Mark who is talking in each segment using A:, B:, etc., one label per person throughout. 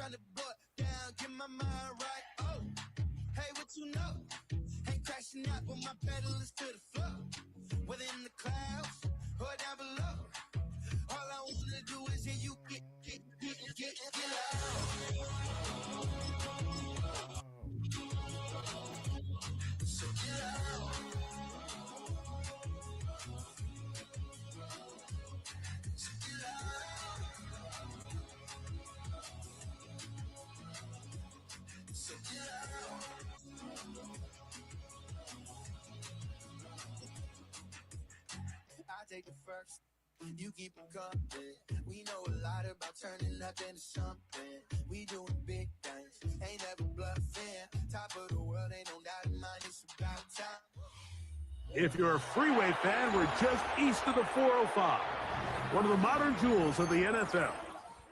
A: trying to butt down, get my mind right. Oh, hey, what you know? Ain't crashing out, but my pedal is to the floor. Whether in the clouds or down below, all I wanna do is hear you get loud. So get loud. So get loud. So get loud. I take the first, you keep it coming. We know a lot about turning nothing to something. We doing big things, ain't never bluffing. Top of the world, ain't no doubt in mind, it's about time.
B: If you're a freeway fan, we're just east of the 405. One of the modern jewels of the NFL.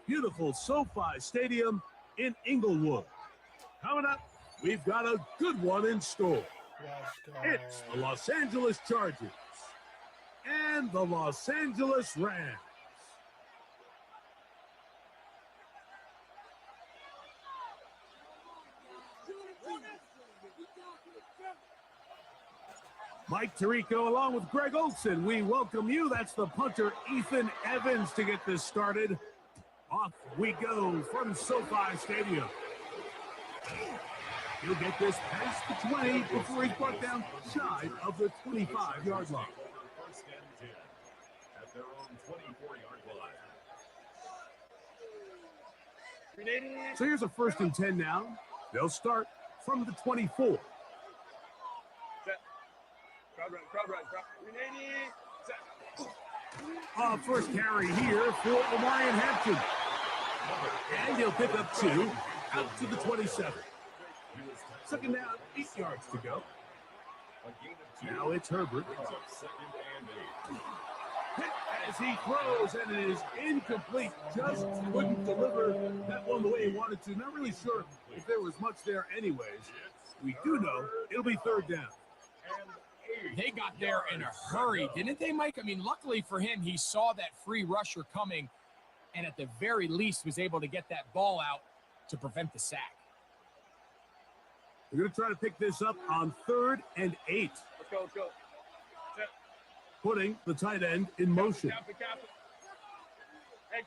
B: Beautiful SoFi Stadium in Inglewood. Coming up, we've got a good one in store. It's the Los Angeles Chargers and the Los Angeles Rams. Mike Tirico along with Greg Olson. We welcome you. That's the punter, Ethan Evans, to get this started. Off we go from SoFi Stadium. He'll get this past the 20 before he's brought down shy of the 25-yard line.
C: First and 10 at their own 24-yard line.
B: So here's a first and 10 now. They'll start from the 24. First carry here for Omarion Hampton. And he'll pick up 2 out to the 27. Second down, 8 yards to go. Now it's Herbert. As he throws, and it is incomplete. Just couldn't deliver that one the way he wanted to. Not really sure if there was much there anyways. We do know it'll be third down.
D: They got there in a hurry, didn't they, Mike? I mean, luckily for him, he saw that free rusher coming and at the very least was able to get that ball out to prevent the sack.
B: We're going to try to pick this up on 3rd and 8.
E: Let's go, let's go.
B: Putting the tight end in motion.
E: Hey,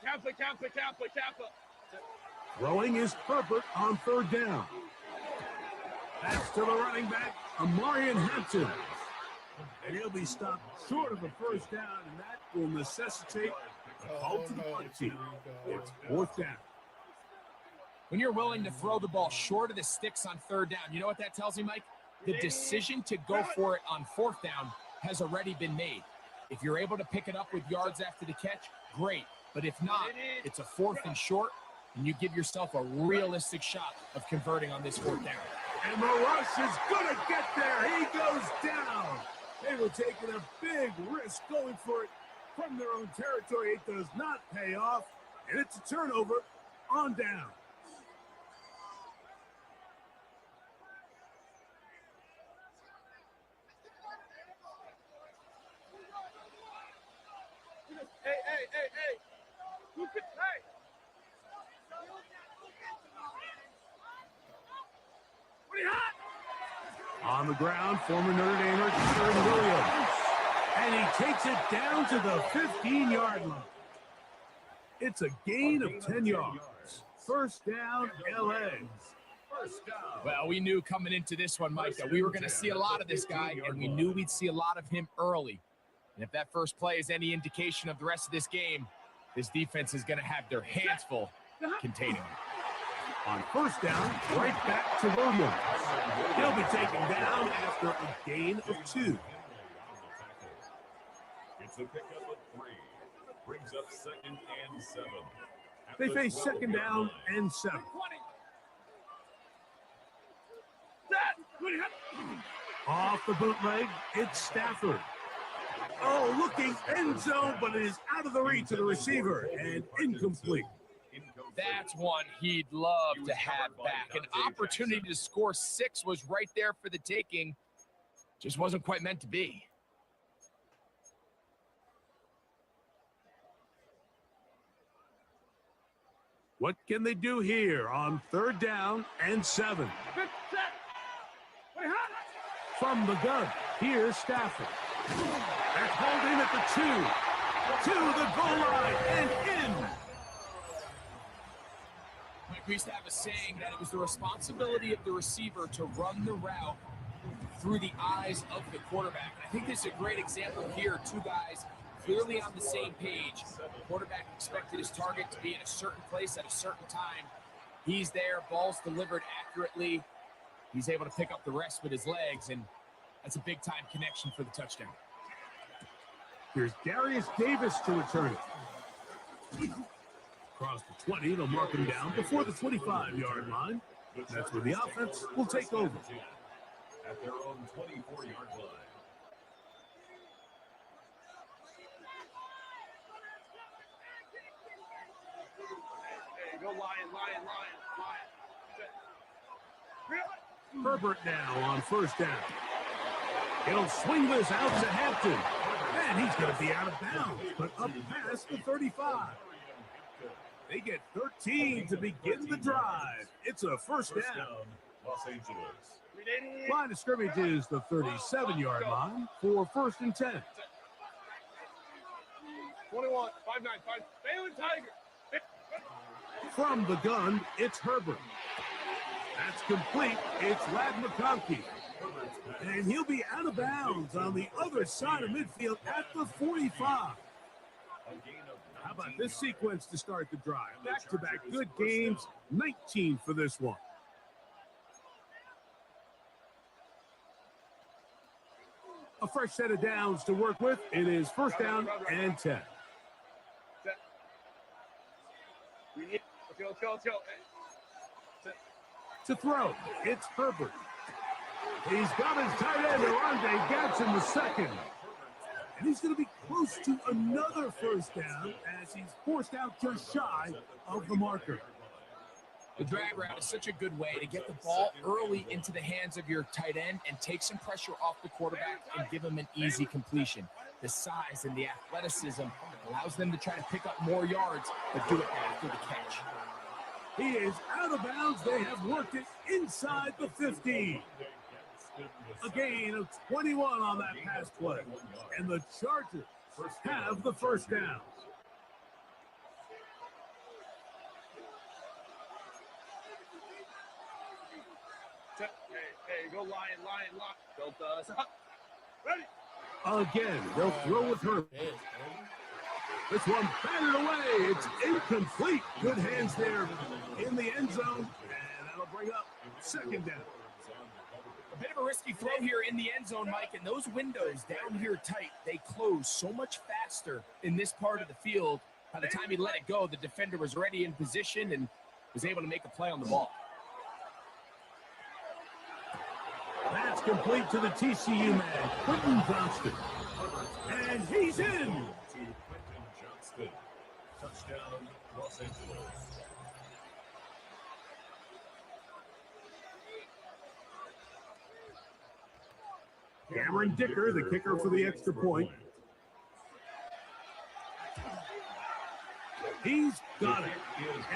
E: Kappa.
B: Throwing is Herbert on 3rd down. That's to the running back, Omarion Hampton. And he'll be stopped short of a first down, and that will necessitate a call to the punt team. It's 4th down.
D: When you're willing to throw the ball short of the sticks on 3rd down, you know what that tells me, Mike? The decision to go for it on 4th down has already been made. If you're able to pick it up with yards after the catch, great. But if not, it's a 4th and short, and you give yourself a realistic shot of converting on this 4th down.
B: And the rush is going to get there. He goes down. They were taking a big risk going for it from their own territory. It does not pay off, and it's a turnover on down.
E: Hey. Who could, hey. What are you hot?
B: On the ground, former Notre Damer Kyren Williams. And he takes it down to the 15-yard line. It's a gain of 10 yards. First down, LA.
D: Well, we knew coming into this one, Mike, that we were going to see a lot of this guy, and we knew we'd see a lot of him early. And if that first play is any indication of the rest of this game, this defense is going to have their hands full containing him.
B: On first down, right back to Williams. He'll be taken down after a gain of 2.
C: It's a pickup of 3. Brings up 2nd and 7.
B: They face 2nd down and 7. Off the bootleg, it's Stafford. Oh, looking end zone, but it is out of the reach of the receiver and incomplete.
D: That's one he'd love to have back. An opportunity to score 6 was right there for the taking. Just wasn't quite meant to be.
B: What can they do here on 3rd down and 7? From the gun, here's Stafford. That's hauled in at the 2. To the goal line and in.
D: We used to have a saying that it was the responsibility of the receiver to run the route through the eyes of the quarterback. I think this is a great example here. Two guys clearly on the same page. The quarterback expected his target to be in a certain place at a certain time. He's there, ball's delivered accurately. He's able to pick up the rest with his legs, and that's a big-time connection for the touchdown.
B: Here's Darius Davis to return it. Across the 20, they'll mark him down before the 25-yard line. That's where the offense will take over.
C: At their own 24-yard line.
E: Hey, go lion.
B: Herbert now on 1st down. He'll swing this out to Hampton. And he's going to be out of bounds, but up past the 35. They get 13 to begin the drive. It's a 1st down.
C: Los Angeles.
B: Line of scrimmage is the 37-yard line for 1st and 10.
E: 21, 5-9, 5. Baylor Tiger.
B: From the gun, it's Herbert. That's complete. It's Lad McConkey. And he'll be out of bounds on the other side of midfield at the 45. How about this sequence to start the drive? Back-to-back good games, 19 for this one. A fresh set of downs to work with. It is 1st down and 10.
E: Let's go.
B: To throw, it's Herbert. He's got his tight end, Arande Gadsden, the second. And he's going to be close to another 1st down as he's forced out just shy of the marker.
D: The drag route is such a good way to get the ball early into the hands of your tight end and take some pressure off the quarterback and give him an easy completion. The size and the athleticism allows them to try to pick up more yards, but do it after the catch.
B: He is out of bounds. They have worked it inside the 15. A gain of 21 on that pass play. And the Chargers have the 1st down.
E: Hey, go lion. Built us up. Ready.
B: Again, they'll throw with her. This one batted away. It's incomplete. Good hands there in the end zone. And that'll bring up 2nd down.
D: A bit of a risky throw here in the end zone, Mike, and those windows down here tight, they close so much faster in this part of the field. By the time he let it go, the defender was already in position and was able to make a play on the ball.
B: That's complete to the TCU man, Quentin Johnston. And he's in.
C: Touchdown, Los Angeles.
B: Cameron Dicker, the kicker for the extra point. He's got it.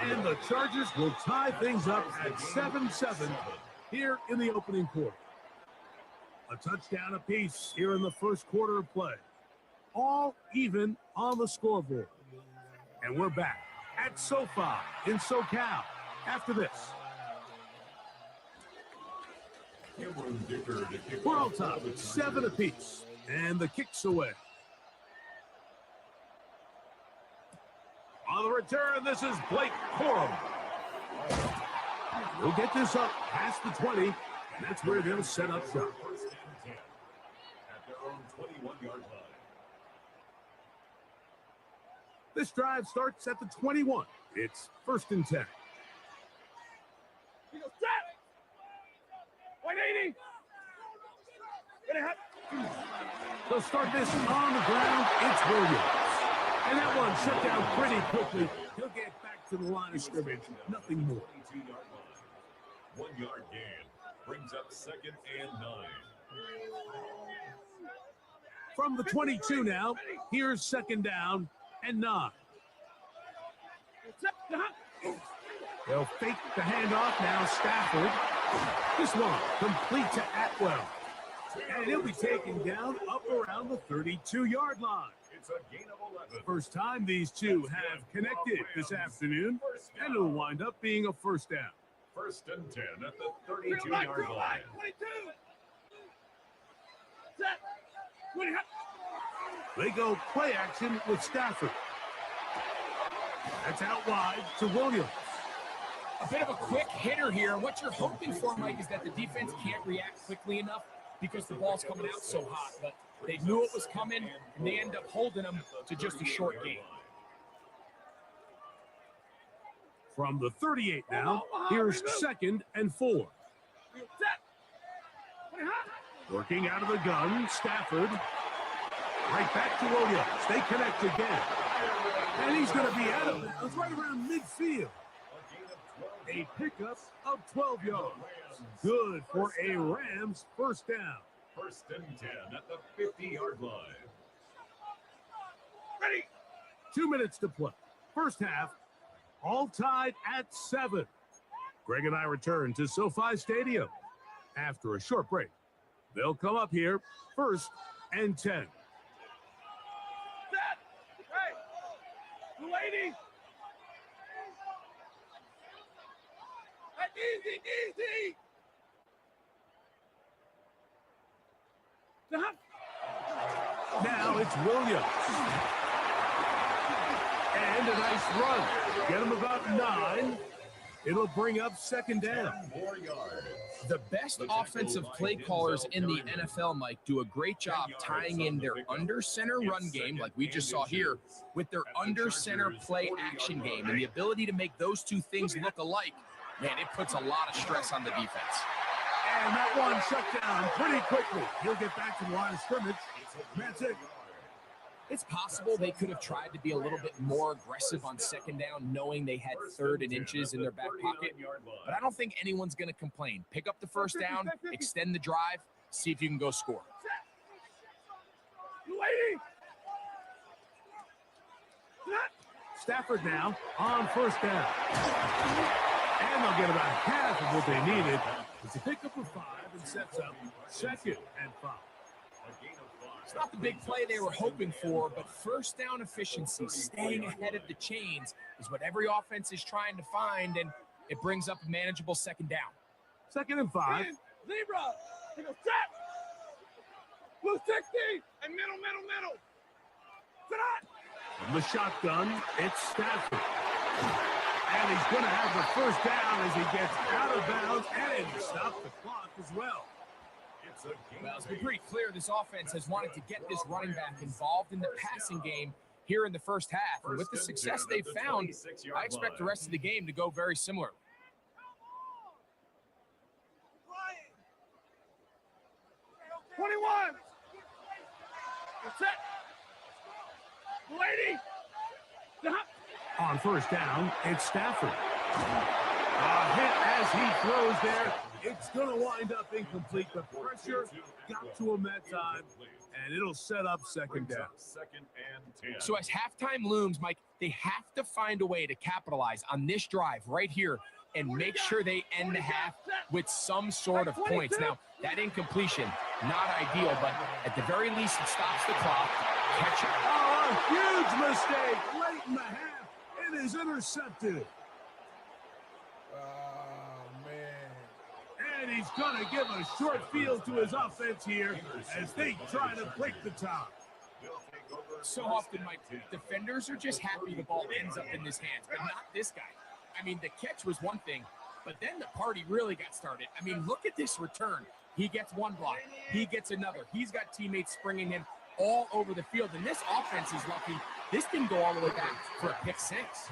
B: And the Chargers will tie things up at 7-7 here in the opening quarter. A touchdown apiece here in the 1st quarter of play. All even on the scoreboard. And we're back at SoFi in SoCal after this. We're on top, 7 apiece, and the kick's away. On the return, this is Blake Corum. We'll get this up past the 20, and that's where they'll set up shop.
C: At their own 21-yard line.
B: This drive starts at the 21. It's 1st and 10.
E: He goes, set! 180!
B: They'll start this on the ground. It's Williams. And that one shut down pretty quickly. He'll get back to the line of scrimmage. Nothing more.
C: 22-yard line. 1-yard gain. Brings up 2nd and 9.
B: From the 22 now, here's 2nd down and 9. They'll fake the handoff now. Stafford. This one complete to Atwell. And he'll be taken down up around the 32-yard line.
C: It's a gain of 11.
B: First time these two have connected this afternoon, and it'll wind up being a first down.
C: 1st and 10 at the 32-yard line.
E: 22. Set. 20.
B: They go play action with Stafford. That's out wide to Williams.
D: A bit of a quick hitter here. What you're hoping for, Mike, is that the defense can't react quickly enough because the ball's coming out so hot. But they knew it was coming, and they end up holding them to just a short gain.
B: From the 38 now, here's 2nd and 4. Working out of the gun, Stafford. Right back to Williams. They connect again. And he's going to be out of bounds right around midfield. A pickup of 12 yards. Good for a Rams first down.
C: 1st and 10 at the 50-yard line.
E: Ready.
B: 2 minutes to play. First half, all tied at 7. Greg and I return to SoFi Stadium after a short break. They'll come up here 1st and 10.
E: Set. Hey. Lady. Easy.
B: Now it's Williams. And a nice run. Get him about 9. It'll bring up 2nd down.
C: 10 more yards.
D: The best offensive play callers in the NFL, Mike, do a great job tying in their under center run game, like we just saw here, with their under center play action game. And the ability to make those two things look alike, man, it puts a lot of stress on the defense.
B: And that one shut down pretty quickly. He'll get back to the line of scrimmage. That's it.
D: It's possible they could have tried to be a little bit more aggressive on 2nd down, knowing they had 3rd and inches in their back pocket. But I don't think anyone's going to complain. Pick up the first down, extend the drive, see if you can go score.
E: Lady.
B: Stafford now on 1st down. And they'll get about half of what they needed. It's a pickup of 5 and sets up 2nd and 5.
D: It's not the big play they were hoping for, but first down efficiency, staying ahead of the chains, is what every offense is trying to find, and it brings up a manageable 2nd down.
B: 2nd and 5.
E: Zebra. Take a set. Blue 60. And middle. Sit
B: From the shotgun, it's Stafford. And he's going to have the first down as he gets out of bounds and stop the clock as well.
D: Well, it's been pretty clear this offense has wanted to get this running back involved in the passing game here in the first half. And with the success they've found, I expect the rest of the game to go very similar.
E: 21. Set. Lady.
B: On 1st down, it's Stafford. A hit as he throws there. It's going to wind up incomplete. The pressure got to him that time, and it'll set up 2nd down.
C: 2nd and 10.
D: So as halftime looms, Mike, they have to find a way to capitalize on this drive right here and make sure they end the half with some sort of points. Now, that incompletion, not ideal, but at the very least, it stops the clock. Catch it.
B: Oh, a huge mistake late in the half. It is intercepted. And he's going to give a short field to his offense here as they try to break the tie.
D: So often, Mike, defenders are just happy the ball ends up in his hands, but not this guy. I mean, the catch was one thing, but then the party really got started. I mean, look at this return. He gets one block. He gets another. He's got teammates springing him all over the field, and this offense is lucky. This didn't go all the way back for a pick 6.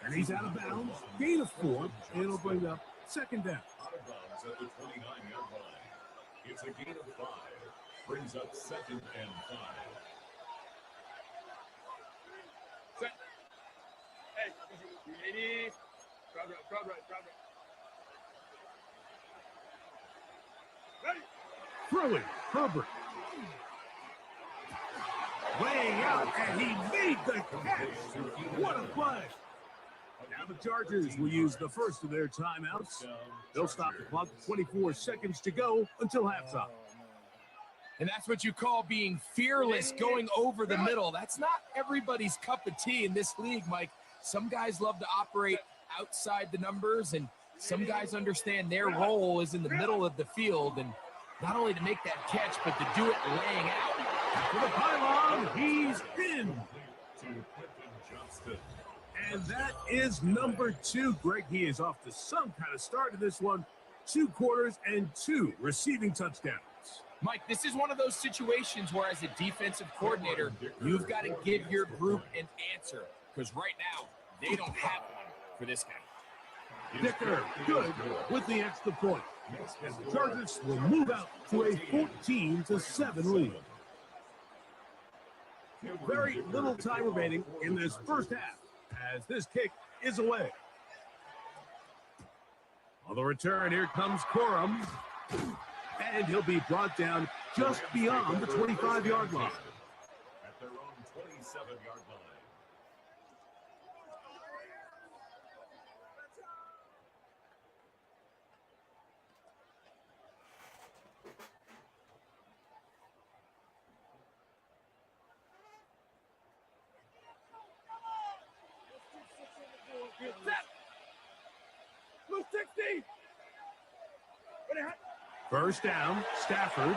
B: And he's out of bounds. Gain of 4. It'll bring up 2nd down.
C: Out of bounds at the 29-yard line. It's a gain of 5. Brings up 2nd and 5.
E: Set. Hey, lady. Crowd right. Ready.
B: Throwing, Herbert. Laying out, and he made the catch. What a play. Now the Chargers will use the first of their timeouts. They'll stop the clock with 24 seconds to go until halftime.
D: And that's what you call being fearless, going over the middle. That's not everybody's cup of tea in this league, Mike. Some guys love to operate outside the numbers, and some guys understand their role is in the middle of the field, and not only to make that catch, but to do it laying out.
B: For the pylon, he's in. And that is number 2. Greg, he is off to some kind of start in this one. 2 quarters and 2 receiving touchdowns.
D: Mike, this is one of those situations where as a defensive coordinator, you've got to give your group an answer, because right now, they don't have one for this guy.
B: Dicker, good with the extra point. And the Chargers will move out to a 14-7 lead. Very little time remaining in this first half as this kick is away. On the return, here comes Corum. And he'll be brought down just beyond the 25-yard line.
C: At their own 27-yard line.
E: Blue 60.
B: First down, Stafford.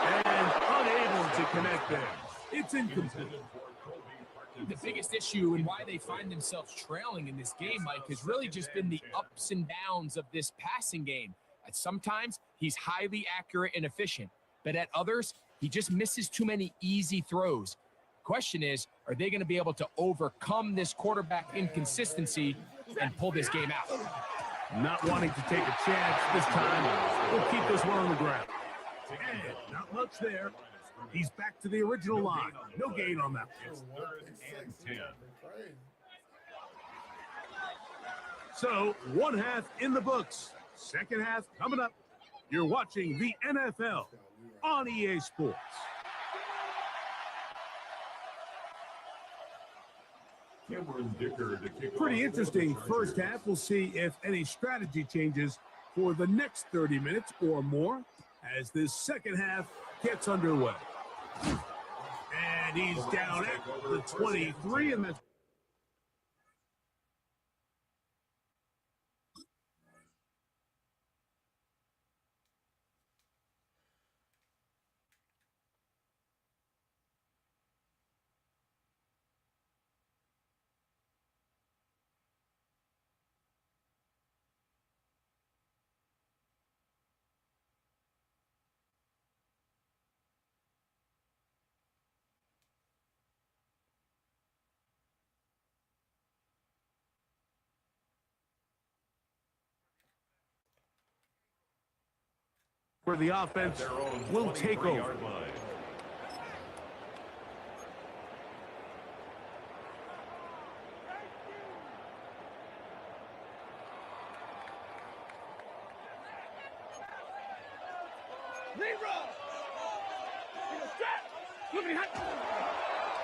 B: And unable to connect there. It's incomplete.
D: The biggest issue and why they find themselves trailing in this game, Mike, has really just been the ups and downs of this passing game. At sometimes, he's highly accurate and efficient, but at others, he just misses too many easy throws. Question is, are they going to be able to overcome this quarterback inconsistency and pull this game out?
B: Not wanting to take a chance this time. We'll keep this one on the ground. And not much there. He's back to the original line. No gain on that.
C: It's 3rd and 10.
B: So, one half in the books. Second half coming up. You're watching the NFL on EA Sports. Pretty interesting first half. We'll see if any strategy changes for the next 30 minutes or more as this second half gets underway. And he's down at the 23, and that's where the offense will take over.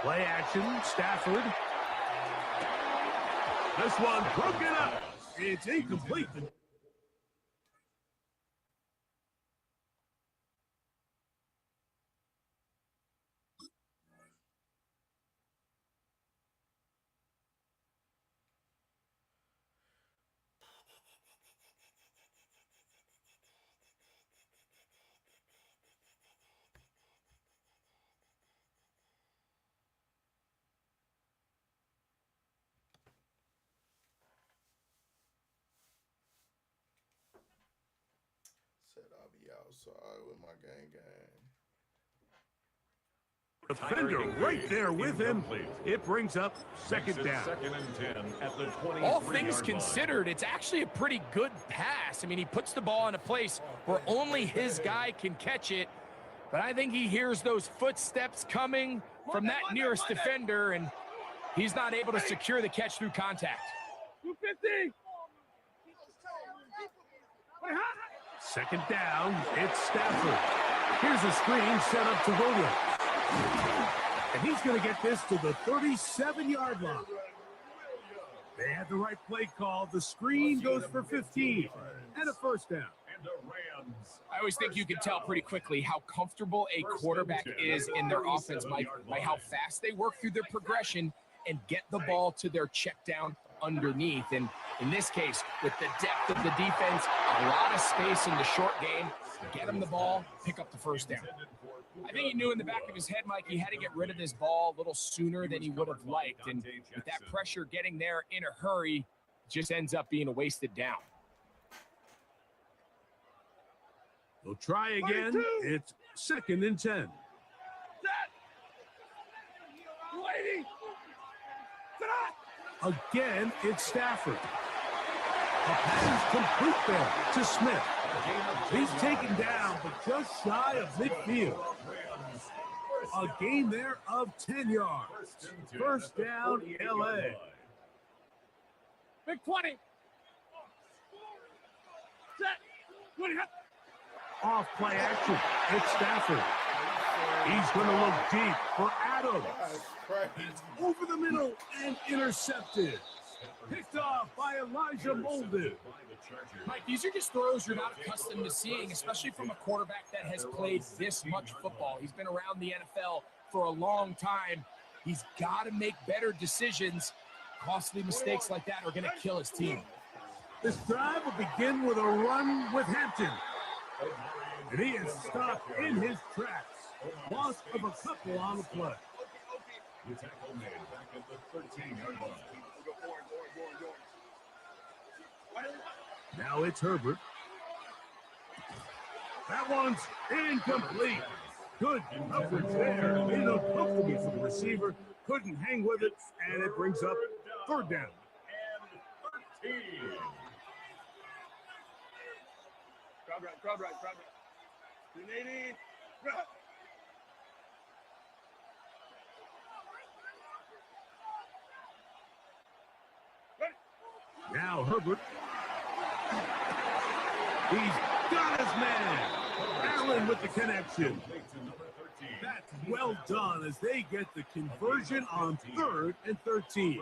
B: Play action, Stafford. This one broken up. It's incomplete.
F: I'll be outside with my gang.
B: Defender right there with him. It brings up second down.
C: 2nd and 10 at the 23-yard line.
D: All things considered, it's actually a pretty good pass. I mean, he puts the ball in a place where only his guy can catch it. But I think he hears those footsteps coming from that nearest defender, and he's not able to secure the catch through contact.
E: 250.
B: Second down, it's Stafford. Here's a screen set up to Williams. And he's going to get this to the 37-yard line. They had the right play call. The screen goes for 15 and a first down.
D: I always think you can tell pretty quickly how comfortable a quarterback is in their offense, Mike, by how fast they work through their progression and get the ball to their check down underneath. And in this case, with the depth of the defense, a lot of space in the short game, get him the ball, pick up the first down. I think he knew in the back of his head, Mike, he had to get rid of this ball a little sooner than he would have liked. And with that pressure getting there in a hurry, just ends up being a wasted down.
B: They'll try again. 22. It's 2nd and 10. Again, it's Stafford. A pass complete there to Smith. He's taken down, but just shy of midfield. A gain there of 10 yards. First down, LA.
E: Big 20. Set. 20.
B: Off play action. It's Stafford. He's going to look deep for Adams. Over the middle and intercepted. Picked off by Elijah Molden.
D: Mike, these are just throws you're not accustomed to seeing, especially from a quarterback that has played this much football. He's been around the NFL for a long time. He's got to make better decisions. Costly mistakes like that are going to kill his team.
B: This drive will begin with a run with Hampton. And he is stopped in his tracks. Loss of a couple on the play.
C: The tackle made back at the 13-yard line.
B: Now it's Herbert. That one's incomplete. Good coverage there. Made it uncomfortable for the receiver. Couldn't hang with it, and it brings up 3rd down.
C: And 13.
E: Crowd right. 380.
B: Now Herbert. He's got his man. Allen with the connection. That's well done as they get the conversion on 3rd and 13.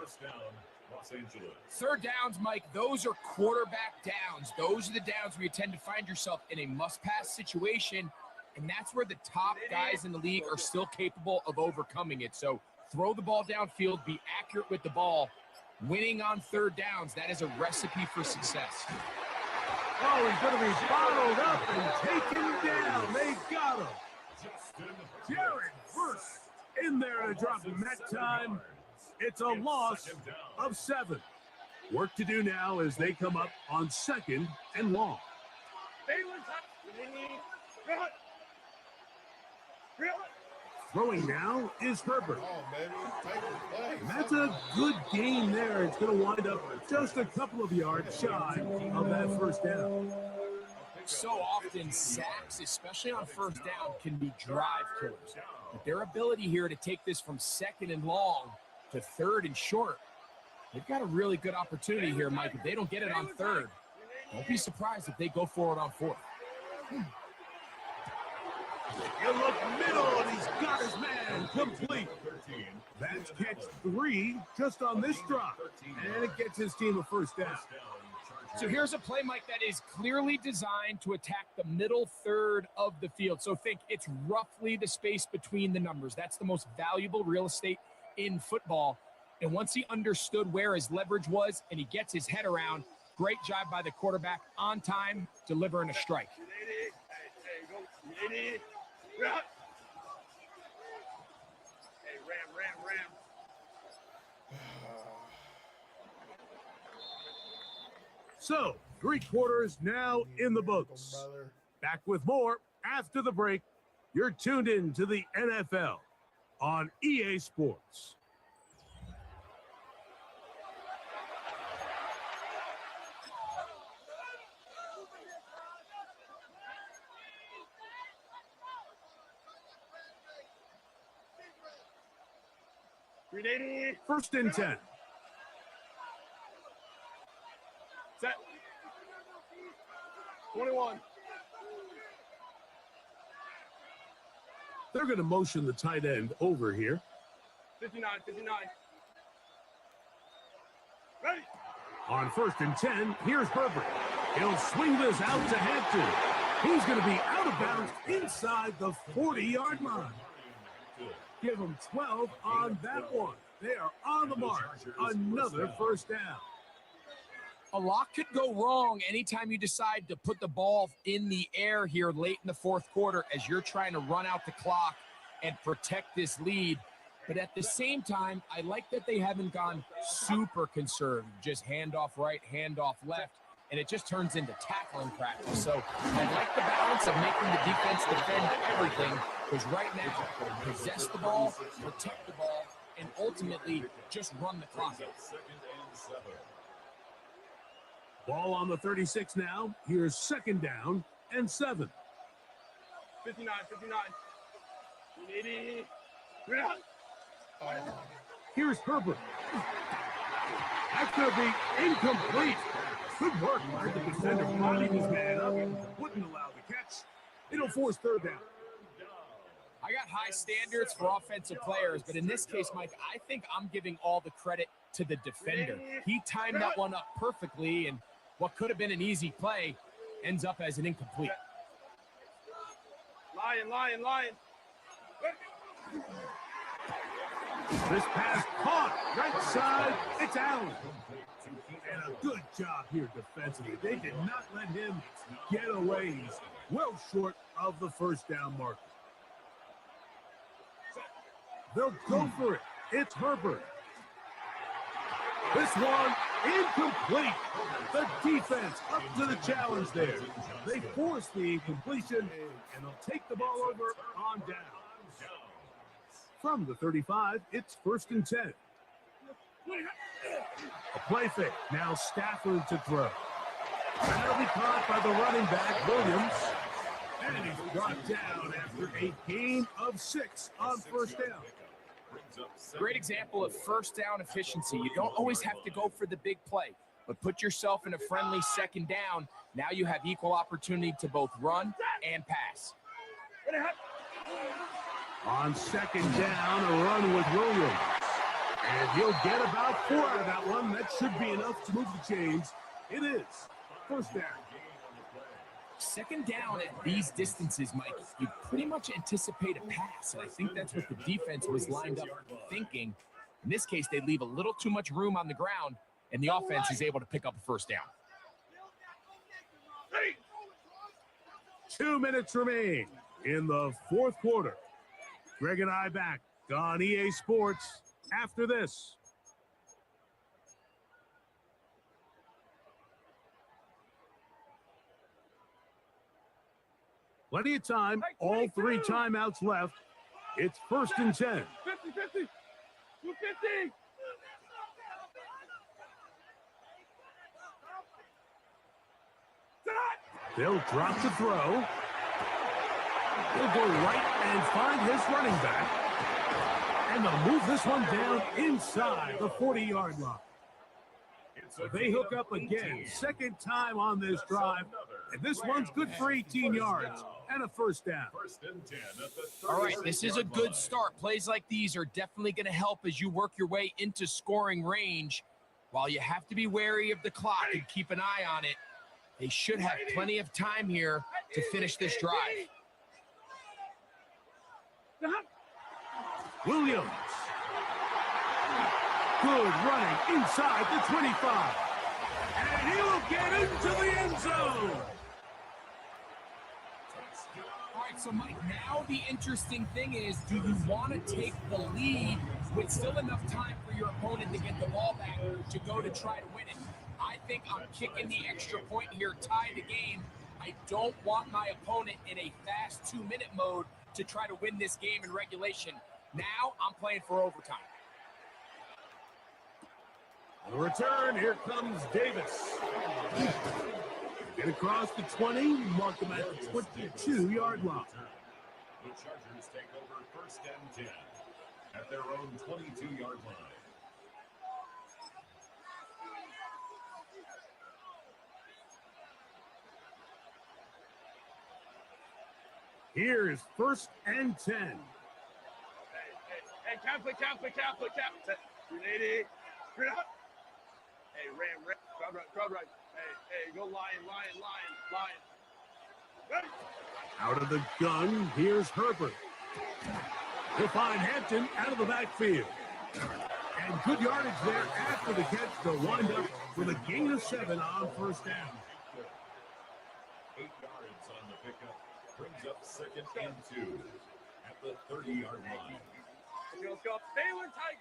D: Third downs, Mike, those are quarterback downs. Those are the downs where you tend to find yourself in a must-pass situation, and that's where the top guys in the league are still capable of overcoming it. So throw the ball downfield, be accurate with the ball. Winning on 3rd downs, that is a recipe for success.
B: Oh, he's going to be bottled up and taken down. They got him. Jared Verse in there to drop him that time. It's a loss of 7. Work to do now as they come up on 2nd and long. Throwing now is Herbert. And that's a good game there. It's going to wind up just a couple of yards shy of that 1st down.
D: So often, sacks, especially on 1st down, can be drive killers. But their ability here to take this from 2nd and long to 3rd and short, they've got a really good opportunity here, Mike. If they don't get it on 3rd, don't be surprised if they go for it on 4th.
B: You look middle, and he's got his man complete. That's catch 3 just on this drop, and it gets his team a 1st down.
D: So here's a play, Mike, that is clearly designed to attack the middle 3rd of the field. So think it's roughly the space between the numbers. That's the most valuable real estate in football. And once he understood where his leverage was and he gets his head around, great job by the quarterback on time, delivering a strike.
E: Ram.
B: So, 3 quarters now in the books. Back with more after the break. You're tuned in to the NFL on EA Sports. First and 10.
E: Set. 21.
B: They're going to motion the tight end over here.
E: 59.
B: On 1st and 10, here's Herbert. He'll swing this out to Hampton. He's going to be out of bounds inside the 40-yard line. Give them 12 on that one. They are on the mark. Another first down.
D: A lot could go wrong anytime you decide to put the ball in the air here late in the fourth quarter as you're trying to run out the clock and protect this lead. But at the same time, I like that they haven't gone super conservative, just handoff right, handoff left, and it just turns into tackling practice. So I like the balance of making the defense defend everything, because right now, possess the ball, protect the ball, and ultimately just run the clock out.
B: Ball on the 36 now. Here's 2nd down and 7.
E: 59. 80.
B: Here's Herbert. That's going to be incomplete. Good work by the defender. Bodied his man up and wouldn't allow the catch. It'll force 3rd down.
D: I got high standards for offensive players, but in this case, Mike, I think I'm giving all the credit to the defender. He timed that one up perfectly, and what could have been an easy play ends up as an incomplete.
E: Lion.
B: This pass caught right side. It's Allen. And a good job here defensively. They did not let him get away. He's well short of the first down marker. They'll go for it. It's Herbert. This one incomplete. The defense up to the challenge there. They force the incompletion, and they'll take the ball over on down. From the 35, it's 1st and 10. A play fake. Now Stafford to throw. That'll be caught by the running back, Williams. And he's brought down after a gain of 6 on 1st down.
D: Great example of first down efficiency. You don't always have to go for the big play, but put yourself in a friendly 2nd down. Now you have equal opportunity to both run and pass.
B: On 2nd down, a run with Williams. And he'll get about 4 out of that one. That should be enough to move the chains. It is 1st down.
D: 2nd down at these distances, Mike, you pretty much anticipate a pass, and I think that's what the defense was lined up thinking. In this case, they leave a little too much room on the ground, and the offense is able to pick up a 1st down.
B: 2 minutes remain in the 4th quarter. Greg and I back on EA Sports after this. Plenty of time, all 3 timeouts left. It's 1st and 10.
E: 50. 250.
B: They'll drop the throw. He'll go right and find his running back. And they'll move this one down inside the 40-yard line. So they hook up again, 2nd time on this drive. And this one's good for 18 yards and a 1st down.
D: All right, this is a good start. Plays like these are definitely going to help as you work your way into scoring range. While you have to be wary of the clock and keep an eye on it, they should have plenty of time here to finish this drive.
B: Williams. Good running inside the 25. And he will get into the end zone.
D: All right, so Mike, now the interesting thing is, do you want to take the lead with still enough time for your opponent to get the ball back to go to try to win it? I think I'm kicking the extra point here, tie the game. I don't want my opponent in a fast 2-minute mode to try to win this game in regulation. Now I'm playing for overtime.
B: On the return, here comes Davis. Get across the 20, mark them at the 22-yard line.
C: The Chargers take over 1st and 10 at their own 22-yard line.
B: Here is 1st and 10.
E: Hey, count. 380. Straight up. Hey, ram. Crowd right. Hey, go lion. Ready?
B: Out of the gun, here's Herbert. He'll find Hampton out of the backfield. And good yardage there after the catch to wind up with a gain of 7 on first down.
C: 8 yards on the pickup. Brings up 2nd and 2 at the 30-yard line.
E: Let's go. Baylor tight.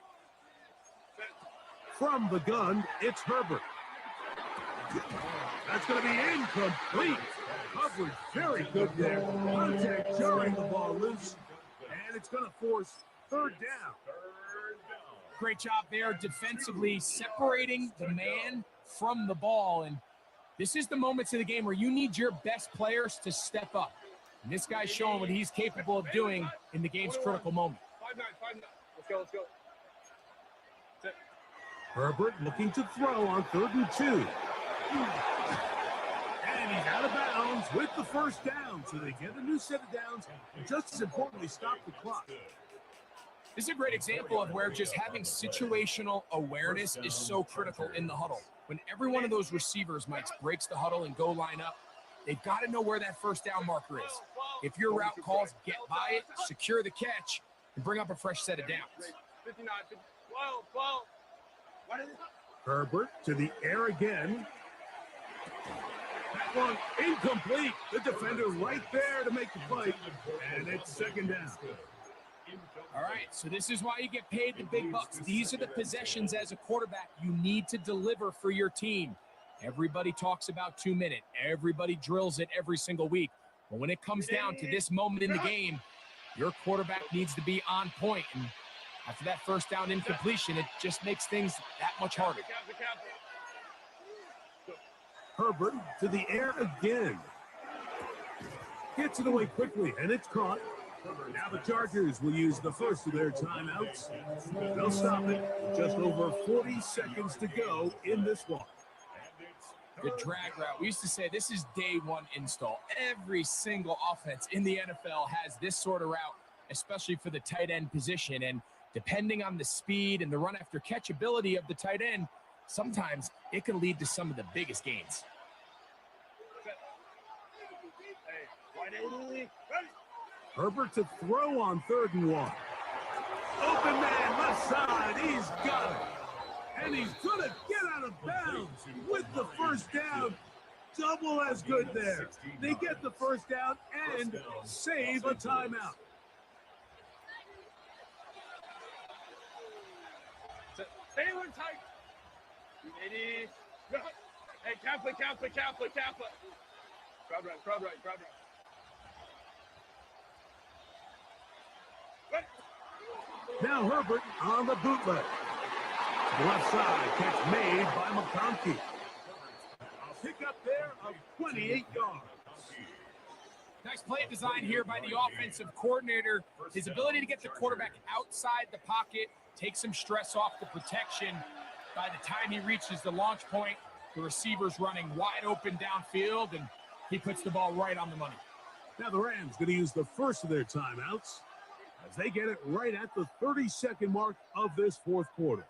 B: From the gun, it's Herbert. That's going to be incomplete. Coverage very good there. Contact jarring the ball loose. And it's going to force 3rd down.
D: Great job there defensively, separating the man from the ball. And this is the moments of the game where you need your best players to step up. And this guy's showing what he's capable of doing in the game's critical moment.
E: 5-9. Let's go.
B: Herbert looking to throw on 3rd and 2. And he's out of bounds with the first down. So they get a new set of downs and just as importantly, stop the clock.
D: This is a great example of where just having situational awareness is so critical in the huddle. When every one of those receivers, Mike, breaks the huddle and go line up, they've got to know where that first down marker is. If your route calls, get by it, secure the catch, and bring up a fresh set of downs.
E: 59, 12. What is it?
B: Herbert to the air again. That one incomplete. The defender right there to make the play. And it's 2nd down.
D: All right, so this is why you get paid the big bucks. These are the possessions as a quarterback you need to deliver for your team. Everybody talks about 2-minute. Everybody drills it every single week. But when it comes down to this moment in the game, your quarterback needs to be on point. And after that first down incompletion, it just makes things that much harder.
B: Herbert to the air again. Gets it away quickly, and it's caught. Now the Chargers will use the first of their timeouts. They'll stop it. Just over 40 seconds to go in this one.
D: The drag route. We used to say this is day one install. Every single offense in the NFL has this sort of route, especially for the tight end position. And depending on the speed and the run after catch ability of the tight end, sometimes it can lead to some of the biggest gains.
B: Herbert to throw on 3rd and 1. Open man left side. He's got it. And he's going to get out of bounds with the first down. Double as good there. They get the first down and save a timeout.
E: Baylor tight. 80. Hey, Catholic. Crowd right.
B: Now Herbert on the bootleg. Left side, catch made by McConkey. A pickup there of 28 yards.
D: Nice play design here by the offensive coordinator. His ability to get the quarterback outside the pocket, take some stress off the protection. By the time he reaches the launch point, the receiver's running wide open downfield, and he puts the ball right on the money.
B: Now the Rams going to use the first of their timeouts as they get it right at the 30-second mark of this 4th quarter.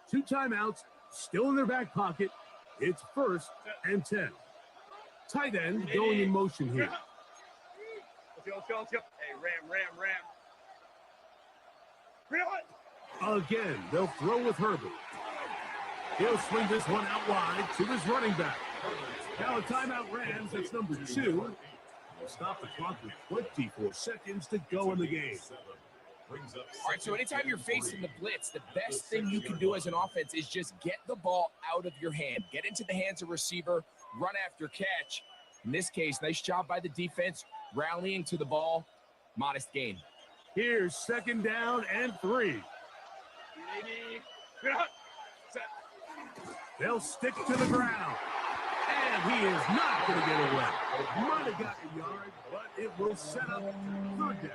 B: Two timeouts still in their back pocket. It's 1st and 10. Tight end going in motion here.
E: Let's go. Hey, ram.
B: Again, they'll throw with Herbert. He'll swing this one out wide to his running back. Now a timeout Rams, that's number 2. They'll stop the clock with 24 seconds to go in the game.
D: All right, so anytime you're facing the blitz, the best thing you can do as an offense is just get the ball out of your hand. Get into the hands of receiver, run after catch. In this case, nice job by the defense, rallying to the ball. Modest gain.
B: Here's 2nd down and 3. They'll stick to the ground. And he is not going to get away. Might have got a yard, but it will set up 3rd down.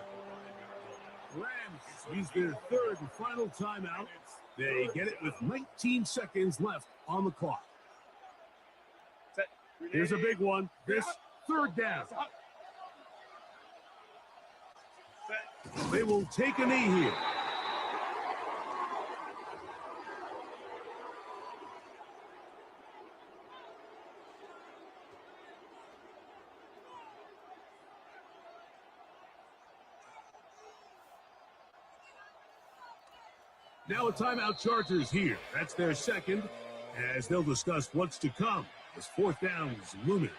B: Rams use their 3rd and final timeout. They get it with 19 seconds left on the clock. Here's a big one. This 3rd down. They will take a knee here. Now a timeout, Chargers here. That's their second, as they'll discuss what's to come as fourth down is looming.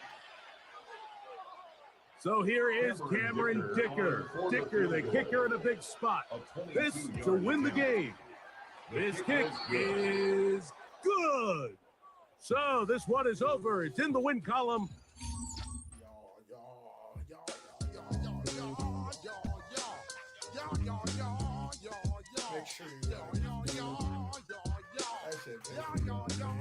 B: So here is Cameron Dicker. Dicker, the kicker in a big spot. This to win the game. This kick is good. So this one is over. It's in the win column.
F: Make sure you that's it, that second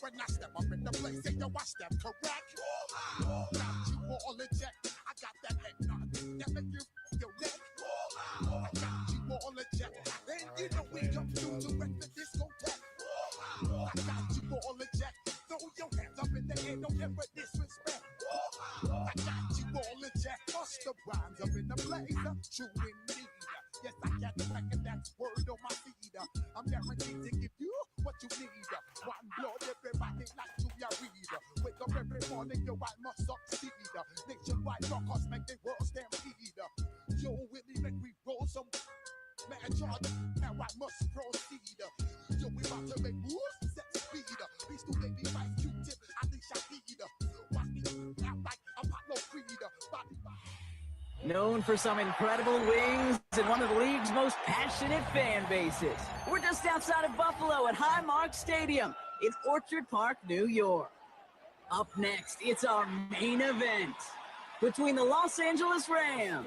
A: when I step up in the place, say yo, I step correct. Got you all in check. I got that head nod that make you your neck. I got you all in check. Then you know we jump through to wreck the discotheque. I got you all in check. Throw your hands up in the air, don't ever disrespect. I got you all in check. Bust the rhymes up in the blazer. True indeed. Yes, I got the record that's word on my feed. I'm guaranteed to give you what you need. One blood, everybody like to ya read. Wake up every morning, yo, I must succeed. Nationwide rockers make the world stampede. Yo, Willie, make we roll some man charge. Now I must proceed. Yo, we about to make moves, set speed. Beast to baby, vice Q-tip, I think Shahid. Watch me out like Apollo Creed. Body.
G: Known for some incredible wings and one of the league's most passionate fan bases. We're just outside of Buffalo at Highmark Stadium in Orchard Park, New York. Up next, it's our main event between the Los Angeles Rams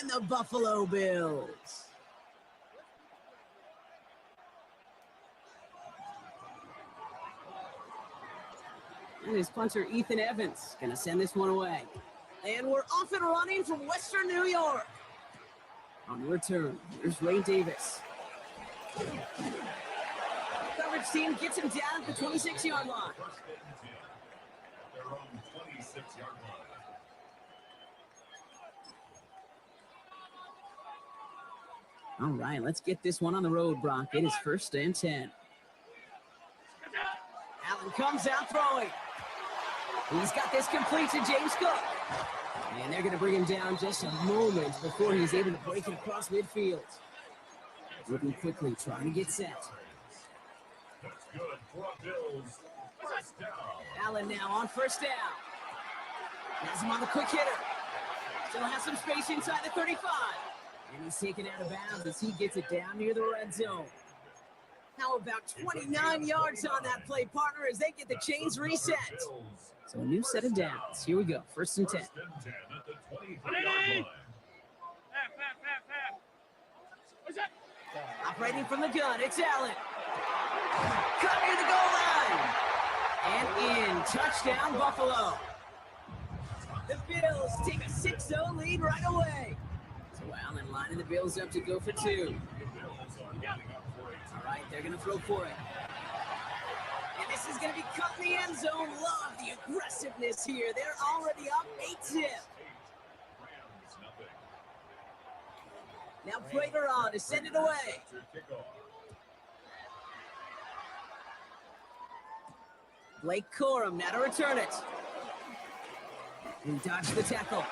G: and the Buffalo Bills. And his punter, Ethan Evans, gonna send this one away. And we're off and running from Western New York. On the return, here's Ray Davis. Coverage team gets him down at the 26-yard line.
C: Their own 26-yard line.
G: All right, let's get this one on the road, Brock. It is 1st and 10. Allen comes out throwing. He's got this complete to James Cook. And they're going to bring him down just a moment before he's able to break it across midfield. Looking quickly, trying to get set.
C: That's good for Bills. First down.
G: Allen now on 1st down. Has him on the quick hitter. Still has some space inside the 35. And he's taken out of bounds as he gets it down near the red zone. How about 29 yards on that play, partner, as they get the chains reset. So a new set of downs. Here we go. 1st and 10.
C: First and 10 at the 23-yard line.
G: Operating from the gun, it's Allen. Cut near the goal line. And in. Touchdown, Buffalo. The Bills take a 6-0 lead right away. So Allen lining the Bills up to go for 2. All right, they're going to throw for it. And this is going to be cut in the end zone. Love the aggressiveness here. They're already up 8-0. Now Prater on to send it away. Blake Corum now to return it. He dodged the tackle.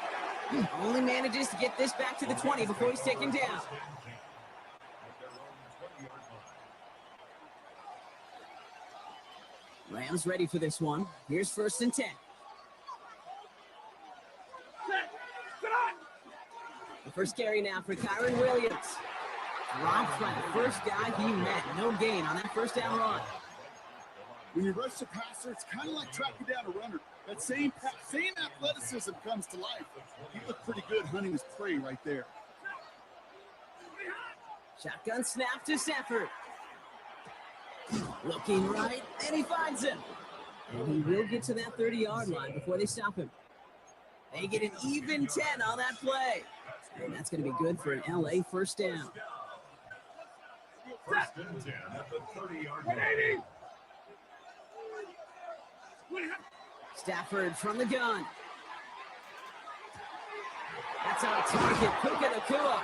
G: Only manages to get this back to the 20 before he's taken down. Rams ready for this one. Here's 1st and 10. The first carry now for Kyron Williams. Dropped by the first guy he met. No gain on that 1st down run.
H: When you rush the passer, it's kind of like tracking down a runner. That same athleticism comes to life. He looked pretty good hunting his prey right there.
G: Shotgun snap to Stafford. Looking right, and he finds him. And he will get to that 30-yard line before they stop him. They get an even 10 on that play. And that's going to be good for an LA 1st down.
C: First and 10 at the 30-yard line.
G: Stafford from the gun. That's on target. Puka Nakua.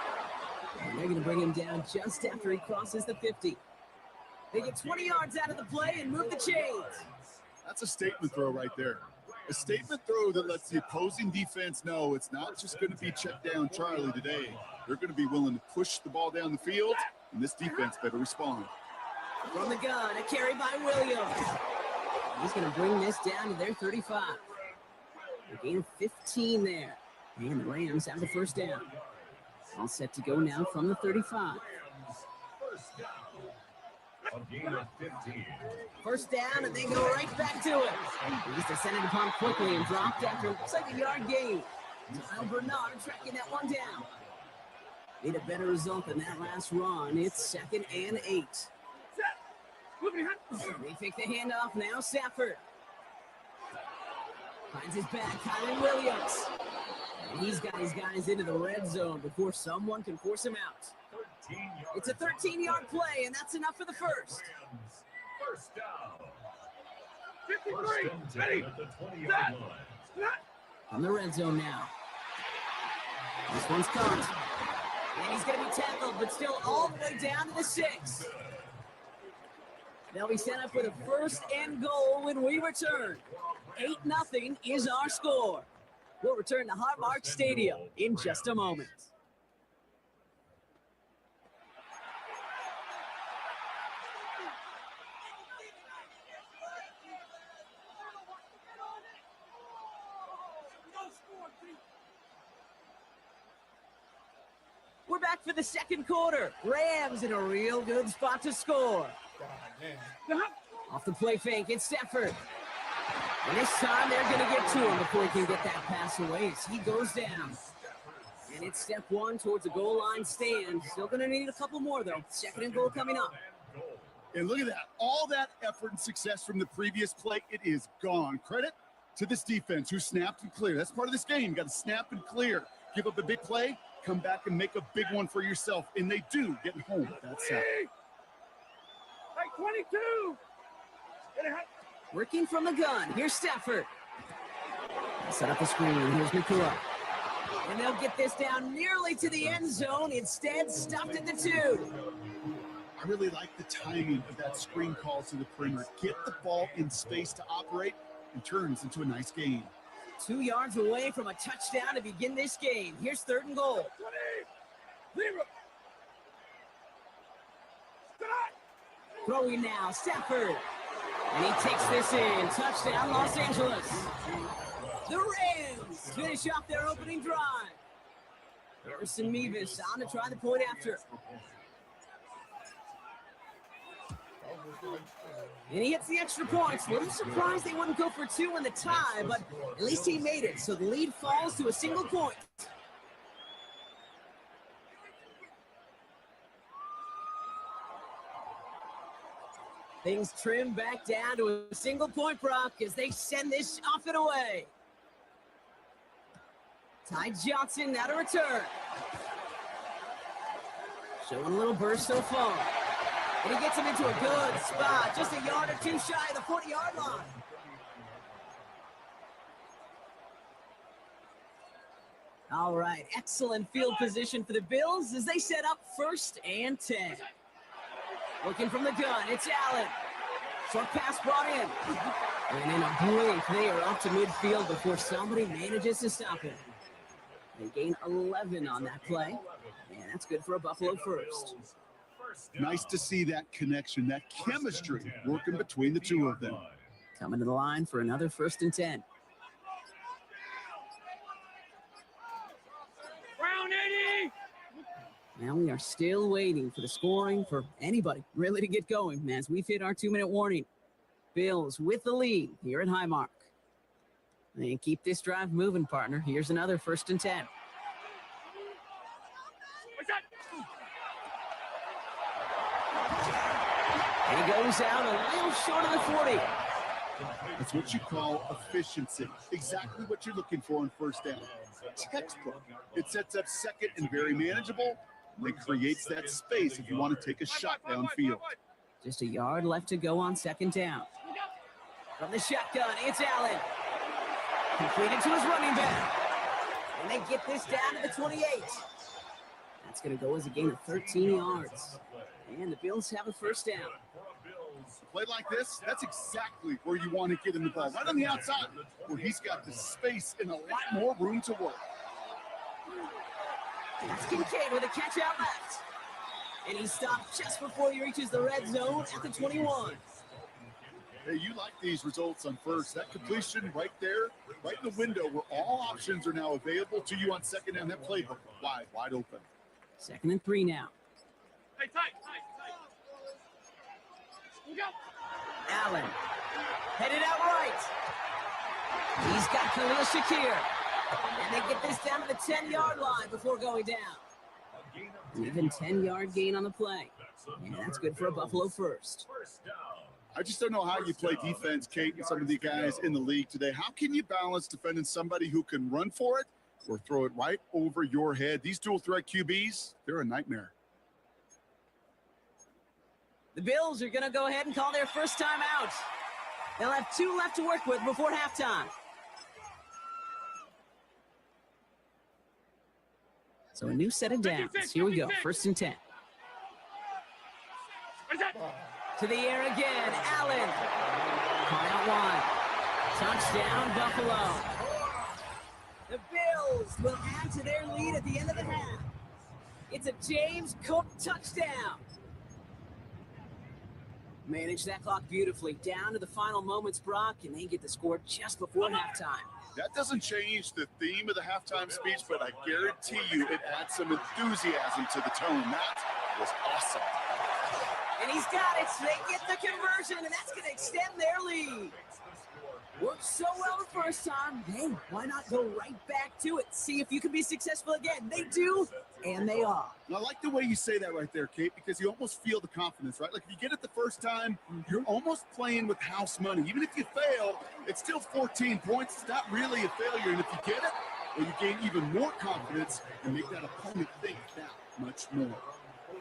G: And they're going to bring him down just after he crosses the 50. They get 20 yards out of the play and move the chains.
H: That's a statement throw right there. A statement throw that lets the opposing defense know it's not just going to be check down Charlie today. They're going to be willing to push the ball down the field, and this defense better respond.
G: From the gun, a carry by Williams. He's going to bring this down to their 35. A gain of 15 there. And the Rams have the first down. All set to go now from the 35.
C: A gain of 15.
G: First down, and they go right back to it. He's descended upon quickly and dropped after looks like a yard gain. Kyle Bernard tracking that one down. Need a better result than that last run. It's 2nd and 8. They take the handoff now. Stafford finds his back. Kylan Williams. And he's got his guys into the red zone before someone can force him out. It's a 13-yard play, and that's enough for the first.
C: First down.
E: 53.
C: First and 10
E: Ready.
C: at the 20-yard line.
G: On the red zone now. This one's caught. And he's going to be tackled, but still all the way down to the 6. They'll be set up for the first and goal when we return. 8-0 is our score. We'll return to Highmark Stadium in just a moment. We're back for the second quarter. Rams in a real good spot to score. Off the play fake, it's Stafford. And this time they're going to get to him before he can get that pass away as he goes down. And it's step one towards a goal line stand. Still going to need a couple more, though. Second and goal coming up.
H: And look at that. All that effort and success from the previous play, it is gone. Credit to this defense who snapped and cleared. That's part of this game. You got to snap and clear. Give up a big play, come back and make a big one for yourself. And they do get home with that sack.
E: Like 22.
G: Working from the gun. Here's Stafford. Set up the screen. Here's Nakua. And they'll get this down nearly to the end zone. Instead, stopped at the 2.
H: I really like the timing of that screen call to the perimeter. Get the ball in space to operate and turns into a nice gain.
G: 2 yards away from a touchdown to begin this game. Here's 3rd and goal.
E: 20. 0.
G: Throwing now, Stafford. And he takes this in. Touchdown, Los Angeles. The Rams finish off their opening drive. Harrison Mevis on to try the point after. And he hits the extra points. A little surprised they wouldn't go for 2 in the tie, but at least he made it. So the lead falls to a single point. Things trim back down to a single point prop as they send this off and away. Ty Johnson now to return. Showing a little burst so far. And he gets him into a good spot, just a yard or 2 shy of the 40-yard line. All right, excellent field position for the Bills as they set up 1st and 10. Looking from the gun, it's Allen. Short pass brought in. And in a blink, they are up to midfield before somebody manages to stop him. They gain 11 on that play, and that's good for a Buffalo first.
H: Nice to see that connection, that chemistry working between the two of them.
G: Coming to the line for another 1st and 10.
E: Round 80.
G: Now we are still waiting for the scoring for anybody really to get going as we've hit our 2-minute warning. Bills with the lead here at Highmark. And keep this drive moving, partner. Here's another 1st and 10. He goes out a little short of the 40.
H: That's what you call efficiency. Exactly what you're looking for in 1st down. Textbook. It sets up 2nd and very manageable. It creates that space if you want to take a shot downfield.
G: Just a yard left to go on second down. From the shotgun, it's Allen. Completed to his running back. And they get this down to the 28. That's going to go as a gain of 13 yards. And the Bills have a first down.
H: Play like this, that's exactly where you want to get in the ball. Right on the outside, where he's got the space and a lot more room to work.
G: That's Kincaid with a catch out left. And he stopped just before he reaches the red zone at the 21.
H: Hey, you like these results on first. That completion right there, right in the window where all options are now available to you on second down. That playbook wide open.
G: 2nd and 3 now.
E: Hey, tight.
G: Allen headed out right. He's got Khalil Shakir. And they get this down to the 10-yard line before going down. An even 10-yard gain on the play. And that's good for a Buffalo first.
H: I just don't know how you play defense, Kate, and some of the guys in the league today. How can you balance defending somebody who can run for it or throw it right over your head? These dual threat QBs, they're a nightmare.
G: The Bills are going to go ahead and call their first time out. They'll have 2 left to work with before halftime. So a new set of downs. Here we go. 1st and 10. To the air again. Allen. Caught out 1. Touchdown, Buffalo. The Bills will add to their lead at the end of the half. It's a James Cook touchdown. Manage that clock beautifully. Down to the final moments, Brock, and they get the score just before halftime.
H: That doesn't change the theme of the halftime speech, but I guarantee you it adds some enthusiasm to the tone. That was awesome.
G: And he's got it. So they get the conversion, and that's going to extend their lead. Worked so well the first time. Hey, why not go right back to it? See if you can be successful again. They do, and they are.
H: And I like the way you say that right there, Kate, because you almost feel the confidence, right? Like if you get it the first time, you're almost playing with house money. Even if you fail, it's still 14 points. It's not really a failure. And if you get it, well, you gain even more confidence and make that opponent think that much more.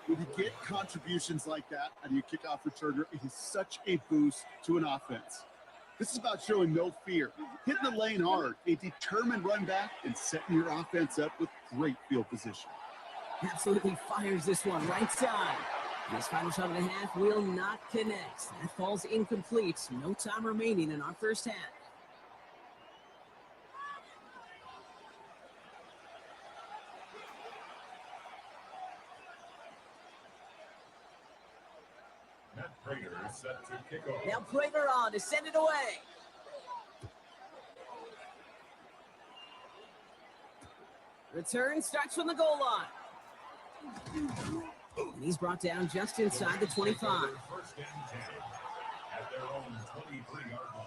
H: When you get contributions like that out of your kickoff returner, it is such a boost to an offense. This is about showing no fear, hitting the lane hard, a determined run back, and setting your offense up with great field position.
G: Absolutely fires this one right side. This final shot of the half will not connect. That falls incomplete. No time remaining in our first half.
C: Set to kick off.
G: Now Prater on to send it away. Return starts from the goal line. And he's brought down just inside the 25.
C: First and 10 at their own 23-yard line.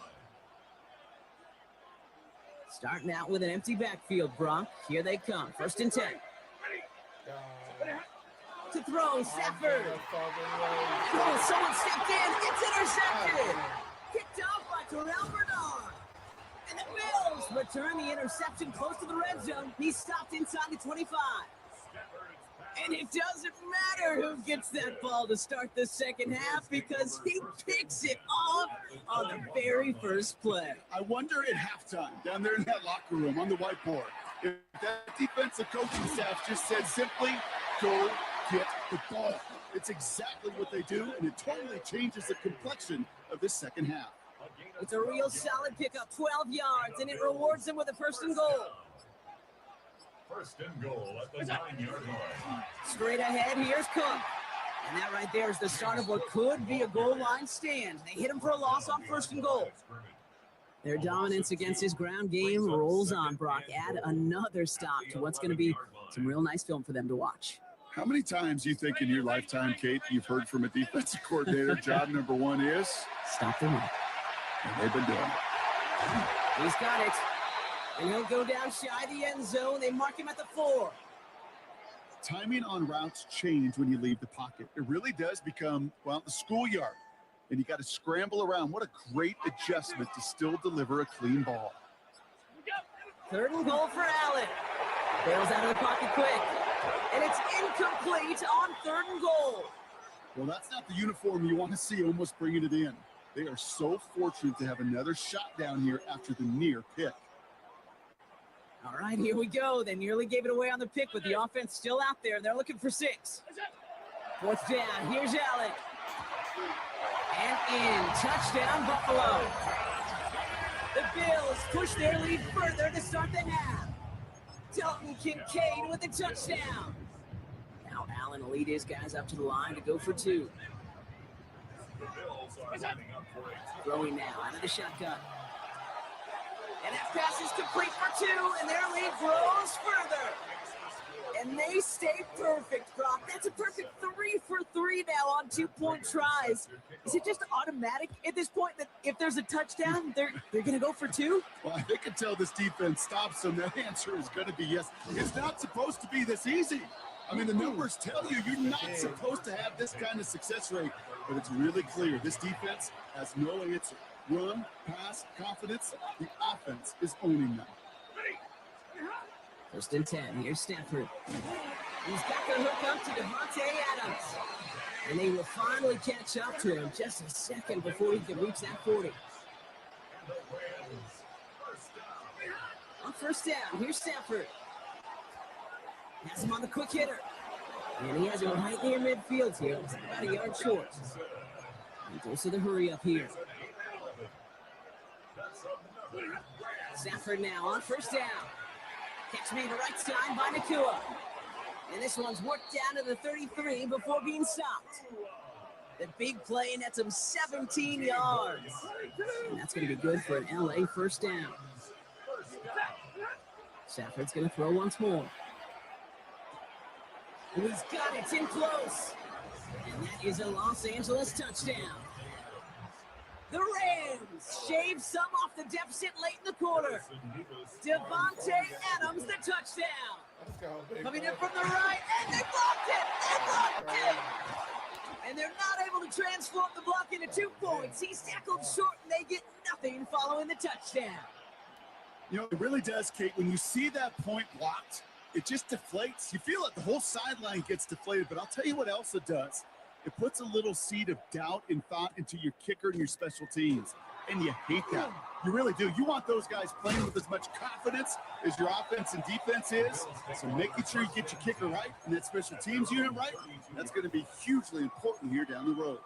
G: Starting out with an empty backfield, Brock. Here they come. 1st and 10. To throw, Stafford. Oh, someone stepped in. It's intercepted. Kicked off by Terrell Bernard. And the Bills return the interception close to the red zone. He's stopped inside the 25. And it doesn't matter who gets that ball to start the second half because he picks it off on the very first play.
H: I wonder at halftime, down there in that locker room on the whiteboard, if that defensive coaching staff just said simply, go get the ball. It's exactly what they do, and it totally changes the complexion of this second half.
G: It's a real solid pickup, 12 yards, and it rewards them with a 1st and goal.
C: 1st and goal at the 9-yard line.
G: Straight ahead, here's Cook. And that right there is the start of what could be a goal line stand. They hit him for a loss on 1st and goal. Their dominance against his ground game rolls on, Brock. Add another stop to what's going to be some real nice film for them to watch.
H: How many times do you think in your lifetime, Kate, you've heard from a defensive coordinator, job number 1 is?
G: Stop the run.
H: And they've been doing it.
G: He's got it. And he'll go down shy of the end zone. They mark him at the 4.
H: Timing on routes change when you leave the pocket. It really does become, well, the schoolyard. And you got to scramble around. What a great adjustment to still deliver a clean ball.
G: 3rd and goal for Allen. Bails out of the pocket quick. And it's incomplete on 3rd and goal.
H: Well, that's not the uniform you want to see almost bringing it in. They are so fortunate to have another shot down here after the near pick.
G: All right, here we go. They nearly gave it away on the pick, but the offense still out there. They're looking for 6. 4th down. Here's Allen. And in. Touchdown, Buffalo. The Bills push their lead further to start the half. Dalton Kincaid with a touchdown. Now Allen will lead his guys up to the line to go for 2. Throwing now out of the shotgun. And that pass is complete for 2, and their lead grows further. And they stay perfect, Brock. That's a perfect 3 for 3 now on 2-point tries. Is it just automatic at this point that if there's a touchdown, they're going to go for 2?
H: Well, I can tell this defense stops them. That answer is going to be yes. It's not supposed to be this easy. I mean, the numbers tell you you're not supposed to have this kind of success rate, but it's really clear. This defense has no answer. Run, pass, confidence. The offense is owning them.
G: 1st and 10. Here's Stafford. He's got the hook up to Devontae Adams. And they will finally catch up to him just a second before he can reach that 40. On 1st down, here's Stafford. Has him on the quick hitter. And he has it right near midfield here. It's about a yard short. He goes to the hurry up here. Stafford now on 1st down. Catch made the right side by Nakua. And this one's worked down to the 33 before being stopped. The big play nets him 17 yards. And that's going to be good for an LA 1st down. Stafford's going to throw once more. And he's got it. It's in close. And that is a Los Angeles touchdown. The Rams shave some off the deficit late in the quarter. Devontae Adams, the touchdown. Coming in from the right, and they blocked it. They blocked it. And they're not able to transform the block into 2 points. He's tackled short, and they get nothing following the touchdown.
H: You know, it really does, Kate. When you see that point blocked, it just deflates. You feel it. The whole sideline gets deflated. But I'll tell you what else it does. It puts a little seed of doubt and thought into your kicker and your special teams. And you hate that. You really do. You want those guys playing with as much confidence as your offense and defense is. So making sure you get your kicker right and that special teams unit right, that's going to be hugely important here down the road.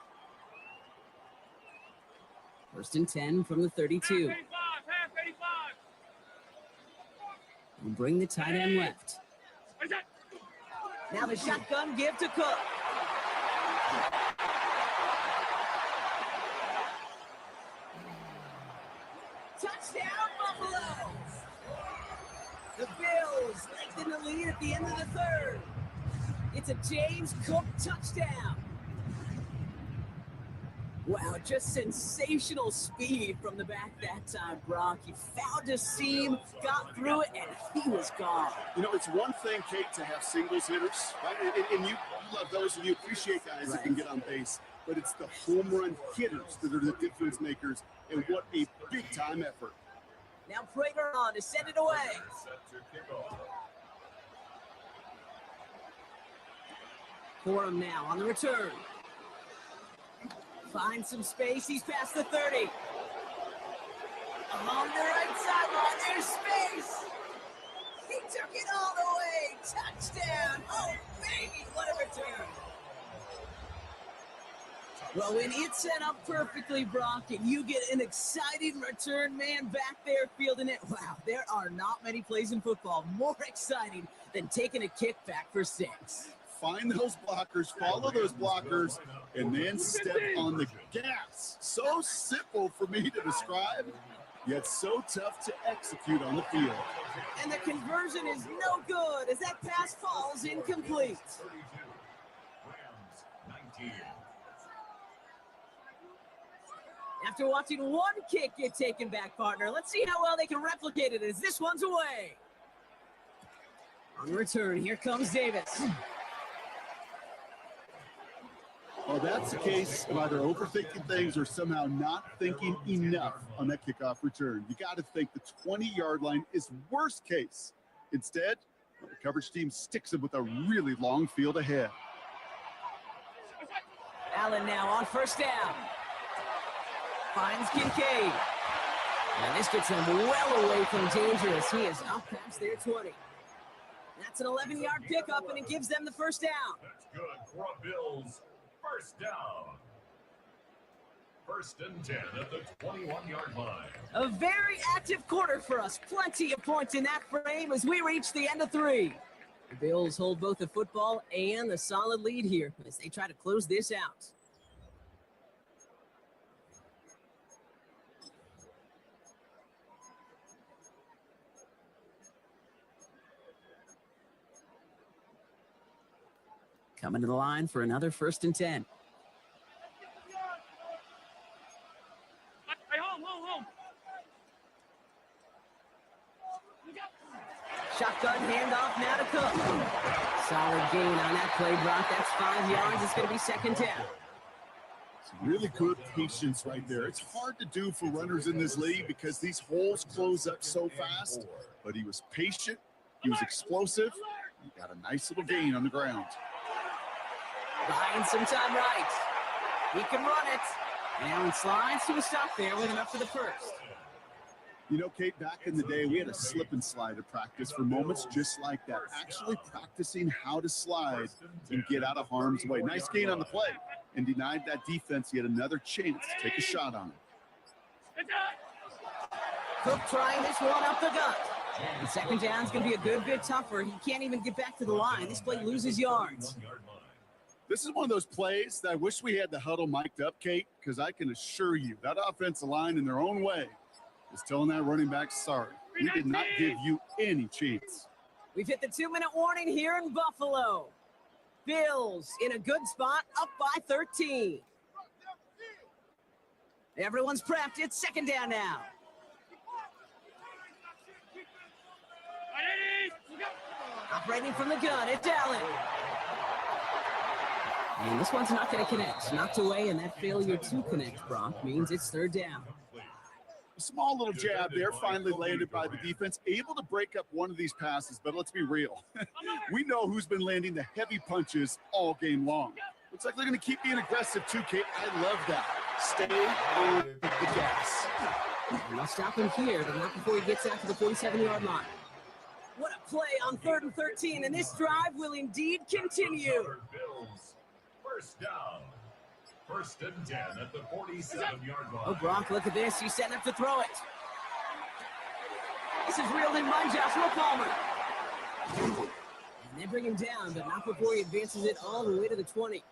G: 1st and 10 from the 32. We'll bring the tight end left. Now the shotgun give to Cook. Touchdown, Buffalo! The Bills lengthen the lead at the end of the 3rd. It's a James Cook touchdown. Wow, just sensational speed from the back that time, Brock. He found a seam, got through it, and he was gone.
H: You know, it's one thing, Kate, to have singles hitters, right? And you love those, and you appreciate guys that can get on base. But it's the home run hitters that are the difference makers, and what a big-time effort.
G: Now Prater on to send it away. Corum now on the return. Finds some space. He's past the 30. Along the right sideline, there's space. He took it all the way. Touchdown. Oh, baby, what a return. Well, when it's set up perfectly, Brock, and you get an exciting return man back there fielding it, wow, there are not many plays in football more exciting than taking a kick back for 6.
H: Find those blockers, follow those blockers, and then step on the gas. So simple for me to describe, yet so tough to execute on the field.
G: And the conversion is no good as that pass falls incomplete. After watching one kick get taken back, partner, let's see how well they can replicate it as this one's away. On the return, here comes Davis.
H: Well, that's the case of either overthinking things or somehow not thinking enough on that kickoff return. You got to think the 20-yard line is worst case. Instead, The coverage team sticks him with a really long field ahead.
G: Allen now on first down. Finds Kincaid. And this gets him well away from dangerous. He is up past their 20. That's an 11-yard pickup, and it gives them the first down.
C: That's good for a Bills. First down. First and 10 at the 21-yard line.
G: A very active quarter for us. Plenty of points in that frame as we reach the end of 3. The Bills hold both the football and the solid lead here as they try to close this out. Coming to the line for another first and 10. Shotgun handoff now to Cook. Solid gain on that play, Brock. That's 5 yards. It's going to be second down.
H: Some really good patience right there. It's hard to do for runners in this league because these holes close up so fast. But he was patient. He was explosive. He got a nice little gain on the ground.
G: Buying some time right. He can run it. And Allen slides to a stop there with enough for the first.
H: You know, Kate, back in the day, we had a slip and slide at practice for moments just like that. Actually practicing how to slide and get out of harm's way. Nice gain on the play and denied that defense yet another chance to take a shot on him.
G: Cook trying this one up the gut. And second down's going to be a good bit tougher. He can't even get back to the line. This play loses yards.
H: This is one of those plays that I wish we had the huddle mic'd up, Kate, because I can assure you that offensive line in their own way is telling that running back, sorry, we did not give you any chance.
G: We've hit the 2-minute warning here in Buffalo. Bills in a good spot, up by 13. Everyone's prepped. It's second down now. Operating from the gun, it's Allen. And this one's not going to connect. Knocked away, and that failure to connect, Brock, means it's third down.
H: A small little jab there, finally landed by the defense, able to break up one of these passes, but let's be real. We know who's been landing the heavy punches all game long. Looks like they're going to keep being aggressive too, Kate. I love that. Stay on the gas.
G: And they'll stop him here, but not before he gets out to the 47-yard line. What a play on 3rd and 13, and this drive will indeed continue.
C: Bills. First down. First and 10 at the 47-yard line.
G: Oh, Brock, look at this. He's setting up to throw it. This is reeled in by Joshua Palmer. And they bring him down, but not before he advances it all the way to the 20.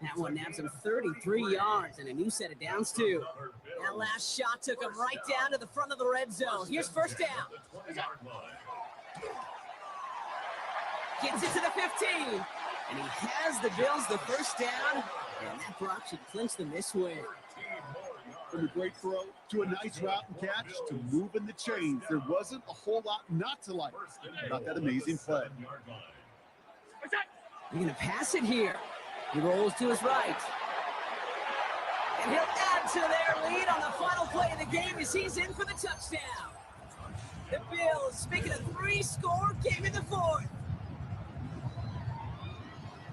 G: That one nabs him 33 yards and a new set of downs, too. That last shot took him right down to the front of the red zone. Here's first down. Gets it to the 15. And he has the Bills the first down. And that Brock should clinch them this way.
H: From a great throw to a nice route and catch to moving the chains. There wasn't a whole lot not to like about that amazing play.
G: They're going to pass it here. He rolls to his right. And he'll add to their lead on the final play of the game as he's in for the touchdown. The Bills making a 3-score game in the 4th.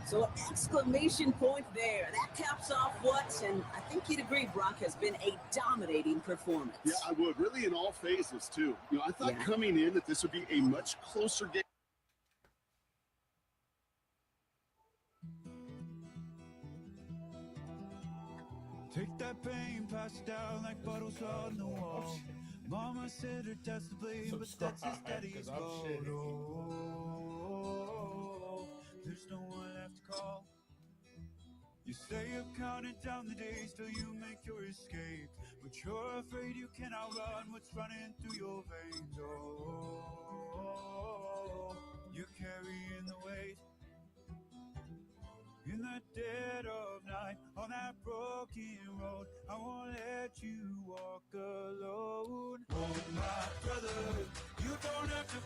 G: So an exclamation point there. That caps off what, and I think you'd agree, Brock, has been a dominating performance.
H: Yeah, I would. Really in all phases, too. You know, I thought coming in that this would be a much closer game.
I: Take that pain, pass it down like bottles on the wall. Mama said her dad's to blame, but that's his daddy's fault. There's no one left to call. You say you're counting down the days till you make your escape, but you're afraid you cannot run what's running through your veins. Oh, you're carrying the weight in the dead of night on that broken road. I won't let you walk alone. Oh, my brother, you don't have to.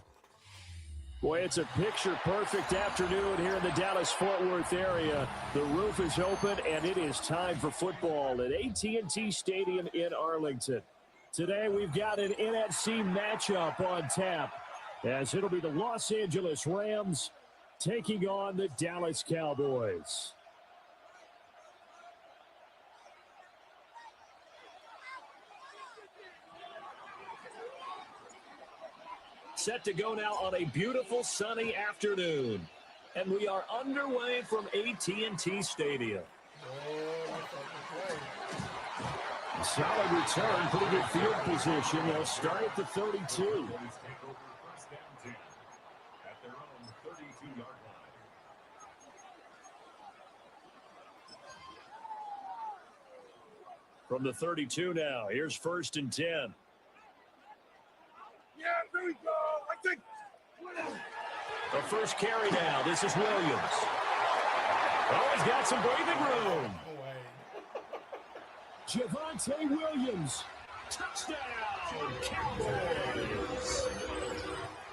J: Boy, it's a picture-perfect afternoon here in the Dallas-Fort Worth area. The roof is open, and it is time for football at AT&T Stadium in Arlington. Today, we've got an NFC matchup on tap. as it'll be the Los Angeles Rams taking on the Dallas Cowboys. Set to go now on a beautiful sunny afternoon. And we are underway from AT&T Stadium. Solid return, pretty good field position. They'll start at the 32. From the 32 now, here's 1st and 10.
E: Yeah, there we go. I think.
J: The first carry now. This is Williams. Oh, he's got some breathing room. Javonte Williams. Touchdown, Cowboys.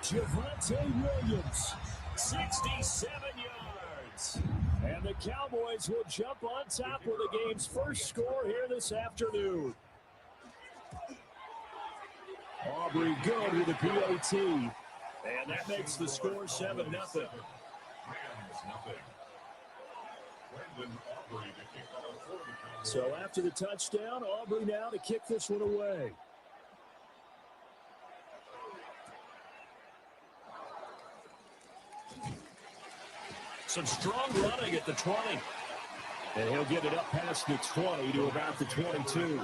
J: Javonte Williams, 67 yards. And the Cowboys will jump on top with the game's first score here this afternoon. Aubrey good with the PAT. And that makes the score 7-0. So after the touchdown, Aubrey now to kick this one away. Some strong running at the 20. And he'll get it up past the 20 to about the 22.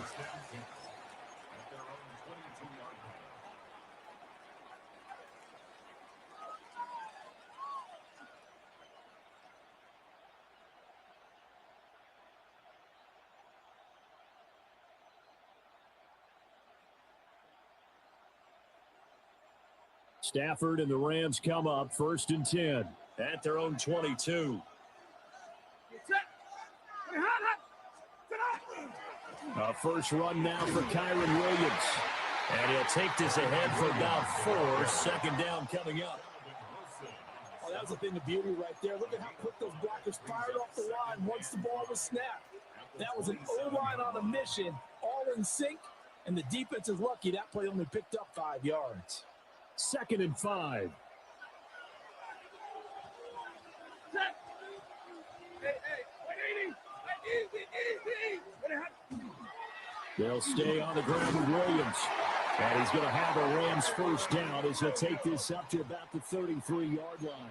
J: Stafford and the Rams come up 1st and 10 at their own 22. First run now for Kyron Williams. And he'll take this ahead for about 4. 2nd down coming up.
K: Oh, that was a thing of beauty right there. Look at how quick those blockers fired off the line once the ball was snapped. That was an O-line on a mission, all in sync, and the defense is lucky that play only picked up 5 yards.
J: 2nd and 5. They'll stay on the ground with Williams. And he's going to have a Rams first down as he'll take this up to about the 33-yard line.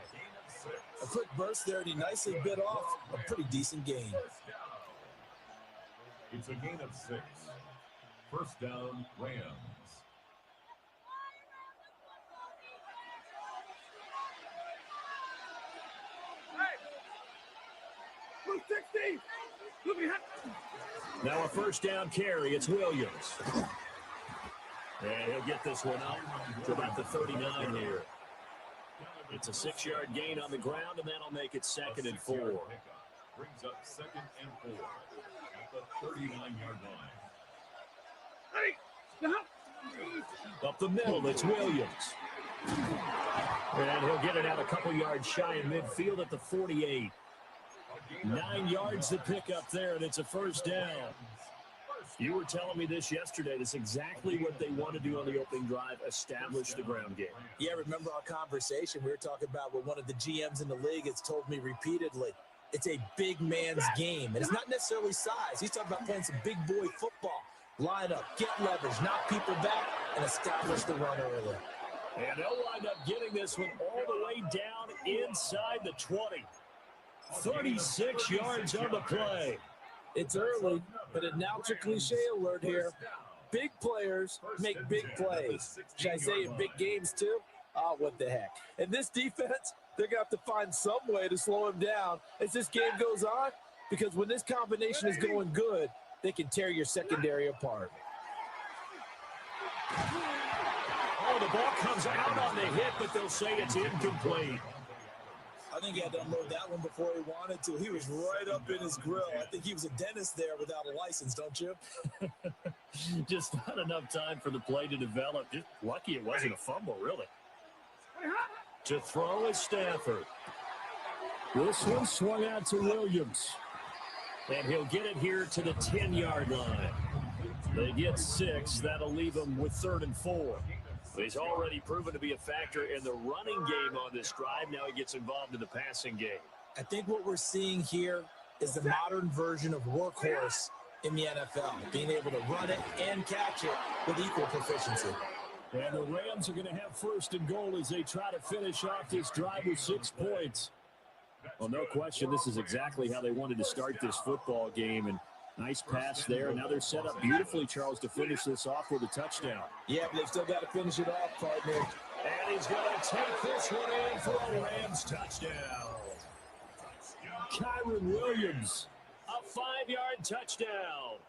K: A quick burst there, and he nicely bit off a pretty decent gain.
C: It's a gain of 6. First down, Rams.
J: Now a first down carry. It's Williams. And he'll get this one up to about the 39 here. It's a 6-yard gain on the ground, and that'll make it 2nd and 4.
C: Brings up 2nd and 4 at the 39-yard line.
J: Up the middle, it's Williams. And he'll get it out a couple yards shy in midfield at the 48. 9 yards to pick up there, and it's a first down. You were telling me this yesterday. That's exactly what they want to do on the opening drive, establish the ground game.
K: Yeah, remember our conversation? We were talking about what one of the GMs in the league has told me repeatedly. It's a big man's game, and it's not necessarily size. He's talking about playing some big boy football. Line up, get leverage, knock people back, and establish the run early.
J: And they'll wind up getting this one all the way down inside the 20. 36 yards on the play.
K: It's early, but announce a cliche alert here. Big players make big plays. Should I say in big games too? Oh, what the heck. And this defense, they're going to have to find some way to slow him down as this game goes on, because when this combination is going good, they can tear your secondary apart.
J: Oh, the ball comes out on the hit, but they'll say it's incomplete.
K: I think he had to unload that one before he wanted to. He was right up in his grill. I think he was a dentist there without a license, don't you?
J: Just not enough time for the play to develop. Just lucky it wasn't a fumble, really. To throw is Stafford. This one swung out to Williams. And he'll get it here to the 10-yard line. They get 6. That'll leave them with 3rd and 4. He's already proven to be a factor in the running game on this drive. Now he gets involved in the passing game.
K: I think what we're seeing here is the modern version of workhorse in the NFL, being able to run it and catch it with equal proficiency.
J: And the Rams are going to have first and goal as they try to finish off this drive with 6 points. Well, no question, this is exactly how they wanted to start this football game. And nice pass there. Now they're set up beautifully, Charles, to finish this off with a touchdown.
K: Yeah, but they've still got to finish it off, partner.
J: And he's going to take this one in for a Rams touchdown. Kyron Williams, a 5-yard touchdown.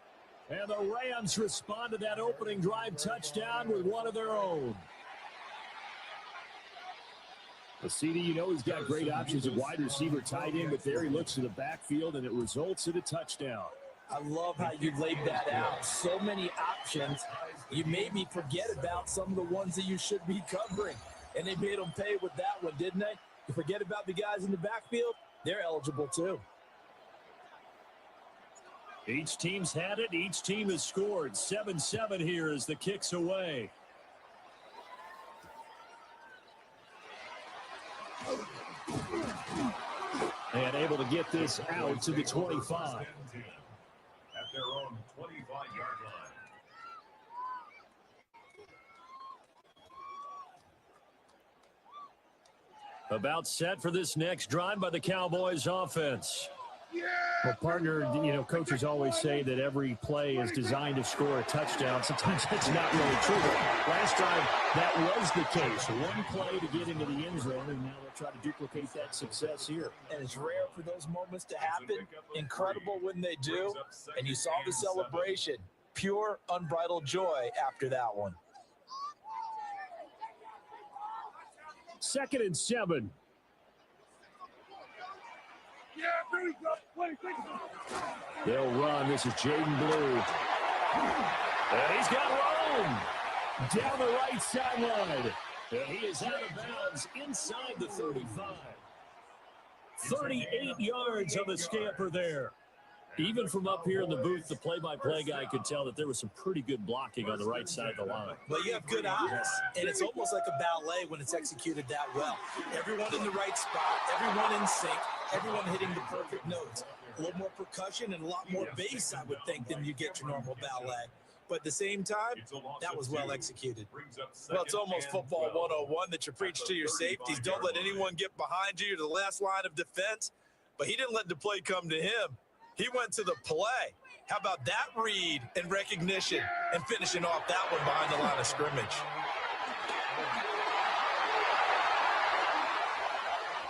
J: And the Rams respond to that opening drive touchdown with one of their own. The CD, you know, he's got great options at wide receiver, tight end, but there he looks to the backfield, and it results in a touchdown.
K: I love how you laid that out. So many options. You made me forget about some of the ones that you should be covering. And they made them pay with that one, didn't they? You forget about the guys in the backfield, they're eligible too.
J: Each team's had it. Each team has scored. 7-7 here as the kick's away. And able to get this out to the 25.
C: At their own 25-yard line.
J: About set for this next drive by the Cowboys offense. Well, partner, you know, coaches always say that every play is designed to score a touchdown. Sometimes that's not really true. But last drive, that was the case. One play to get into the end zone, and now they'll try to duplicate that success here.
K: And it's rare for those moments to happen. Incredible when they do. And you saw the celebration. Pure, unbridled joy after that one.
J: 2nd and 7.
E: Yeah, there we go. Wait.
J: They'll run. This is Jaden Blue. And he's got room down the right sideline. And he is out of bounds inside the 35. 38 yards on the scamper there. Even from up here in the booth, the play-by-play guy could tell that there was some pretty good blocking on the right side of the line.
K: Well, you have good eyes, and it's almost like a ballet when it's executed that well. Everyone in the right spot, everyone in sync, everyone hitting the perfect notes. A little more percussion and a lot more bass, I would think, than you get your normal ballet. But at the same time, that was well executed.
D: Well, it's almost football 101 that you preach to your safeties. Don't let anyone get behind you. You're the last line of defense. But he didn't let the play come to him. He went to the play. How about that read and recognition and finishing off that one behind the line of scrimmage?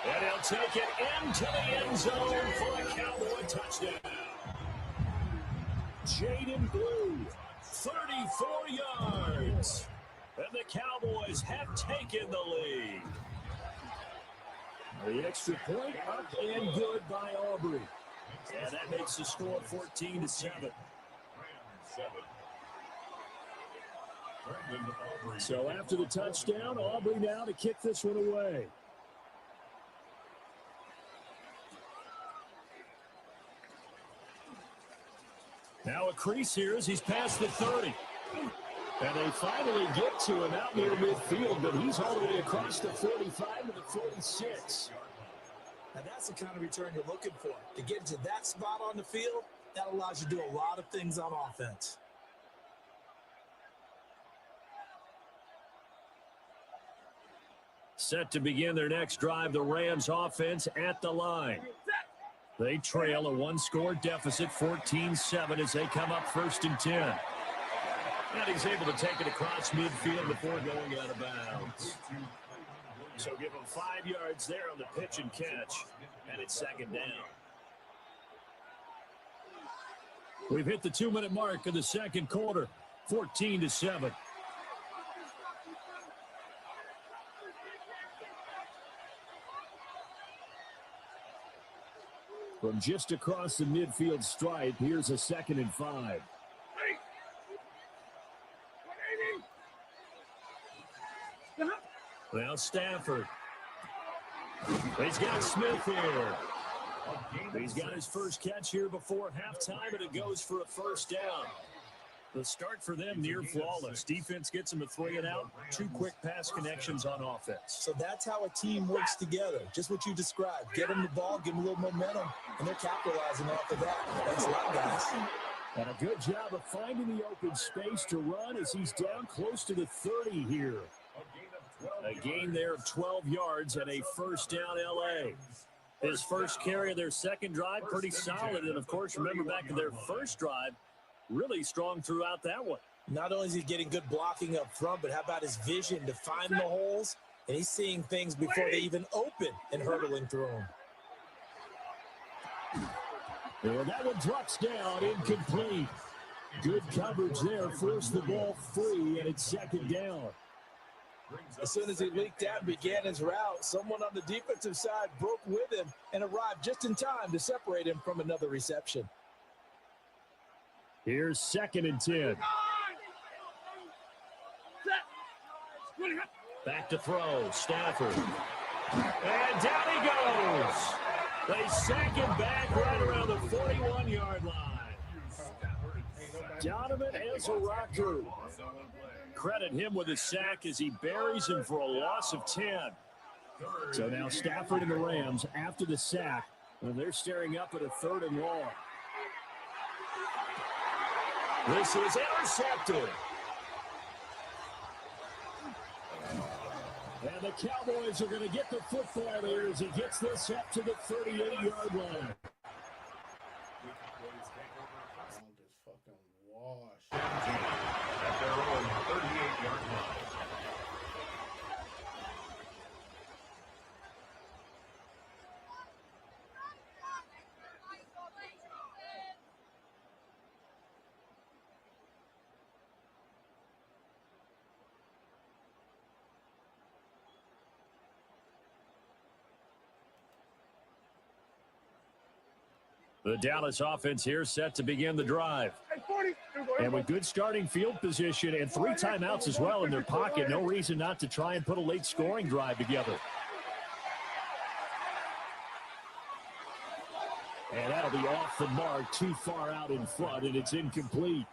J: And he'll take it into the end zone for a Cowboy touchdown. Jaden Blue, 34 yards. And the Cowboys have taken the lead. The extra point up and good by Aubrey. And that makes the score 14-7. So after the touchdown, Aubrey now to kick this one away. Now a crease here as he's past the 30. And they finally get to him out near midfield, but he's all the way across the 45 to the 46.
K: Now, that's the kind of return you're looking for. To get into that spot on the field, that allows you to do a lot of things on offense.
J: Set to begin their next drive, the Rams offense at the line. They trail a one-score deficit, 14-7, as they come up 1st and 10. And he's able to take it across midfield before going out of bounds. So give him 5 yards there on the pitch and catch, and it's 2nd down. We've hit the 2-minute mark of the 2nd quarter, 14-7. From just across the midfield stripe, here's a 2nd and 5. Well, Stafford. He's got Smith here. He's got his first catch here before halftime, and it goes for a 1st down. The start for them near flawless. Defense gets them a 3 and out. 2 quick pass connections on offense.
K: So that's how a team works together. Just what you described. Get them the ball, give them a little momentum, and they're capitalizing off of that. Thanks a lot, guys.
J: And a good job of finding the open space to run as he's down close to the 30 here. A gain there of 12 yards and a first down L.A. His first carry of their second drive, pretty solid. And, of course, remember back to their first drive, really strong throughout that one.
K: Not only is he getting good blocking up front, but how about his vision to find the holes? And he's seeing things before they even open and hurdling through them.
J: And that one drops down, incomplete. Good coverage there, forced the ball free, and it's second down.
K: As soon as he leaked out and began his route, someone on the defensive side broke with him and arrived just in time to separate him from another reception.
J: Here's 2nd and 10. Back to throw, Stafford. And down he goes. They sack him back right around the 41-yard line. Donovan Ezaraku. Credit him with a sack as he buries him for a loss of 10. So now Stafford and the Rams after the sack, and they're staring up at a 3rd and long. This is intercepted. And the Cowboys are going to get the football here as he gets this up to the 38-yard line.
C: At their own 38-yard line.
J: The Dallas offense here set to begin the drive. And with good starting field position and 3 timeouts as well in their pocket, no reason not to try and put a late scoring drive together. And that'll be off the mark, too far out in front, and it's incomplete.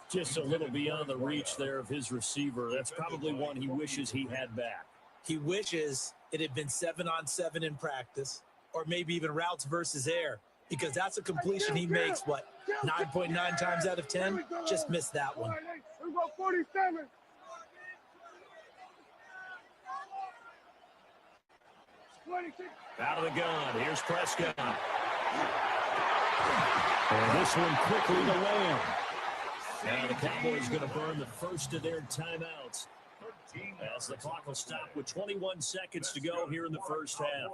J: Just a little beyond the reach there of his receiver. That's probably one he wishes he had back.
K: He wishes it had been 7-on-7 in practice, or maybe even routes versus air. Because that's a completion he makes, 9.9 times out of 10? Just missed that one.
J: Out of the gun, here's Prescott. And this one quickly to Lamb. Now the Cowboys going to burn the first of their timeouts. As the clock will stop with 21 seconds to go here in the first half.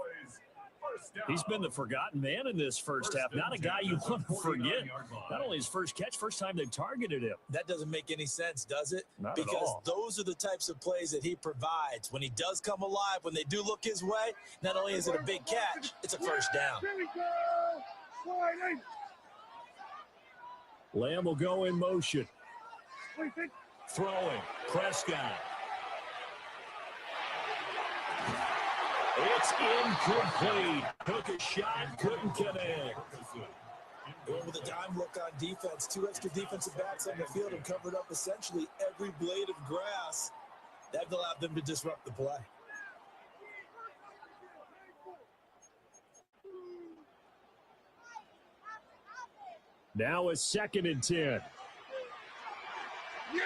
J: He's been the forgotten man in this first half. Not a guy you want to forget. Not only his first catch, first time they've targeted him.
K: That doesn't make any sense, does it?
J: Not
K: because
J: at all.
K: Those are the types of plays that he provides. When he does come alive, when they do look his way, not only is it a big catch, it's a first down.
J: Lamb will go in motion. Throwing. Prescott. It's incomplete. Took a shot, couldn't connect.
K: Going with a dime look on defense. 2 extra defensive backs on the field have covered up essentially every blade of grass. That allowed them to disrupt the play.
J: Now a 2nd and 10.
E: Yeah!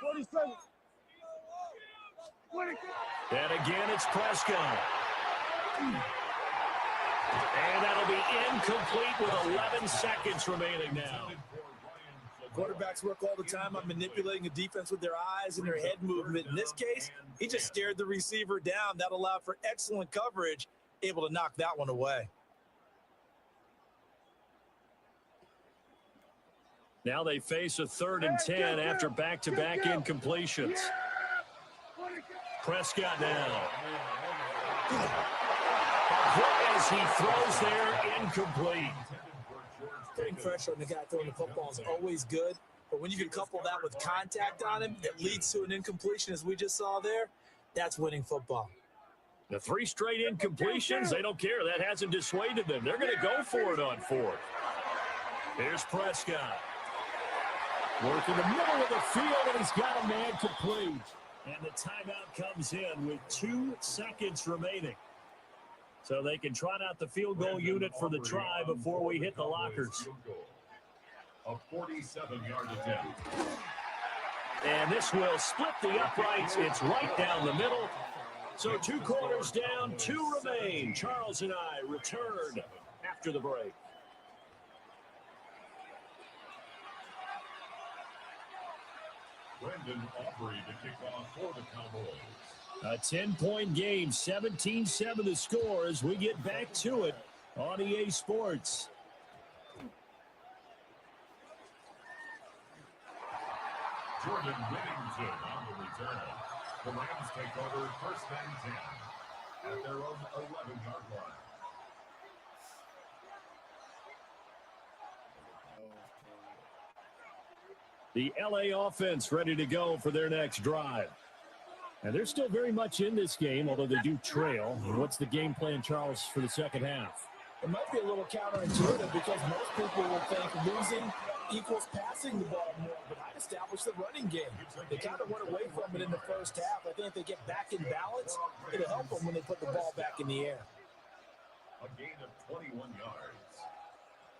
E: 47.
J: And again, it's Prescott. And that'll be incomplete with 11 seconds remaining now.
K: Quarterbacks work all the time on manipulating a defense with their eyes and their head movement. In this case, he just stared the receiver down. That allowed for excellent coverage, able to knock that one away.
J: Now they face a 3rd and 10 after back-to-back incompletions. Prescott now. As he throws there, incomplete.
K: Putting pressure on the guy throwing the football is always good, but when you can couple that with contact on him, it leads to an incompletion, as we just saw there. That's winning football.
J: The 3 straight incompletions, they don't care. That hasn't dissuaded them. They're going to go for it on 4th. Here's Prescott. Working the middle of the field, and he's got a man complete. And the timeout comes in with 2 seconds remaining. So they can trot out the field goal unit for the try before we hit the lockers.
C: A 47-yard attempt.
J: And this will split the uprights. It's right down the middle. So 2 quarters down, 2 remain. Charles and I return after the break.
C: Brendan Aubrey to kick off for the Cowboys.
J: A 10-point game, 17-7 the score as we get back to it on EA Sports.
C: Jordan Whittington on the return. The Rams take over 1st and 10 at their own 11-yard line.
J: The LA offense ready to go for their next drive. And they're still very much in this game, although they do trail. What's the game plan, Charles, for the second half?
K: It might be a little counterintuitive because most people will think losing equals passing the ball more, but I established the running game. They kind of went away from it in the first half. I think if they get back in balance, it'll help them when they put the ball back in the air.
C: A gain of 21 yards.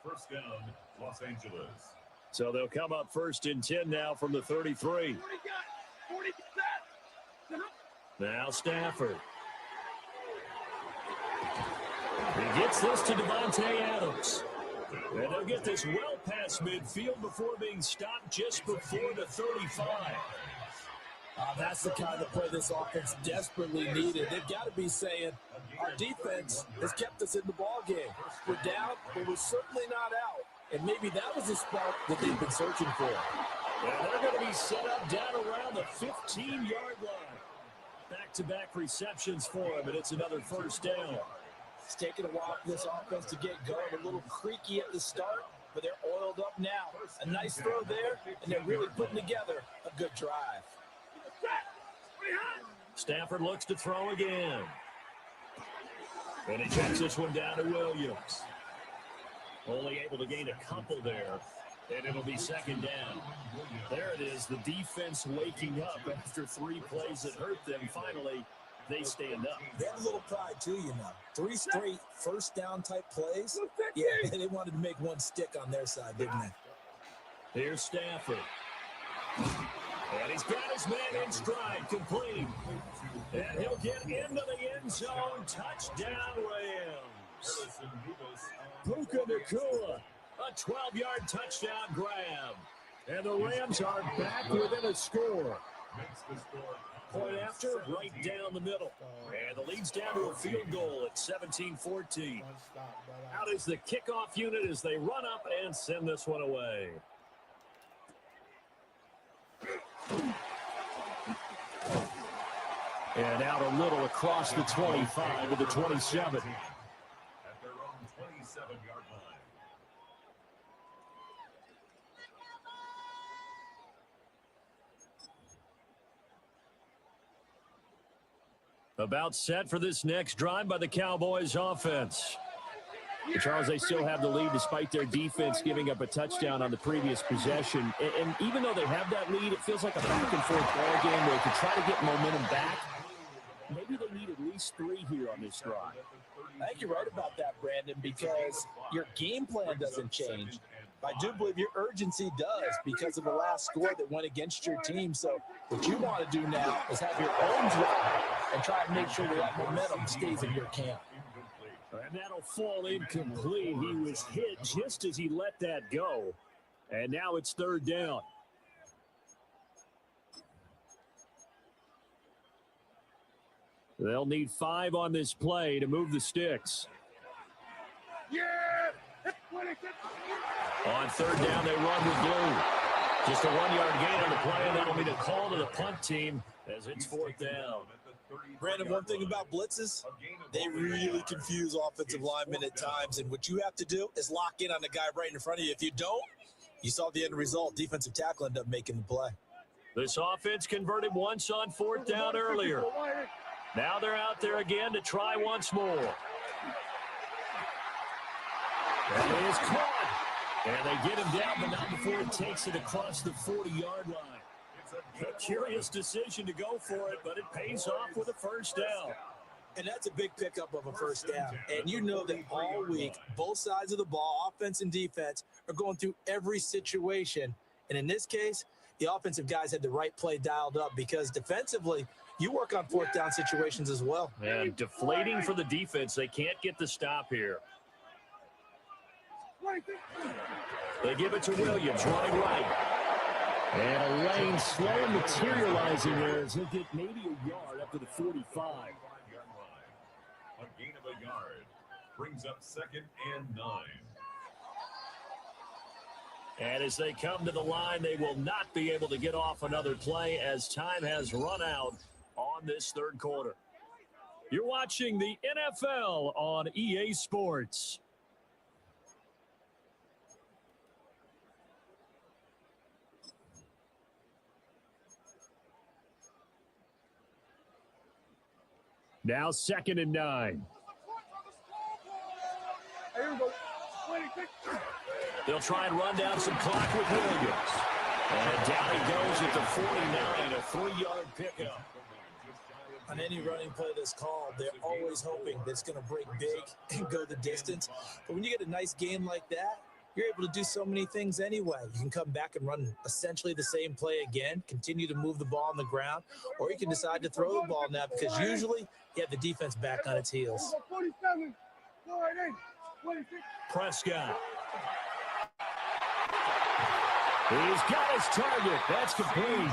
C: 1st down, Los Angeles.
J: So they'll come up 1st and 10 now from the 33. Now Stafford. He gets this to Devontae Adams. And they'll get this well past midfield before being stopped just before the 35.
K: That's the kind of play this offense desperately needed. They've got to be saying, our defense has kept us in the ball game. We're down, but we're certainly not out. And maybe that was the spark that they've been searching for.
J: And they're going to be set up down around the 15-yard line. Back-to-back receptions for him, and it's another 1st down.
K: It's taken a while for this offense to get going. A little creaky at the start, but they're oiled up now. A nice throw there, and they're really putting together a good drive.
J: Stafford looks to throw again. And he checks this one down to Williams. Only able to gain a couple there, and it'll be 2nd down. There it is, the defense waking up after 3 plays that hurt them. Finally, they stand up.
K: They have a little pride, too, you know. 3 straight 1st down type plays. Yeah, they wanted to make one stick on their side, didn't they?
J: Here's Stafford. And he's got his man in stride, complete. And he'll get into the end zone. Touchdown, Rams. Puka Nacua, a 12-yard touchdown grab. And the Rams are back within a score. Point after, right down the middle. And the lead's down to a field goal at 17-14. Out is the kickoff unit as they run up and send this one away. And out a little across the 25 to the 27.
C: At their own 27-yard line.
J: About set for this next drive by the Cowboys offense. Charles, they still have the lead despite their defense giving up a touchdown on the previous possession. And even though they have that lead, it feels like a back-and-forth ball game where to try to get momentum back, maybe they need at least 3 here on this drive.
K: I think you're right about that, Brandon, because your game plan doesn't change. I do believe your urgency does because of the last score that went against your team. So what you want to do now is have your own drive and try and make sure that momentum stays in your camp.
J: And that'll fall incomplete. He was hit just as he let that go. And now it's 3rd down. They'll need 5 on this play to move the sticks. On 3rd down, they run with blue. Just a 1-yard gain on the play, and that'll be the call to the punt team as it's 4th down.
K: Brandon, one thing about blitzes, they really confuse offensive linemen at times, and what you have to do is lock in on the guy right in front of you. If you don't, you saw the end result. Defensive tackle ended up making the play.
J: This offense converted once on 4th down earlier. Now they're out there again to try once more. And it is caught. And they get him down, but not before it takes it across the 40-yard line. A curious decision to go for it, but it pays off with a first down.
K: And that's a big pickup of a first down. And you know that all week, both sides of the ball, offense and defense, are going through every situation. And in this case, the offensive guys had the right play dialed up because defensively, you work on fourth down situations as well.
J: And deflating for the defense. They can't get the stop here. They give it to Williams, running right. And a lane slow materializing there as he'll get maybe a yard up to the 45.
C: A gain of a yard brings up 2nd and 9.
J: And as they come to the line, they will not be able to get off another play as time has run out on this third quarter. You're watching the NFL on EA Sports. Now 2nd and 9. They'll try and run down some clock with Williams. And down he goes at the 49, a 3-yard pickup.
K: On any running play that's called, they're always hoping that it's going to break big and go the distance. But when you get a nice game like that, you're able to do so many things anyway. You can come back and run essentially the same play again, continue to move the ball on the ground, or you can decide to throw the ball now because usually you have the defense back on its heels.
J: Prescott. He's got his target. That's complete.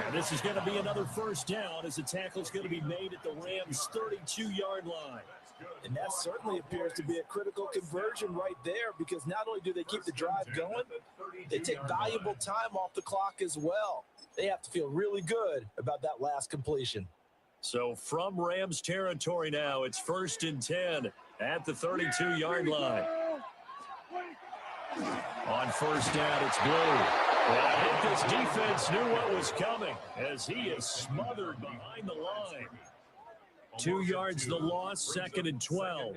J: And this is going to be another first down as the tackle's going to be made at the Rams' 32-yard line.
K: And that certainly appears to be a critical conversion right there because not only do they keep the drive going, they take valuable time off the clock as well. They have to feel really good about that last completion.
J: So from Rams territory now, it's 1st and 10 at the 32-yard line. On first down, it's Blue. And I think this defense knew what was coming as he is smothered behind the line. 2 yards the loss, 2nd and 12.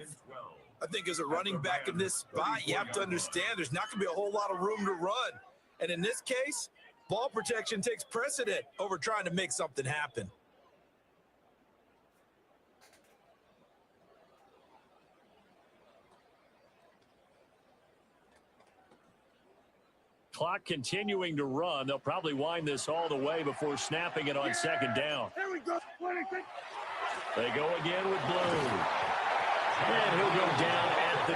K: I think as a running back in this spot, you have to understand there's not going to be a whole lot of room to run. And in this case, ball protection takes precedent over trying to make something happen.
J: Clock continuing to run. They'll probably wind this all the way before snapping it on 2nd down.
E: Here we go.
J: They go again with Blue. And he'll go down at the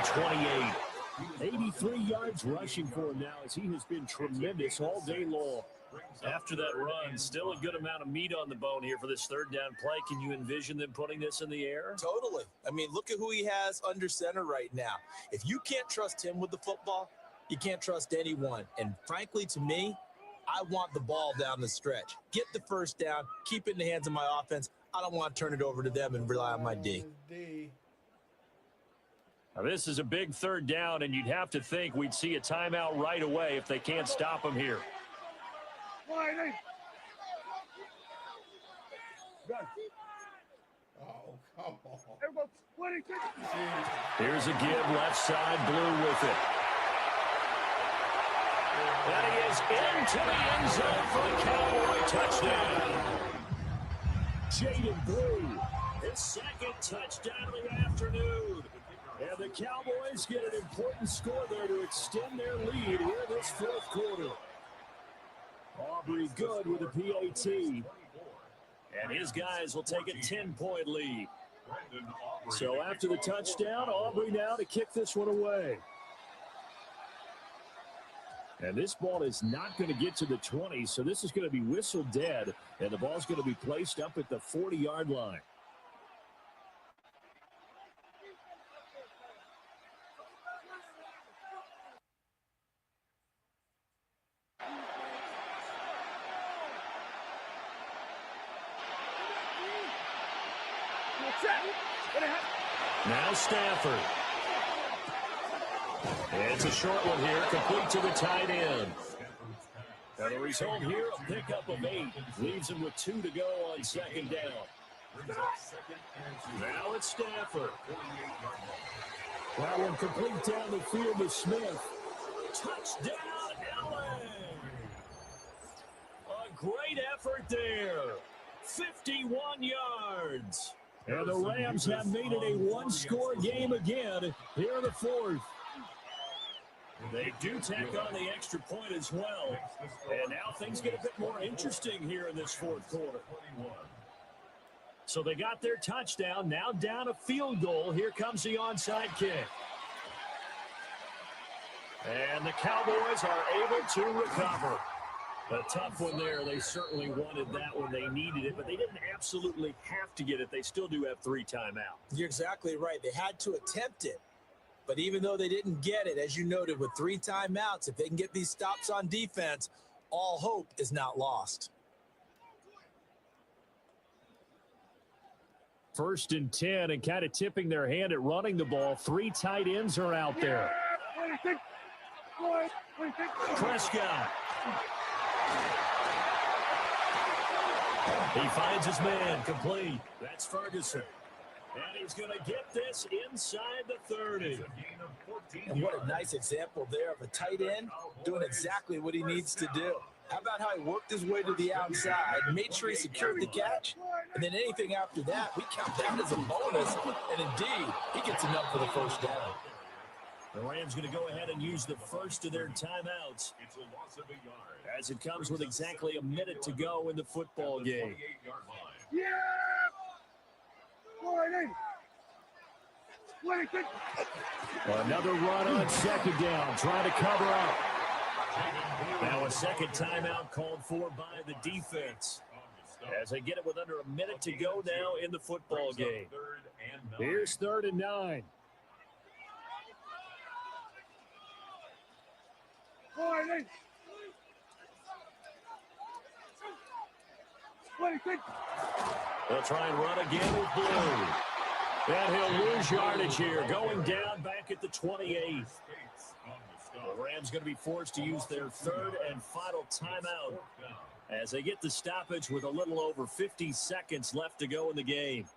J: 28. 83 yards rushing for him now as he has been tremendous all day long. After that run, still a good amount of meat on the bone here for this third down play. Can you envision them putting this in the air?
K: Totally. I mean, look at who he has under center right now. If you can't trust him with the football, you can't trust anyone. And frankly, to me, I want the ball down the stretch. Get the first down, keep it in the hands of my offense. I don't want to turn it over to them and rely on my D.
J: Now, this is a big third down, and you'd have to think we'd see a timeout right away if they can't stop him here.
F: Oh, come on.
J: Here's a give, left side, Blue with it. And he is into the end zone for the Cowboy touchdown. Jaden Blue, his 2nd touchdown of the afternoon. And the Cowboys get an important score there to extend their lead here this 4th quarter. Aubrey good with a PAT. And his guys will take a 10-point lead. So after the touchdown, Aubrey now to kick this one away. And this ball is not going to get to the 20, so this is going to be whistled dead, and the ball's going to be placed up at the 40-yard line. Now Stafford. It's a short one here, complete to the tight end. Now the result here, a pickup of 8. Leaves him with 2 to go on 2nd down. Now it's Stafford. That one complete down the field to Smith. Touchdown, LA! A great effort there. 51 yards. And the Rams have made it a one-score game again here in the fourth. They do tack on the extra point as well. And now things get a bit more interesting here in this fourth quarter. So they got their touchdown, now down a field goal. Here comes the onside kick. And the Cowboys are able to recover. A tough one there. They certainly wanted that when they needed it, but they didn't absolutely have to get it. They still do have 3 timeouts.
K: You're exactly right. They had to attempt it. But even though they didn't get it, as you noted, with 3 timeouts, if they can get these stops on defense, all hope is not lost.
J: 1st and 10, and kind of tipping their hand at running the ball. 3 tight ends are out there. Prescott. He finds his man, complete. That's Ferguson. And he's going to get this inside the 30.
K: And what a nice example there of a tight end doing exactly what he needs to do. How about how he worked his way to the outside, made sure he secured the catch, and then anything after that, we count that as a bonus. And indeed, he gets enough for the first down.
J: The Rams going to go ahead and use the first of their timeouts as it comes with exactly a minute to go in the football game. Another run on 2nd down, trying to cover up. Now a second timeout called for by the defense as they get it with under a minute to go now in the football game. Here's 3rd and 9. They'll try and run again with Blue. And he'll lose yardage here, going down back at the 28. The Rams going to be forced to use their 3rd and final timeout as they get the stoppage with a little over 50 seconds left to go in the game.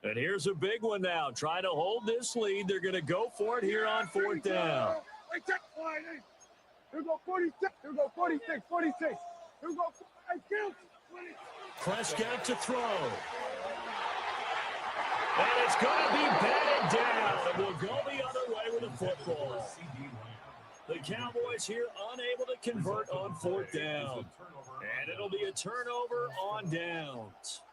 J: And here's a big one now. Trying to hold this lead. They're going to go for it here on 4th down.
E: Here go 46. Here go 46. 46. Here go 46.
J: Prescott to throw. And it's going to be batted down. And we'll go the other way with the football. The Cowboys here unable to convert on 4th down. And it'll be a turnover on downs.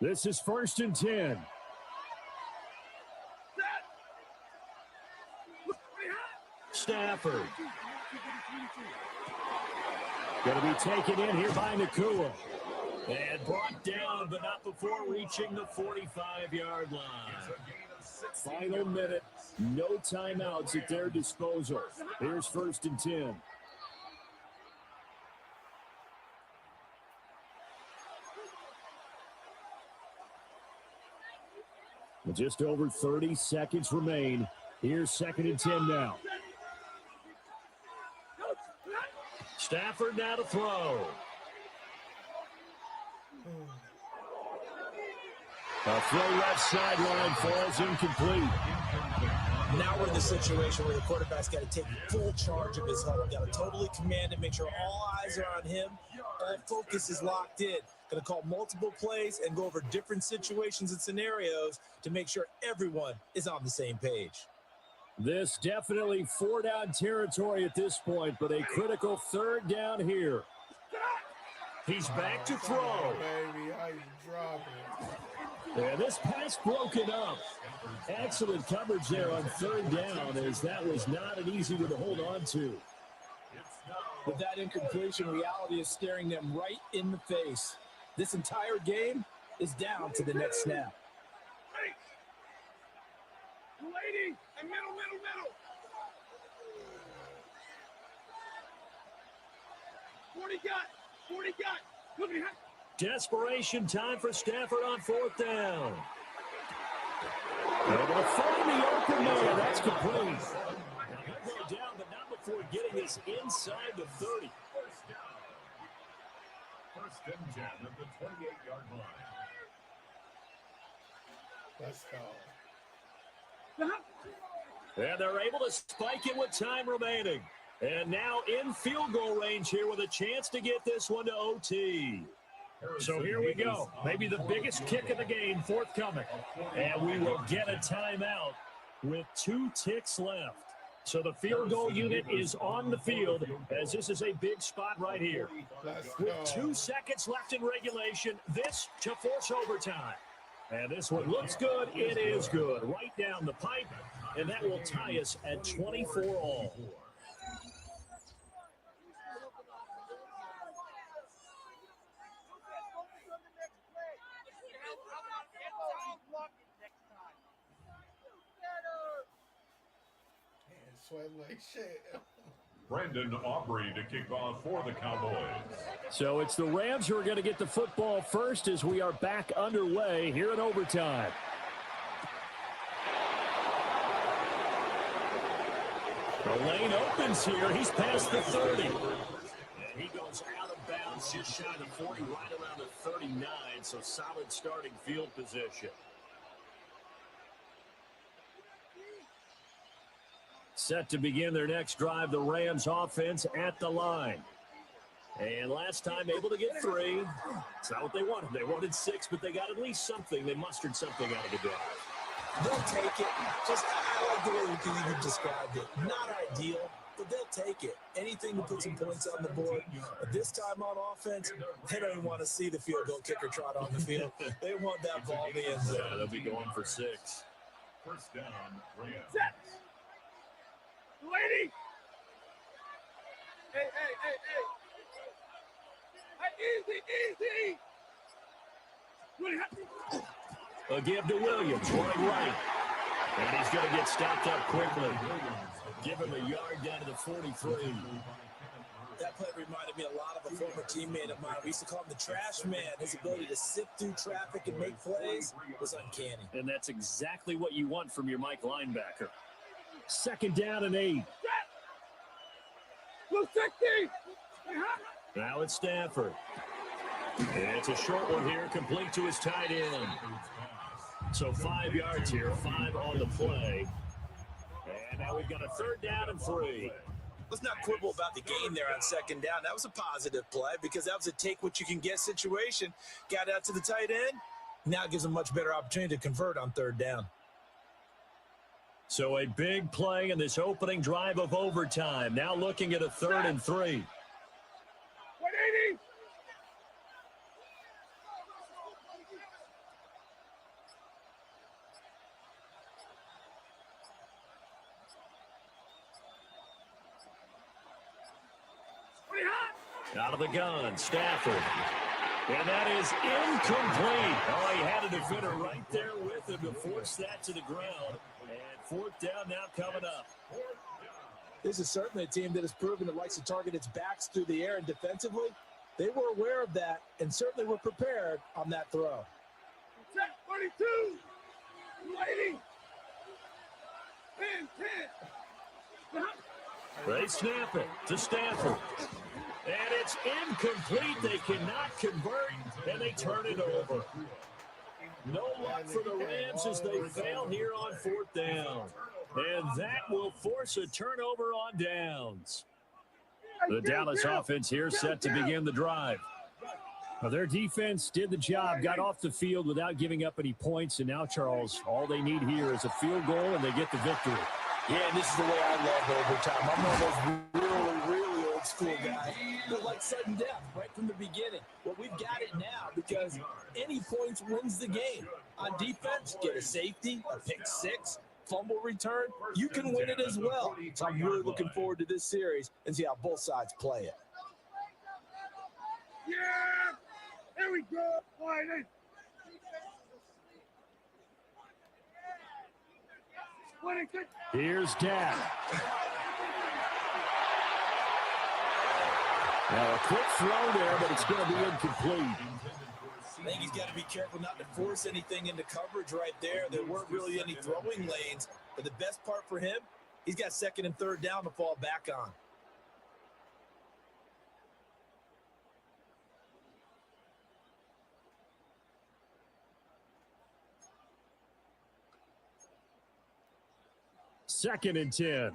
J: This is 1st and 10. Stafford. Going to be taken in here by Nakua. And brought down, but not before reaching the 45-yard line. Final minute. No timeouts at their disposal. Here's 1st and 10. With just over 30 seconds remain. Here's 2nd and 10 now. Stafford now to throw. A throw left sideline falls incomplete.
K: Now we're in the situation where the quarterback's got to take full charge of his huddle. Got to totally command it, make sure all eyes are on him. All focus is locked in. Going to call multiple plays and go over different situations and scenarios to make sure everyone is on the same page.
J: This definitely 4-down territory at this point, but a critical 3rd down here. He's back to throw.
F: Baby, how you dropping?
J: And this pass broken up. Excellent coverage there on 3rd down, as that was not an easy one to hold on to.
K: With that incompletion, reality is staring them right in the face. This entire game is down to the next snap.
E: Lady, and middle. 40 got. Look at him.
J: Desperation time for Stafford on 4th down. Able to find the open man. That's complete. He'll go down, but not before getting this inside the 30.
C: 1st and 10 at the 28-yard line.
F: Let's go.
J: And they're able to spike it with time remaining. And now in field goal range here with a chance to get this one to OT. So here we go. Maybe the biggest kick of the game forthcoming. And we will get a timeout with 2 ticks left. So the field goal unit is on the field as this is a big spot right here. With 2 seconds left in regulation, this to force overtime. And this one looks good. It is good. Right down the pipe. And that will tie us at 24 all.
F: Sweating like shit.
C: Brandon Aubrey to kick off for the Cowboys.
J: So it's the Rams who are going to get the football first as we are back underway here in overtime. The lane opens here. He's past the 30. And he goes out of bounds just shy of 40, right around the 39. So solid starting field position. Set to begin their next drive, the Rams offense at the line. And last time able to get 3. It's not what they wanted. They wanted 6, but they got at least something. They mustered something out of the drive.
K: They'll take it. Just, I like the way you described it. Not ideal, but they'll take it. Anything to put some points on the board. But this time on offense, they don't even want to see the field goal kicker trot on the field. They want that ball in the end zone.
J: Yeah, they'll be going for 6.
C: First down, Rams.
E: Set. Lady. Hey.
J: A
E: Easy.
J: give to Williams, right. And he's going to get stopped up quickly. Give him a yard down to the 43.
K: That play reminded me a lot of a former teammate of mine. We used to call him the trash man. His ability to sift through traffic and make plays was uncanny.
J: And that's exactly what you want from your Mike linebacker. Second down and 8. Now it's Stafford. And it's a short one here, complete to his tight end. So 5 yards here, 5 on the play. And now we've got a 3rd down and 3.
K: Let's not quibble about the gain there on 2nd down. That was a positive play because that was a take-what-you-can-get situation. Got out to the tight end. Now it gives them a much better opportunity to convert on 3rd down.
J: So a big play in this opening drive of overtime. Now looking at a 3rd and 3.
E: 180.
J: Out of the gun, Stafford. And that is incomplete. Oh, he had a defender right there with him to force that to the ground. And 4th down now coming up.
K: This is certainly a team that has proven it likes to target its backs through the air, and defensively, they were aware of that and certainly were prepared on that throw.
E: 42. Lady. 10.
J: They snap it to Stafford. And it's incomplete. They cannot convert, and they turn it over. No luck for the Rams as they fail here on 4th down. And that will force a turnover on downs. The Dallas offense here set to begin the drive. Now, their defense did the job, got off the field without giving up any points. And now, Charles, all they need here is a field goal, and they get the victory.
K: Yeah, and this is the way I love overtime. I'm one of those really old school guys that like sudden death right from the beginning. Well, we've got it now because any points wins the game. On defense, get a safety, a pick 6, fumble return, you can win it as well. So I'm really looking forward to this series and see how both sides play it.
E: Yeah! Here we go! Lady.
J: Here's Dak. Now a quick throw there, but it's going to be incomplete.
K: I think he's got to be careful not to force anything into coverage right there. There weren't really any throwing lanes. But the best part for him, he's got 2nd and 3rd down to fall back on.
J: 2nd and 10.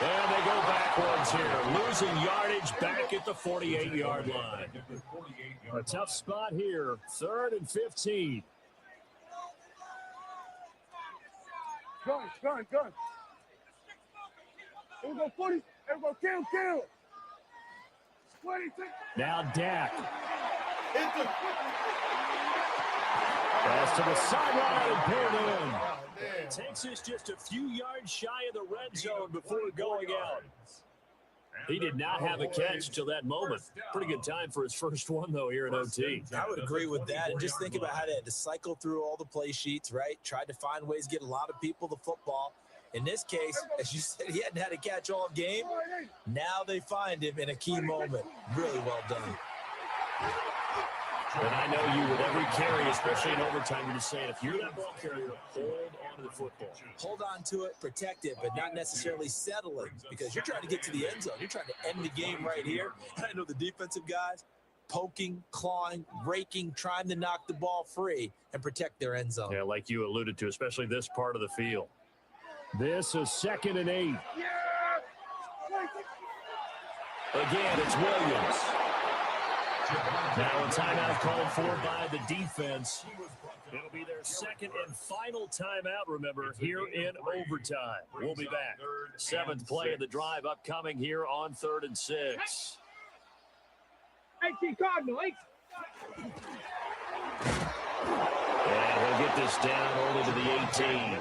J: And they go backwards here, losing yardage back at the 48-yard line. A tough spot here, 3rd and 15.
E: Gun. Here we go, 40. Here we go, kill. 26.
J: Now Dak. Pass to the sideline and pulled in. Takes us just a few yards shy of the red zone before going out. He did not have a catch till that moment. Pretty good time for his first one, though, here in OT.
K: I would agree with that. And just think about how they had to cycle through all the play sheets, right? Tried to find ways to get a lot of people the football. In this case, as you said, he hadn't had a catch all game. Now they find him in a key moment. Really well done.
J: And I know you, with every carry, especially in overtime, you're just saying, if you're that ball carrier, hold on to the football.
K: Hold on to it, protect it, but not necessarily settle it, because you're trying to get to the end zone. You're trying to end the game right here. And I know the defensive guys poking, clawing, raking, trying to knock the ball free and protect their end zone.
J: Yeah, like you alluded to, especially this part of the field. This is 2nd and 8. Again, it's Williams. Now a timeout called for by the defense. It'll be their 2nd and final timeout, remember, here in overtime. We'll be back. 7th play of the drive upcoming here on 3rd and 6.
E: 18 Cardinal, 8.
J: And he'll get this down only to the 18.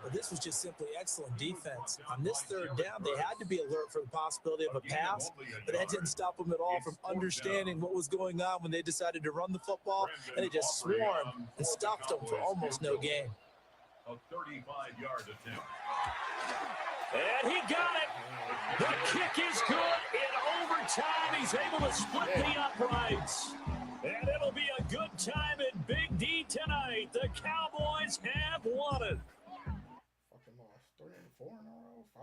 K: But this was just simply excellent defense. On this 3rd down, they had to be alert for the possibility of a pass, but that didn't stop them at all from understanding what was going on when they decided to run the football, and they just swarmed and stuffed them for almost no gain.
C: A 35-yard attempt.
J: And he got it. The kick is good. In overtime, he's able to split the uprights. And it'll be a good time in Big D tonight. The Cowboys have won it.
F: 3 and 4 in a row, 5.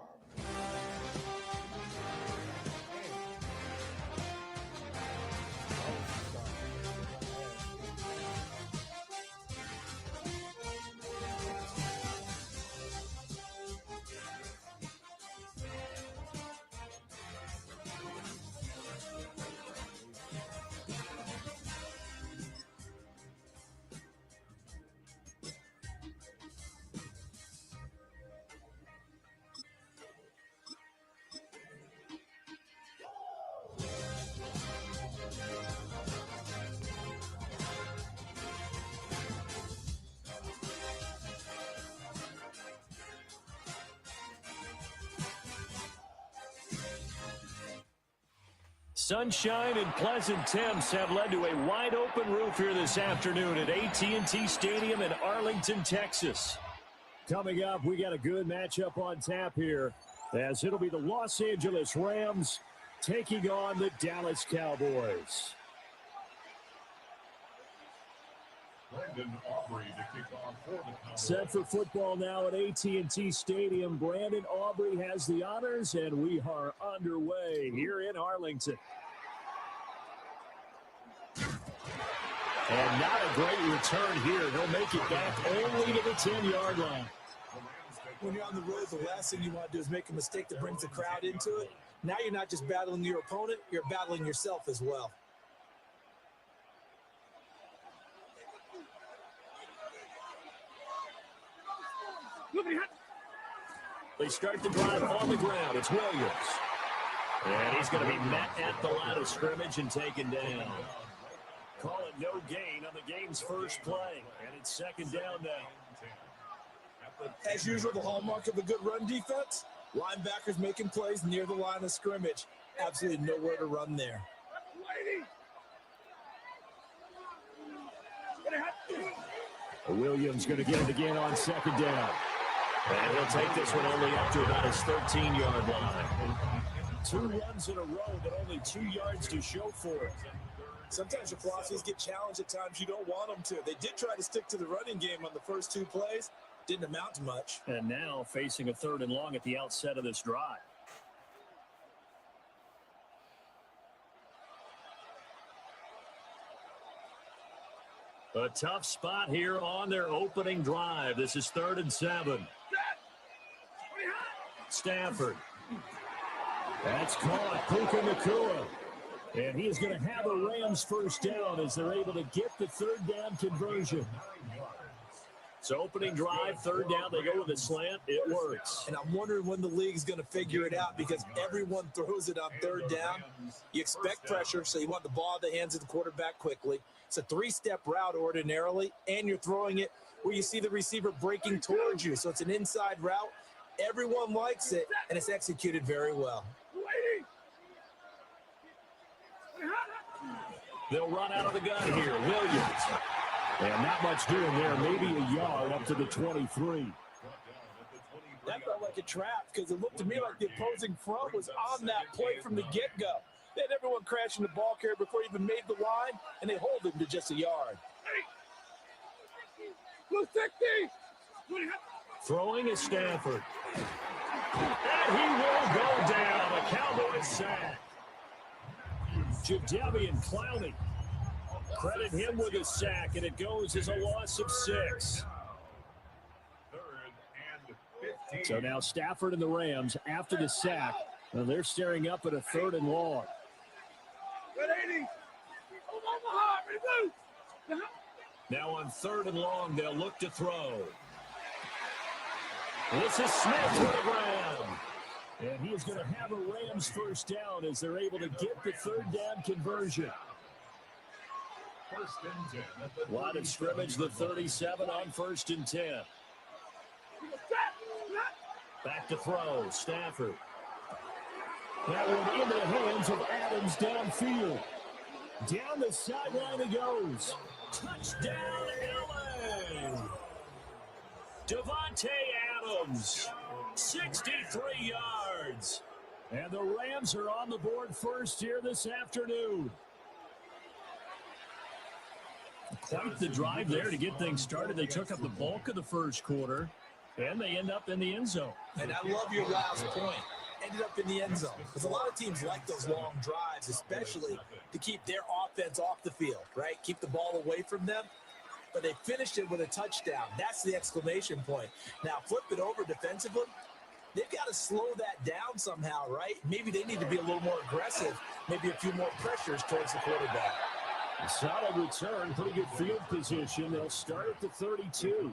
J: Sunshine and pleasant temps have led to a wide-open roof here this afternoon at AT&T Stadium in Arlington, Texas. Coming up, we got a good matchup on tap here, as it'll be the Los Angeles Rams taking on the Dallas Cowboys.
C: Brandon Aubrey to kick off for the Cowboys.
J: Set for football now at AT&T Stadium. Brandon Aubrey has the honors, and we are underway here in Arlington. And not a great return here. He'll make it back only to the 10-yard line.
K: When you're on the road, the last thing you want to do is make a mistake that brings the crowd into it. Now you're not just battling your opponent, you're battling yourself as well.
J: They start the drive on the ground. It's Williams. And he's going to be met at the line of scrimmage and taken down. Call it no gain on the game's first play. And it's 2nd down now.
K: As usual, the hallmark of a good run defense, linebackers making plays near the line of scrimmage. Absolutely nowhere to run there.
J: Williams going to get it again on 2nd down. And he'll take this one only up to about his 13-yard line. 2 runs in a row, but only 2 yards to show for it.
K: Sometimes your philosophies get challenged at times you don't want them to. They did try to stick to the running game on the first 2 plays. Didn't amount to much.
J: And now facing a 3rd and long at the outset of this drive. A tough spot here on their opening drive. This is 3rd and 7. Stafford. That's caught. Puka Nacua. And he is going to have a Rams first down as they're able to get the 3rd down conversion. So opening drive, 3rd down, they go with a slant. It works.
K: And I'm wondering when the league's going to figure it out because everyone throws it on 3rd down. You expect pressure, so you want the ball in the hands of the quarterback quickly. It's a 3-step route ordinarily, and you're throwing it where you see the receiver breaking towards you. So it's an inside route. Everyone likes it, and it's executed very well.
J: They'll run out of the gun here. Williams. And not much doing there. Maybe a yard up to the 23.
K: That felt like a trap because it looked to me like the opposing front was on that play from the get-go. They had everyone crashing the ball carrier before he even made the line, and they hold him to just a yard.
J: Throwing is Stafford. And he will go down. A Cowboys sack. Jadeveon Clowney. Credit him with a sack, and it goes as a loss of 6. So now Stafford and the Rams, after the sack, they're staring up at a 3rd and long. Now on 3rd and long, they'll look to throw. This is Smith to the ground. And he is going to have a Rams first down as they're able to get the 3rd down conversion. Line of scrimmage, the 37 on 1st and 10. Back to throw, Stafford. That one into the hands of Adams downfield. Down the sideline he goes. Touchdown, LA! Devontae Adams, 63 yards. And the Rams are on the board first here this afternoon. Quite the drive there to get things started. They took up the bulk of the first quarter, and they end up in the end zone.
K: And I love your last point. Ended up in the end zone. Because a lot of teams like those long drives, especially to keep their offense off the field, right? Keep the ball away from them. But they finished it with a touchdown. That's the exclamation point. Now, flip it over defensively. They've got to slow that down somehow, right? Maybe they need to be a little more aggressive. Maybe a few more pressures towards the quarterback.
J: Solid return, pretty good field position. They'll start at the 32.
C: Take over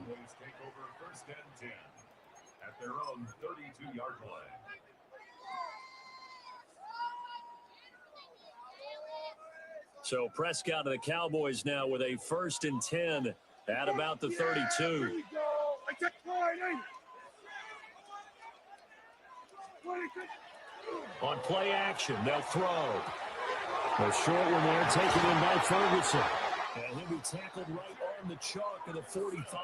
C: 1st and 10 at their own 32-yard line.
J: So Prescott of the Cowboys now with a 1st and 10 at about the 32. On play action, they'll throw. A short one there, taken in by Ferguson. And he'll be tackled right on the chalk of the 45.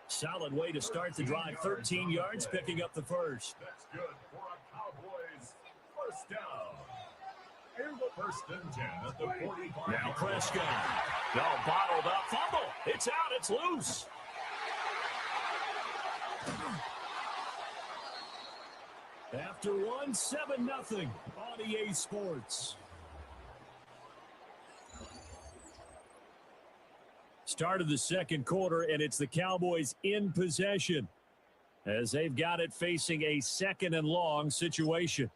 J: Solid way to start the drive. 13 yards, picking up the first.
C: That's good for a Cowboys first down. 1st and 10 at the 45.
J: Now Prescott. No, bottled up. Fumble. It's out. It's loose. After 7-0 on EA Sports. Start of the second quarter, and it's the Cowboys in possession as they've got it facing a 2nd and long situation.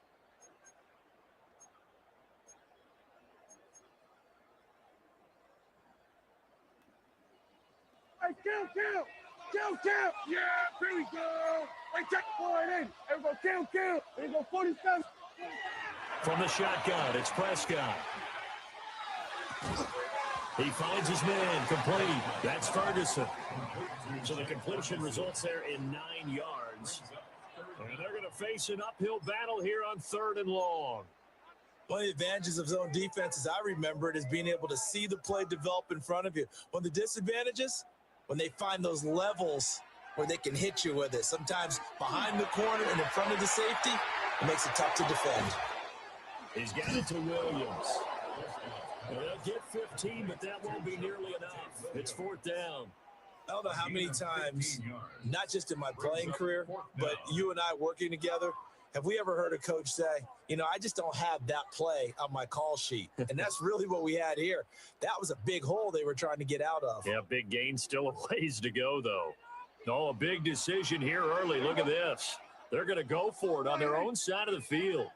E: Hey, count. Yeah, here we go. Hey, check point in. Everybody count. Here we go, 47.
J: From the shotgun, it's Prescott. He finds his man, complete. That's Ferguson. So the completion results there in 9 yards. And they're going to face an uphill battle here on 3rd and long.
K: One of the advantages of zone defense, as I remember it, is being able to see the play develop in front of you. One of the disadvantages, when they find those levels where they can hit you with it. Sometimes behind the corner and in front of the safety, it makes it tough to defend.
J: He's got it to Williams. They'll get 15, but that won't be nearly enough. It's 4th down.
K: I don't know how many times, not just in my playing career, but you and I working together, Have we ever heard a coach say, you know, I just don't have that play on my call sheet? And that's really what we had here. That was a big hole they were trying to get out of.
J: Yeah, big gain, still a ways to go, though. No, a big decision here early. Look at this. They're going to go for it on their own side of the field.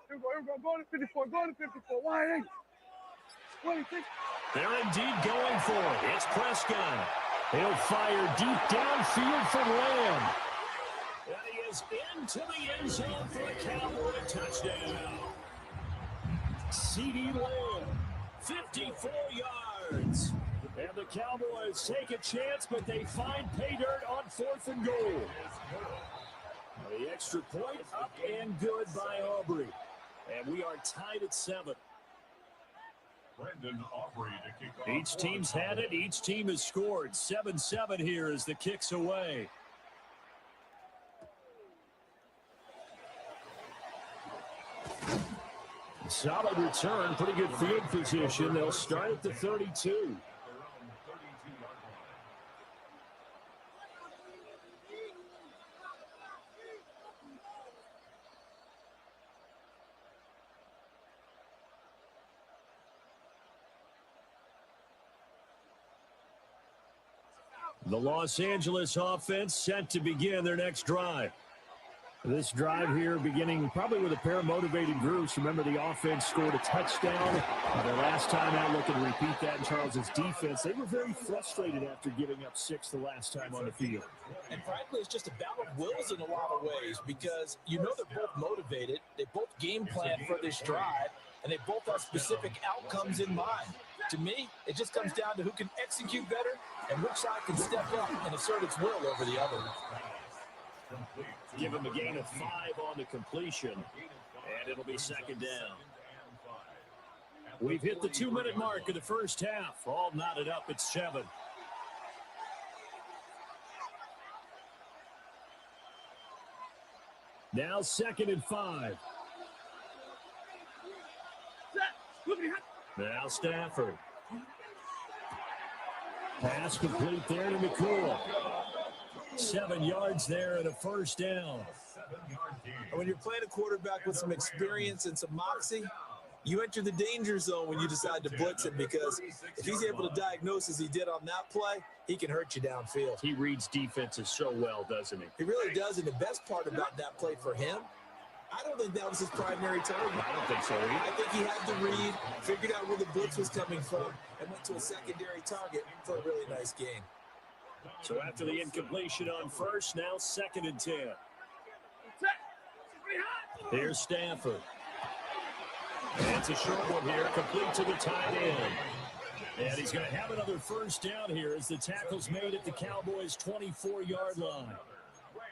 E: Here we go. Go to 54. Go to 54. Wide 8.
J: They're indeed going for it. It's Prescott. He'll fire deep downfield for Lamb. And he is into the end zone for the Cowboy touchdown. CeeDee Lamb, 54 yards. And the Cowboys take a chance, but they find pay dirt on 4th and goal. The extra point up and good by Aubrey. And we are tied at 7. Each team's had it. Each team has scored. 7-7 here as the kick's away. Solid return. Pretty good field position. They'll start at the 32. The Los Angeles offense set to begin their next drive. This drive here beginning probably with a pair of motivated groups. Remember, the offense scored a touchdown. Their last time out, looking to repeat that in Charles's defense. They were very frustrated after giving up 6 the last time on the field.
K: And frankly, it's just a battle of wills in a lot of ways because you know they're both motivated. They both game plan for this drive, and they both have specific outcomes in mind. To me, it just comes down to who can execute better and which side can step up and assert its will over the other.
J: Give him a gain of 5 on the completion, and it'll be second down. We've hit the 2-minute mark of the first half. All knotted up at 7. Now 2nd and 5. Now Stafford. Pass complete there to McCool. 7 yards there and a first down.
K: When you're playing a quarterback with some experience and some moxie, you enter the danger zone when you decide to blitz him because if he's able to diagnose as he did on that play, he can hurt you downfield.
J: He reads defenses so well, doesn't he?
K: He really does, and the best part about that play for him, I don't think that was his primary target.
J: I don't think so either.
K: I think he had to read, figured out where the blitz was coming from, and went to a secondary target for a really nice gain.
J: So after the incompletion on first, now 2nd and 10. Here's Stafford. That's a short one here, complete to the tight end. And he's going to have another first down here as the tackle's made at the Cowboys' 24-yard line.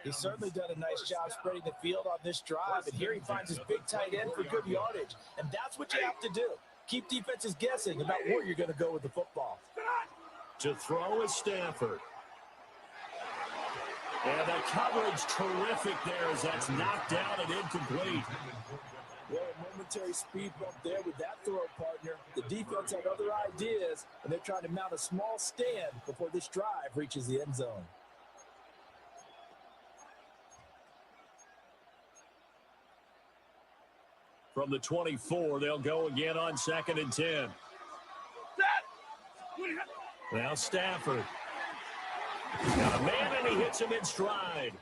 K: He's certainly done a nice job spreading the field on this drive, and here he finds his big tight end for good yardage. And that's what you have to do. Keep defenses guessing about where you're going to go with the football.
J: To throw is Stafford. And the coverage terrific there as that's knocked down and incomplete.
K: Well, a momentary speed bump there with that throw, partner. The defense had other ideas, and they're trying to mount a small stand before this drive reaches the end zone.
J: From the 24, they'll go again on 2nd and 10. Now Stafford. Got a man, and he hits him in stride.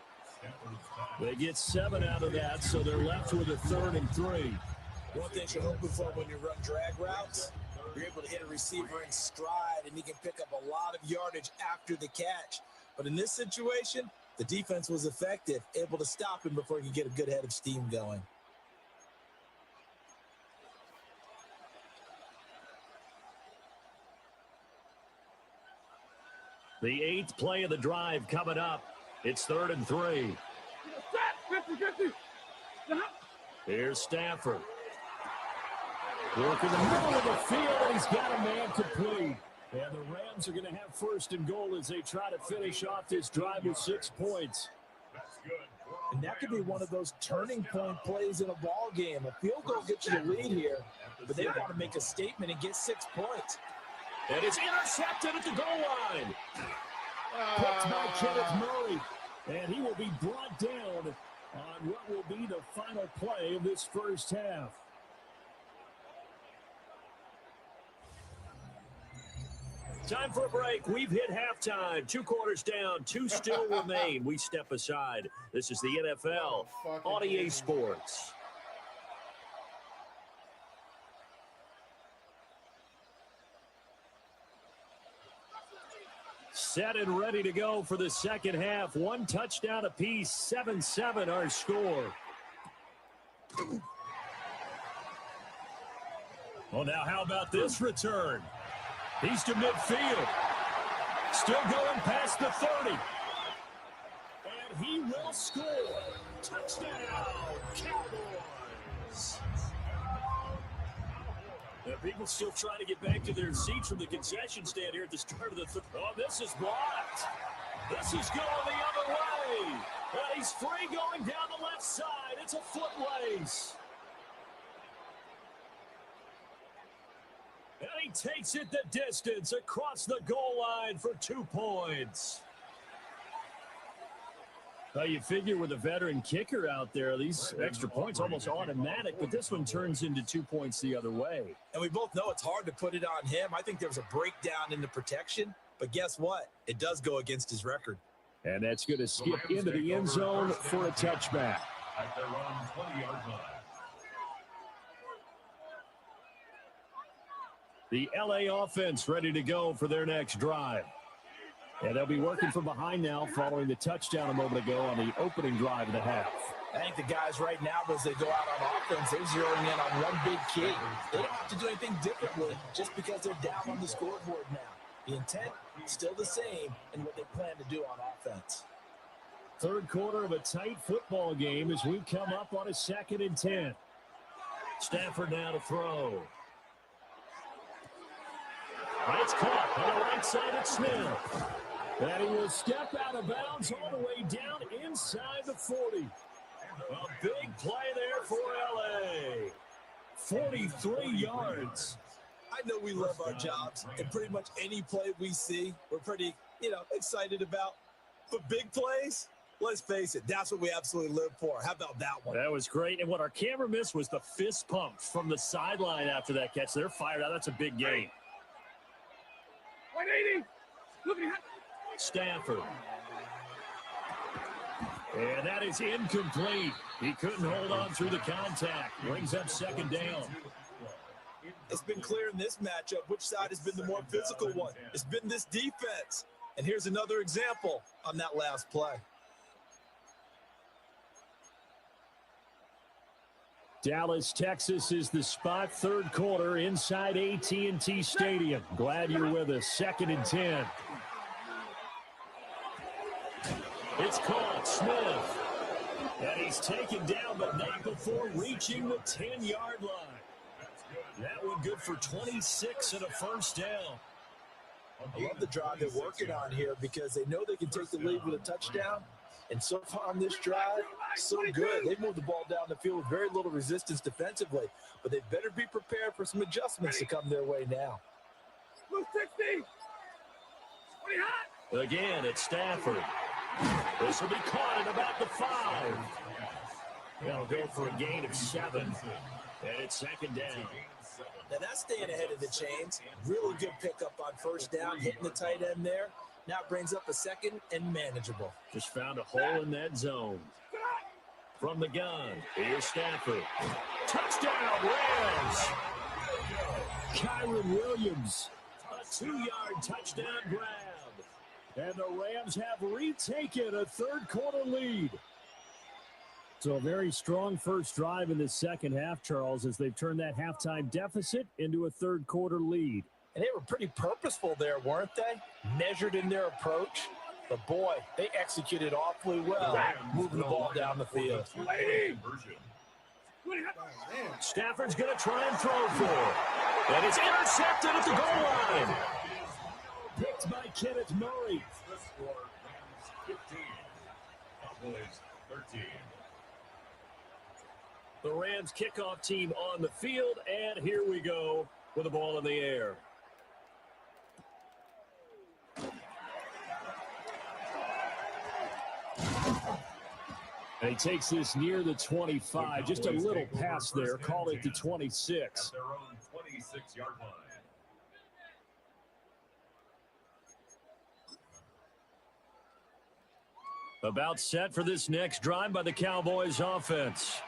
J: They get 7 out of that, so they're left with a 3rd and 3.
K: One thing you're hoping for when you run drag routes, you're able to hit a receiver in stride, and he can pick up a lot of yardage after the catch. But in this situation, the defense was effective, able to stop him before he could get a good head of steam going.
J: The 8th play of the drive coming up. It's 3rd and 3. Here's Stafford. Working the middle of the field, and he's got a man complete. And the Rams are going to have 1st and goal as they try to finish off this drive with 6 points.
K: And that could be one of those turning point plays in a ball game. A field goal gets you the lead here, but they want to make a statement and get 6 points.
J: And it's intercepted at the goal line. Picked by Kenneth Murray. And he will be brought down on what will be the final play of this first half. Time for a break. We've hit halftime. 2 quarters down. 2 still remain. We step aside. This is the NFL on EA Sports. Set and ready to go for the second half. 1 touchdown apiece. 7-7 our score. Well, now how about this return? He's to midfield. Still going past the 30. And he will score. Touchdown, Cowboys. Now, people still trying to get back to their seats from the concession stand here at the start of the third. Oh, this is blocked. This is going the other way. And he's free going down the left side. It's a foot race. And he takes it the distance across the goal line for 2 points. Well, you figure with a veteran kicker out there, these extra points almost automatic, but this one turns into 2 points the other way.
K: And we both know it's hard to put it on him. I think there was a breakdown in the protection, but guess what? It does go against his record.
J: And that's going to skip into the end zone for a touchback.
C: At their own 20-yard line.
J: The LA offense ready to go for their next drive. And they'll be working from behind now following the touchdown a moment ago on the opening drive of the half.
K: I think the guys right now, as they go out on offense, they're zeroing in on one big key. They don't have to do anything differently just because they're down on the scoreboard now. The intent is still the same in what they plan to do on offense.
J: Third quarter of a tight football game as we come up on a 2nd and 10. Stafford now to throw. It's caught on the right side of Smith. And he will step out of bounds all the way down inside the 40. A big play there for LA. 43 yards.
K: I know we love our jobs, and pretty much any play we see, we're pretty, excited about. But big plays, let's face it, that's what we absolutely live for. How about that one?
J: That was great. And what our camera missed was the fist pump from the sideline after that catch. They're fired out. That's a big game.
E: 180. Look at that.
J: Stafford. And that is incomplete. He couldn't hold on through the contact. Brings up 2nd down.
K: It's been clear in this matchup which side has been the more physical one. It's been this defense. And here's another example on that last play.
J: Dallas, Texas is the spot. Third quarter inside AT&T Stadium. Glad you're with us. 2nd and 10. It's caught. Smith. And he's taken down, but not before reaching the 10-yard line. That one good for 26 and a first down.
K: I love the drive they're working on here because they know they can take the lead with a touchdown. And so far on this drive, so good. They moved the ball down the field with very little resistance defensively. But they better be prepared for some adjustments to come their way now.
E: Move 60.
J: Again, it's Stafford. This will be caught at about the 5. They'll go for a gain of 7. And it's 2nd down.
K: Now that's staying ahead of the chains. Really good pickup on first down, hitting the tight end there. Now it brings up a 2nd and manageable.
J: Just found a hole in that zone. From the gun, here's Stafford. Touchdown, Rams! Kyron Williams, a 2-yard touchdown grab. And the Rams have retaken a third quarter lead. So a very strong first drive in the second half, Charles, as they've turned that halftime deficit into a third quarter lead.
K: And they were pretty purposeful there, weren't they? Measured in their approach. But, boy, they executed awfully well, moving the ball down the field.
J: Stafford's going to try and throw for it. And it's intercepted at the goal line. Picked by Kenneth Murray.
C: 15. Cowboys 13.
J: The Rams kickoff team on the field, and here we go with the ball in the air. And he takes this near the 25. Just a little pass there. Call it the 26.
C: At their own 26-yard line.
J: About set for this next drive by the Cowboys offense.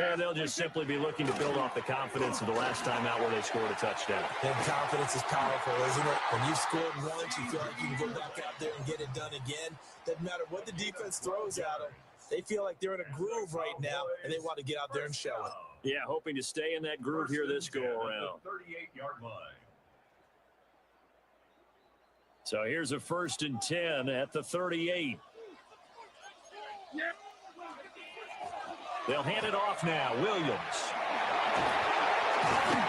J: And they'll just simply be looking to build off the confidence of the last time out where they scored a touchdown.
K: And confidence is powerful, isn't it? When you've scored once, you feel like you can go back out there and get it done again. Doesn't matter what the defense throws at them. They feel like they're in a groove right now, and they want to get out there and show it.
J: Yeah, hoping to stay in that groove here this go-around.
C: 38-yard line.
J: So here's a 1st and 10 at the 38. They'll hand it off now. Williams.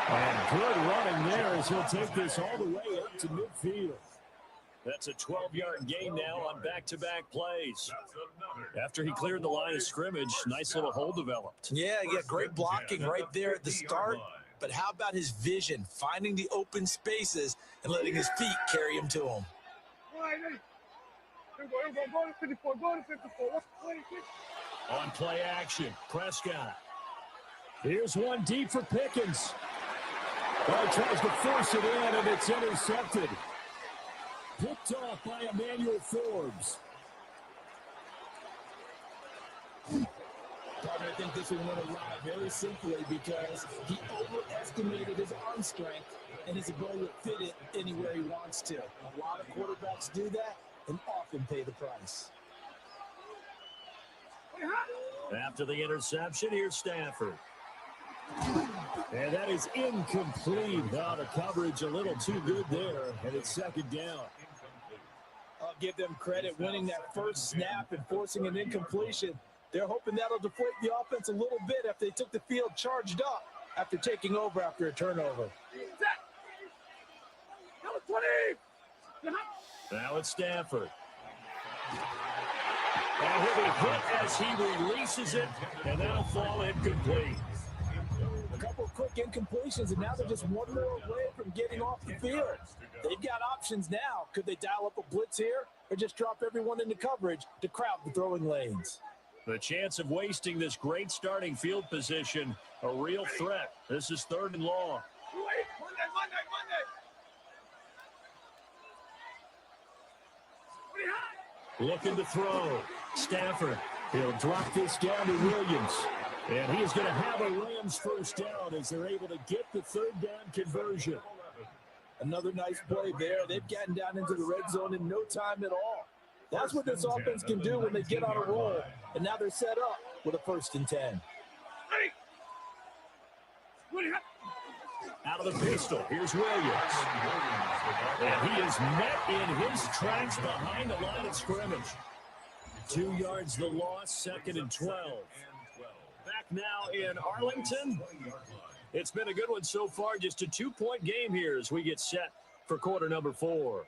J: And good running there as he'll take this all the way up to midfield. That's a 12-yard gain now on back-to-back plays. After he cleared the line of scrimmage, nice little hole developed.
K: Yeah, great blocking right there at the start. But how about his vision, finding the open spaces and letting his feet carry him to him?
E: Go to 54, go to 54.
J: On play action, Prescott. Here's one deep for Pickens. Well, tries to force it in, and it's intercepted. Picked off by Emmanuel Forbes.
K: I think this one went awry very simply because he overestimated his arm strength and his ability to fit it anywhere he wants to. A lot of quarterbacks do that and often pay the price.
J: After the interception, here's Stafford. And that is incomplete. Now the coverage a little too good there, and it's 2nd down.
K: I'll give them credit winning that first snap and forcing an incompletion. They're hoping that'll deflate the offense a little bit after they took the field charged up after taking over after a turnover.
J: Now it's Stafford. And he'll be hit as he releases it, and that'll fall incomplete.
K: A couple of quick incompletions, and now they're just one more away from getting off the field. They've got options now. Could they dial up a blitz here or just drop everyone into coverage to crowd the throwing lanes?
J: The chance of wasting this great starting field position, a real threat. This is 3rd and long. Looking to throw. Stafford. He'll drop this down to Williams. And he is going to have a Rams first down as they're able to get the 3rd down conversion.
K: Another nice play there. They've gotten down into the red zone in no time at all. That's what this offense can do when they get on a roll. And now they're set up with a 1st and 10.
J: Out of the pistol, here's Williams. And he is met in his tracks behind the line of scrimmage. 2 yards the loss, 2nd and 12. Back now in Arlington. It's been a good one so far, just a 2-point game here as we get set for quarter number 4.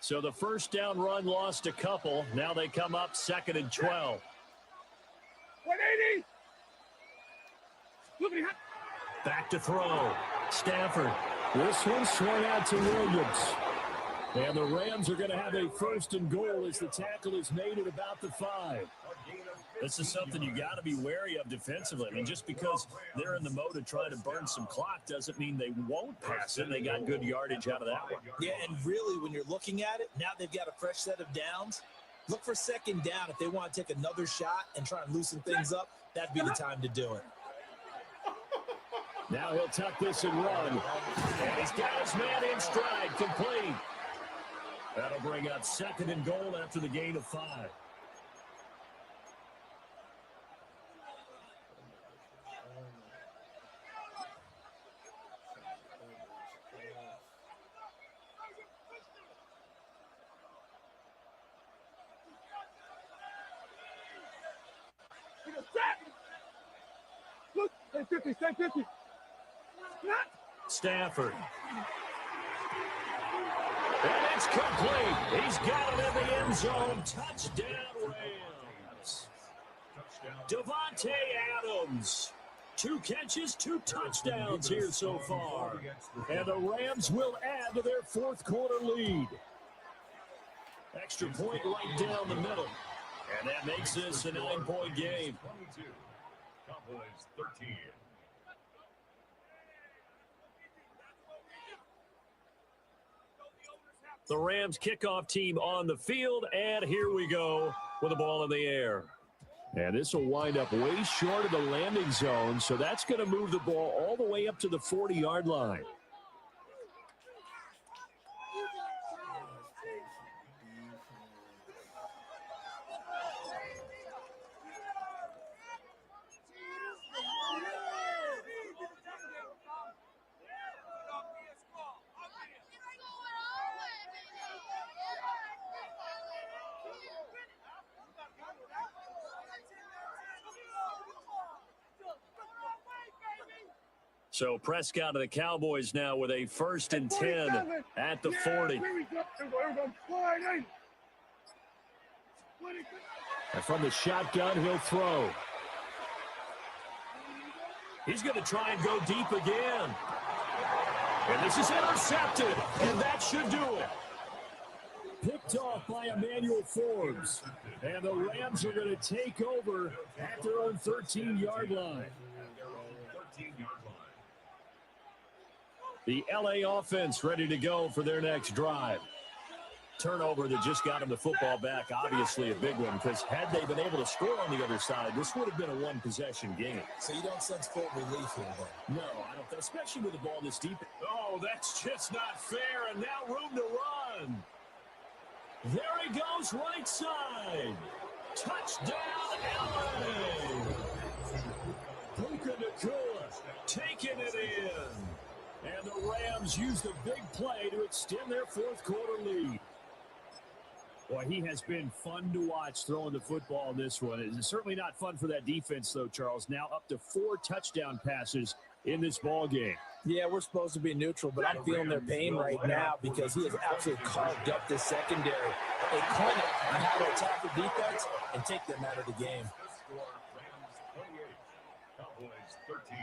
J: So the first down run lost a couple. Now they come up 2nd and 12.
E: 180.
J: Back to throw. Stafford. This one swung out to Williams. And the Rams are going to have a 1st and goal as the tackle is made at about the 5. This is something you got to be wary of defensively. I mean, just because they're in the mode of trying to burn some clock doesn't mean they won't pass it. They got good yardage out of that one.
K: Yeah, and really, when you're looking at it, now they've got a fresh set of downs. Look for 2nd down. If they want to take another shot and try and loosen things up, that'd be the time to do it.
J: Now he'll tuck this and run. And he's got his man in stride, complete. That'll bring up 2nd and goal after the gain of 5.
E: Stay 50.
J: Stafford. And it's complete. He's got it in the end zone. Touchdown, Rams. Devontae Adams 2 catches, 2 touchdowns here so far. And the Rams will add to their fourth quarter lead. Extra point right down the middle. And that makes this a 9-point game.
C: 22. Cowboys 13.
J: The Rams kickoff team on the field, and here we go with the ball in the air. And this will wind up way short of the landing zone, so that's going to move the ball all the way up to the 40-yard line. So Prescott of the Cowboys now with a 1st and 10 at the 40. And from the shotgun, he'll throw. He's going to try and go deep again. And this is intercepted, and that should do it. Picked off by Emmanuel Forbes. And the Rams are going to take over at their own 13-yard line. The LA offense ready to go for their next drive. Turnover that just got them the football back, obviously a big one, because had they been able to score on the other side, this would have been a one-possession game.
K: So you don't sense full relief here, then?
J: No, I don't, especially with the ball this deep. Oh, that's just not fair, and now room to run. There he goes, right side. Touchdown, LA. Puka Nacua taking it in. And the Rams use the big play to extend their fourth quarter lead. Boy, he has been fun to watch throwing the football in this one. It's certainly not fun for that defense, though, Charles. Now up to 4 touchdown passes in this ball game.
K: Yeah, we're supposed to be neutral, but I'm feeling their pain right now because he has absolutely carved up this secondary. A clinic on how to attack the defense and take them out of the game.
C: Cowboys 13.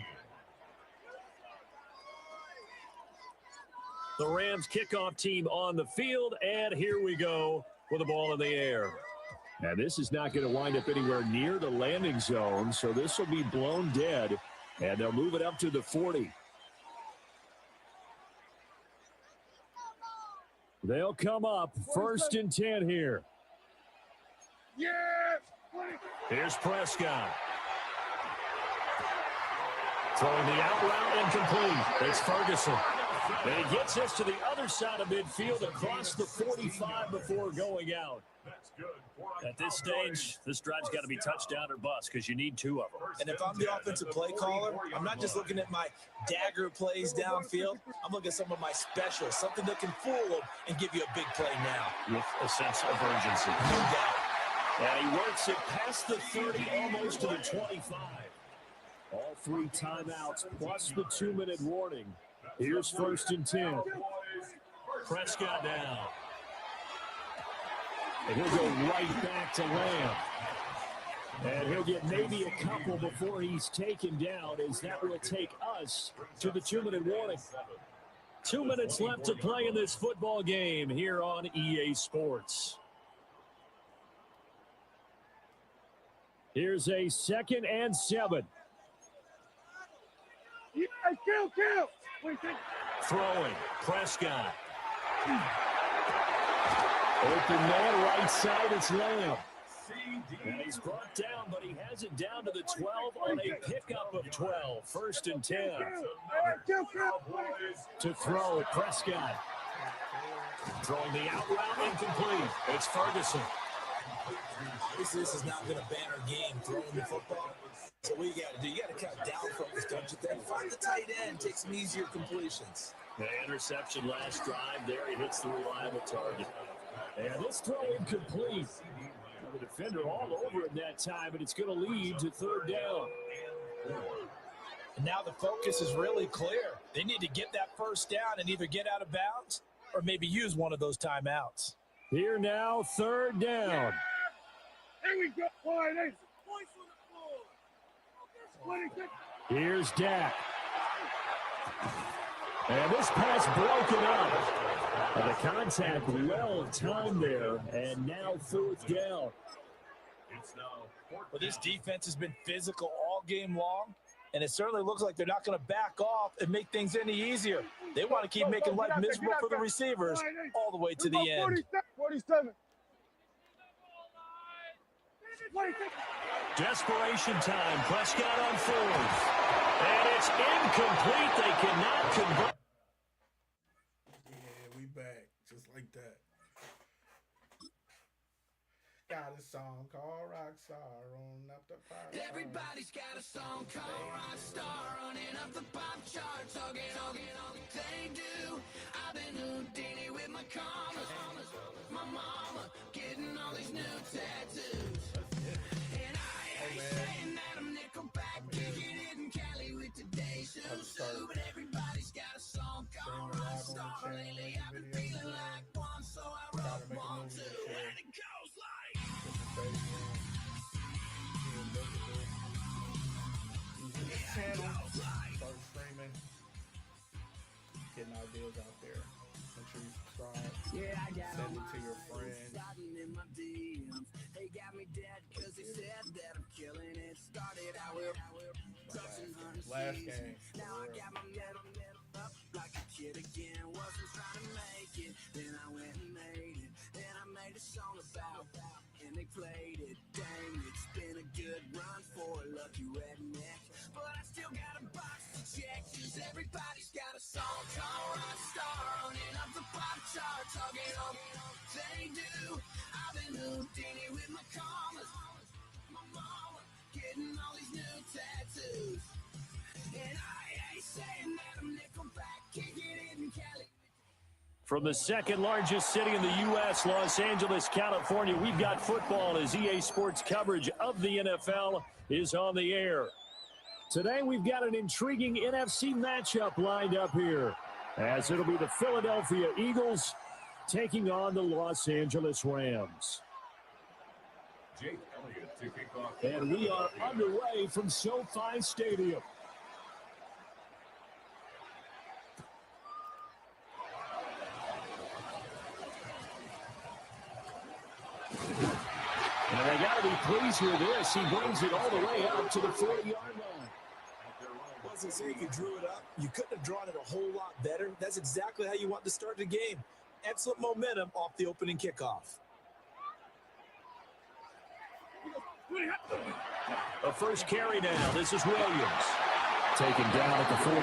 J: The Rams kickoff team on the field, and here we go with the ball in the air. Now, this is not going to wind up anywhere near the landing zone, so this will be blown dead, and they'll move it up to the 40. They'll come up 1st and 10 here. Here's Prescott. Throwing the out route incomplete. It's Ferguson. And he gets us to the other side of midfield across the 45 before going out. At this stage, this drive's got to be touchdown or bust because you need 2 of them.
K: And if I'm the offensive play caller, I'm not just looking at my dagger plays downfield. I'm looking at some of my specials, something that can fool them and give you a big play now.
J: With a sense of urgency.
K: No doubt.
J: And he works it past the 30, almost to the 25. All 3 timeouts plus the 2-minute warning. Here's 1st and 10. Prescott down. And he'll go right back to Lamb. And he'll get maybe a couple before he's taken down, as that will take us to the 2-minute warning. 2 minutes left to play in this football game here on EA Sports. Here's a 2nd and 7.
E: Yeah, kill.
J: Throwing, Prescott. Open man, right side, it's Lamb. And he's brought down, but he has it down to the 12 on a pickup of 12. 1st and 10. To throw, Prescott. Throwing the out route, incomplete. It's Ferguson.
K: This has not been a banner game throwing the football. So what you got to do? You got to cut down from this, don't you think? Find the tight end, take some easier completions.
J: The interception last drive there. He hits the reliable target. And this throw incomplete. The defender all over it that time, but it's going to lead to 3rd down.
K: And now the focus is really clear. They need to get that 1st down and either get out of bounds or maybe use one of those timeouts.
J: Here now, 3rd down.
E: Here we go.
J: Here's Dak. And this pass broken up. And the contact well timed there. And now 4th down.
K: Well, this defense has been physical all game long, and it certainly looks like they're not going to back off and make things any easier. They want to keep making life miserable for the receivers all the way to the end.
E: 47.
J: Desperation time. Prescott on 4th. And it's incomplete. They cannot convert.
F: Yeah, we back. Just like that. Got a song called Rockstar, running up the pop.
A: Everybody's got a song called Rockstar, running up the pop charts. All they do. I've been Houdini with my commas. My mama getting all these new tattoos. And I ain't saying that I'm Nickelback, kicking it in Cali with today's shoes. But everybody's got a song called Rockstar. Lately I've been feeling like one, so I wrote one too. And it goes like.
F: Channel, start streaming, getting ideas out there. Make sure you subscribe.
G: Yeah, I got
F: send it to your friends.
G: in my DMs. They got me dead because they said that I'm killing it. Started out with touching
F: Last game.
G: Now I got my metal up like a kid again. Wasn't trying to make it, then I went and made it. Then I made a song about and they played it. Dang, it's been a good run for a lucky redneck. But I still got a box to check, cause everybody's got a song called Rockstar, running up the pop charts. All they do. I've been Houdini with my commas. My mama getting all these new tattoos. And I ain't saying that I'm Nickelback, kicking it in Cali.
J: From the second largest city in the U.S., Los Angeles, California, we've got football as EA Sports coverage of the NFL is on the air. Today, we've got an intriguing NFC matchup lined up here, as it'll be the Philadelphia Eagles taking on the Los Angeles Rams.
C: Jake Elliott to kick off.
J: And we are underway from SoFi Stadium. And they got to be pleased with this. He brings it all the way up to the 40-yard line.
K: Wasn't saying you drew it up. You couldn't have drawn it a whole lot better. That's exactly how you want to start the game. Excellent momentum off the opening kickoff.
J: A first carry now. This is Williams. Taken down at the 42.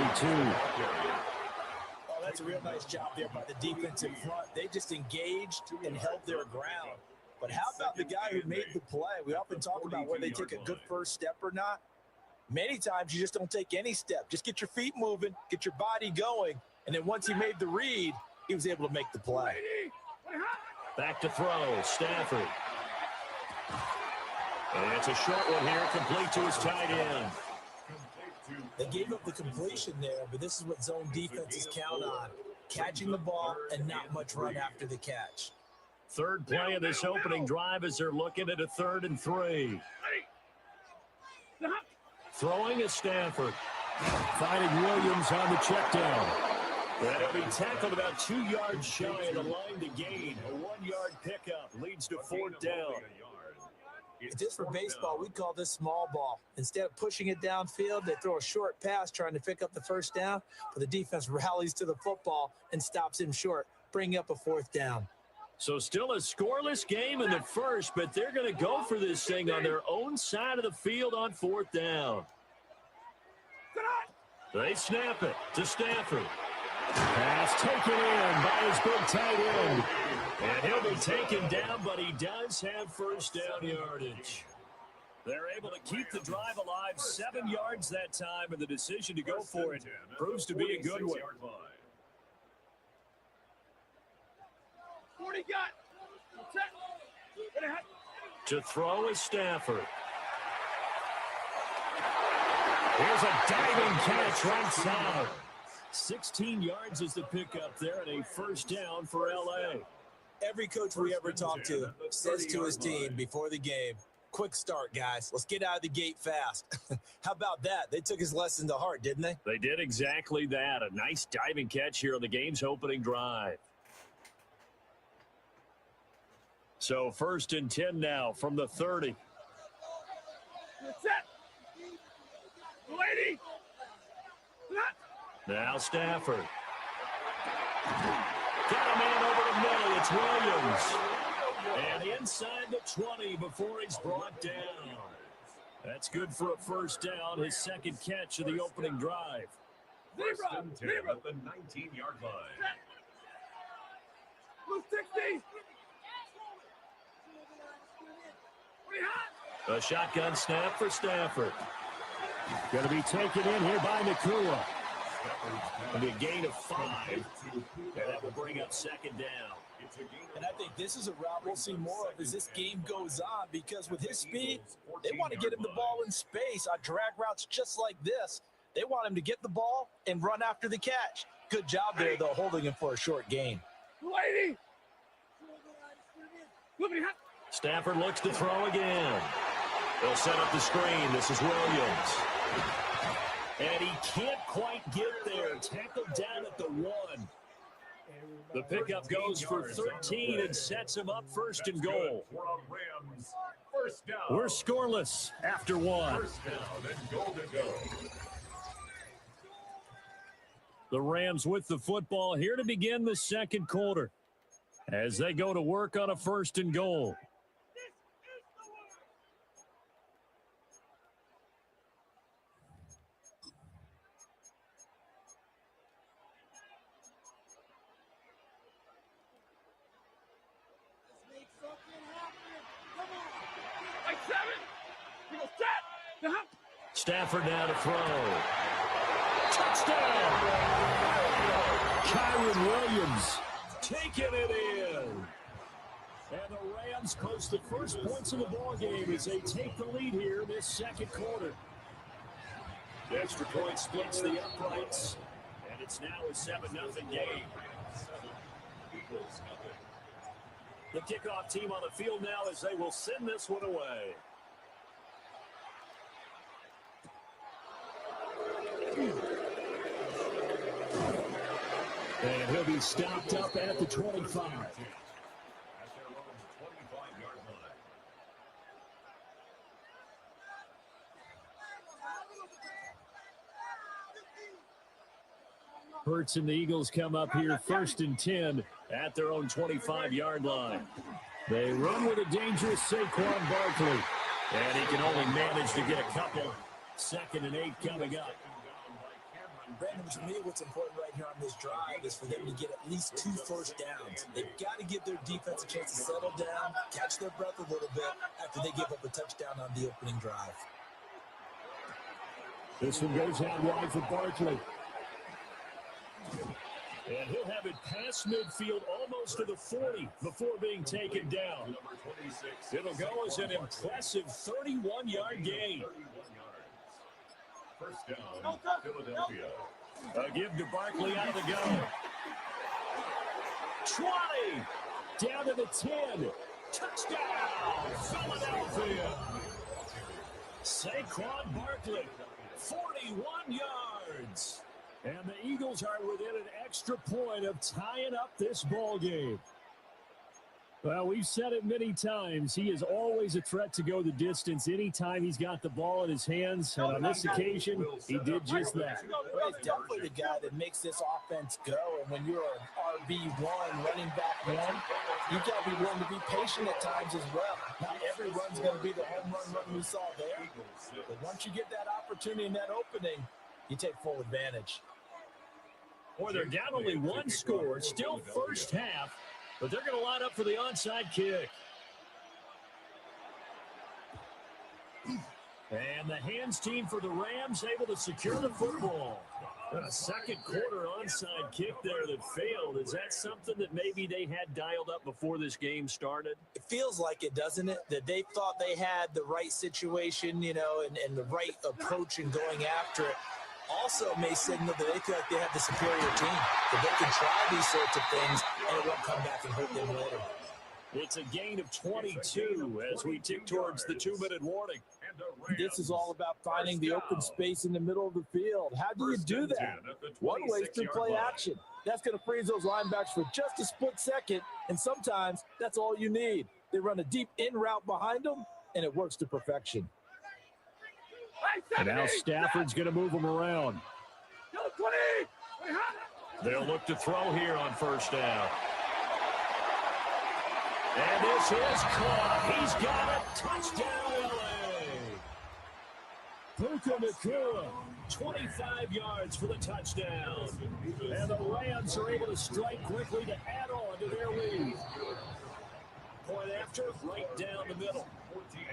K: Oh, that's a real nice job there by the defense in front. They just engaged and held their ground. But how about the guy who made the play? We often talk about whether they take a good first step or not. Many times you just don't take any step. Just get your feet moving, get your body going, and then once he made the read, he was able to make the play.
J: Back to throw, Stafford. And it's a short one here, complete to his tight end.
K: They gave up the completion there, but this is what zone defenses count on. Catching the ball and not much run after the catch.
J: Third play of this opening drive as they're looking at a 3rd and 3. Throwing is Stafford. Finding Williams on the check down. That'll be tackled about 2 yards shy of the line to gain. A 1-yard pickup leads to 4th down.
K: Just for baseball, we call this small ball. Instead of pushing it downfield, they throw a short pass trying to pick up the first down, but the defense rallies to the football and stops him short, bringing up a 4th down.
J: So still a scoreless game in the first, but they're going to go for this thing on their own side of the field on 4th down. They snap it to Stafford. Pass taken in by his big tight end. And he'll be taken down, but he does have first down yardage. They're able to keep the drive alive, 7 yards that time, and the decision to go for it proves to be a good one.
E: 40 got.
J: To throw is Stafford. Here's a diving catch right side. 16 yards is the pickup there, and a first down for L.A.
K: Every coach we ever talk to says to his team before the game, Quick start, guys. Let's get out of the gate fast. How about that? They took his lesson to heart, didn't they?
J: They did exactly that. A nice diving catch here on the game's opening drive. So 1st and 10 now from the 30.
E: Set. Lady.
J: Now Stafford. Got a man over the middle. It's Williams. And inside the 20 before he's brought down. That's good for a first down. His second catch of the opening drive.
C: 1st and 10 at the 19-yard line.
E: Blue 60.
J: A shotgun snap for Stafford. Going to be taken in here by Nakua. It'll be a gain of 5. And that will bring up 2nd down.
K: And I think this is a route we'll see more of as this game goes on, because with his speed, they want to get him the ball in space on drag routes just like this. They want him to get the ball and run after the catch. Good job there, though, holding him for a short gain.
E: Lady.
J: Stafford looks to throw again. They'll set up the screen. This is Williams. And he can't quite get there. Tackled down at the 1. The pickup goes for 13 and sets him up 1st and goal. We're scoreless after 1.
C: 1st down and goal to go.
J: The Rams with the football here to begin the second quarter as they go to work on a 1st and goal. Stafford now to throw. Touchdown! Kyron Williams taking it in. And the Rams post the first points of the ball game as they take the lead here in this second quarter. The extra point splits the uprights, and it's now a 7-0 game. The kickoff team on the field now as they will send this one away. And he'll be stopped up at the 25. Hurts and the Eagles come up here 1st and 10 at their own 25-yard line. They run with a dangerous Qwan Barkley. And he can only manage to get a couple. 2nd and 8 coming up.
K: Brandon, to me, what's important right here on this drive is for them to get at least 2 first downs. They've got to give their defense a chance to settle down, catch their breath a little bit after they give up a touchdown on the opening drive.
J: This one goes out wide for Barkley. And he'll have it past midfield almost to the 40 before being taken down. It'll go as an impressive 31-yard gain.
C: 1st down, Philadelphia.
J: A give to Barkley out of the gun. 20. Down to the 10. Touchdown, Philadelphia. Qwan Barkley, 41 yards. And the Eagles are within an extra point of tying up this ball game. Well, we've said it many times. He is always a threat to go the distance anytime he's got the ball in his hands. And on this occasion, he did just that.
K: Well, he's definitely the guy that makes this offense go. And when you're an RB1, running back one, you've got to be willing to be patient at times as well. Not every run's going to be the home run we saw there. But once you get that opportunity and that opening, you take full advantage.
J: Boy, they're down only 1 score. Still first half. But they're going to line up for the onside kick. And the hands team for the Rams able to secure the football. A second quarter onside kick there that failed. Is that something that maybe they had dialed up before this game started?
K: It feels like it, doesn't it? That they thought they had the right situation, you know, and the right approach in going after it. Also may signal that they feel like they have the superior team, that they can try these sorts of things and it won't come back and hurt them later.
J: It's a gain of 22 as we tick towards the 2-minute warning.
K: This is all about finding the open space in the middle of the field. How do you do that? One way is through play action. That's going to freeze those linebackers for just a split second, and sometimes that's all you need. They run a deep in route behind them, and it works to perfection.
J: And now Stafford's going to move them around. They'll look to throw here on first down. And this is caught. He's got it. Touchdown, LA. Puka Nacua, 25 yards for the touchdown. And the Rams are able to strike quickly to add on to their lead. Point after, right down the middle.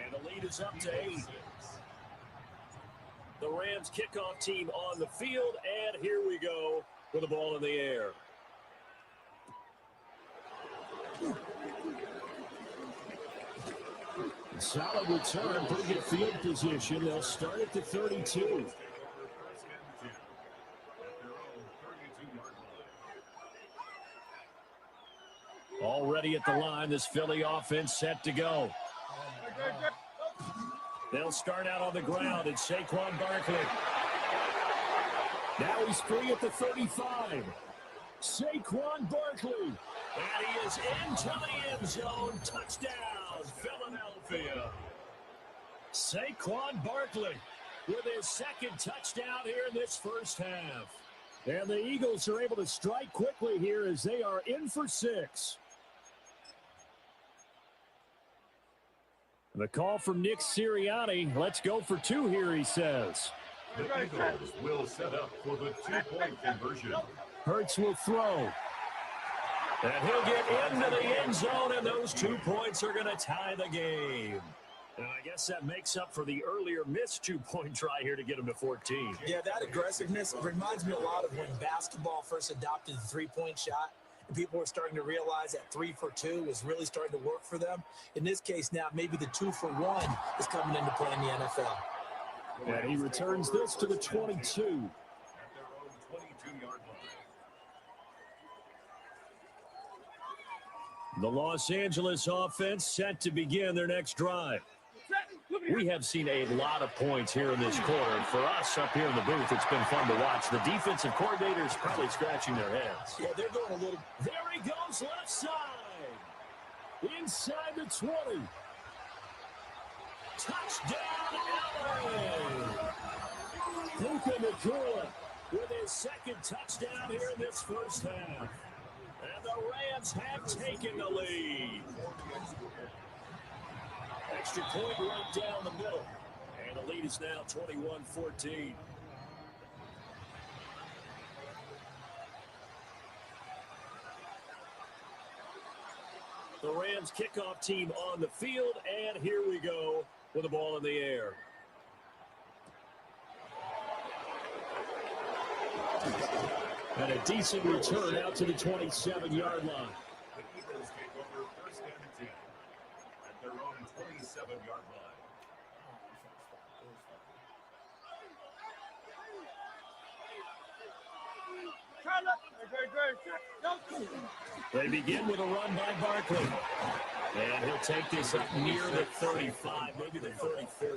J: And the lead is up to 8. The Rams kickoff team on the field, and here we go with the ball in the air. Solid return, pretty good field position. They'll start at the 32. Already at the line, this Philly offense set to go. They'll start out on the ground. It's Saquon Barkley. Now he's free at the 35. Saquon Barkley. And he is into the end zone. Touchdown, Philadelphia. Saquon Barkley with his second touchdown here in this first half. And the Eagles are able to strike quickly here as they are in for 6. The call from Nick Sirianni. Let's go for 2 here, he says.
C: The Eagles will set up for the 2-point conversion.
J: Hurts will throw. And he'll get into the end zone, and those 2 points are going to tie the game. And I guess that makes up for the earlier missed 2-point try here to get him to 14.
K: Yeah, that aggressiveness reminds me a lot of when basketball first adopted the 3-point shot. And people were starting to realize that 3 for 2 was really starting to work for them. In this case now, maybe the 2 for 1 is coming into play in the NFL.
J: And he returns this to the 22.
C: At their own 22-yard line.
J: The Los Angeles offense set to begin their next drive. We have seen a lot of points here in this quarter. For us up here in the booth, it's been fun to watch. The defensive coordinators probably scratching their heads.
K: Yeah, they're going a little.
J: There he goes, left side. Inside the 20. Touchdown, LA. Puka Nacua with his second touchdown here in this first half. And the Rams have taken the lead. Extra point right down the middle. And the lead is now 21-14. The Rams kickoff team on the field, and here we go with the ball in the air. And a decent return out to the 27-yard line.
C: The Eagles take over first and 10 at their own 27-yard line.
J: They begin with a run by Barkley. And he'll take this up near the 35, maybe the 34.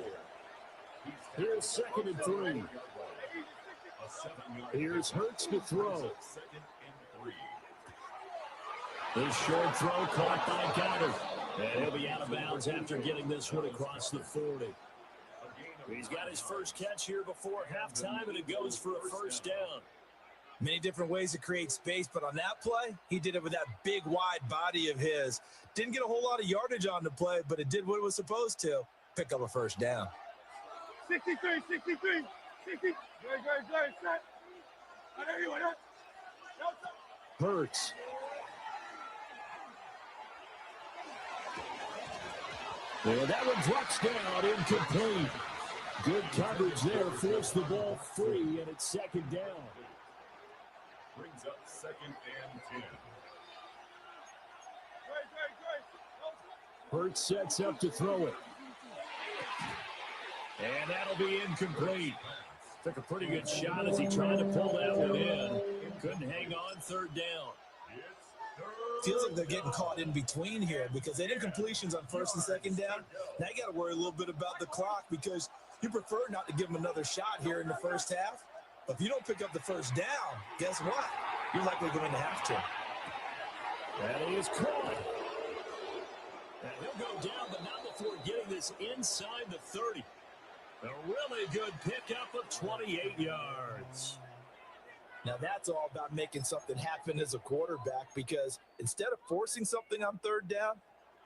J: Here's 2nd and 3. Here's Hurts to throw. This short throw caught by Goddard. And he'll be out of bounds after getting this one across the 40. He's got his first catch here before halftime, and it goes for a first down.
K: Many different ways to create space, but on that play, he did it with that big, wide body of his. Didn't get a whole lot of yardage on the play, but it did what it was supposed to. Pick up a first down.
E: 63, 60. Good, set.
J: Hurts. Well, that one drops down, incomplete. Good coverage there, forced the ball free, and it's 2nd down.
C: Brings up 2nd and 10.
J: Hurts sets up to throw it. And that'll be incomplete. Took a pretty good shot as he tried to pull that one in. Couldn't hang on 3rd down.
C: It's
K: Feels like they're getting caught in between here because any completions on first and second down, now you got to worry a little bit about the clock because you prefer not to give them another shot here in the first half. But if you don't pick up the first down, guess what? You're likely going to have to.
J: That is Qwan. And he'll go down, but not before getting this inside the 30. A really good pickup of 28 yards.
K: Now, that's all about making something happen as a quarterback because instead of forcing something on third down,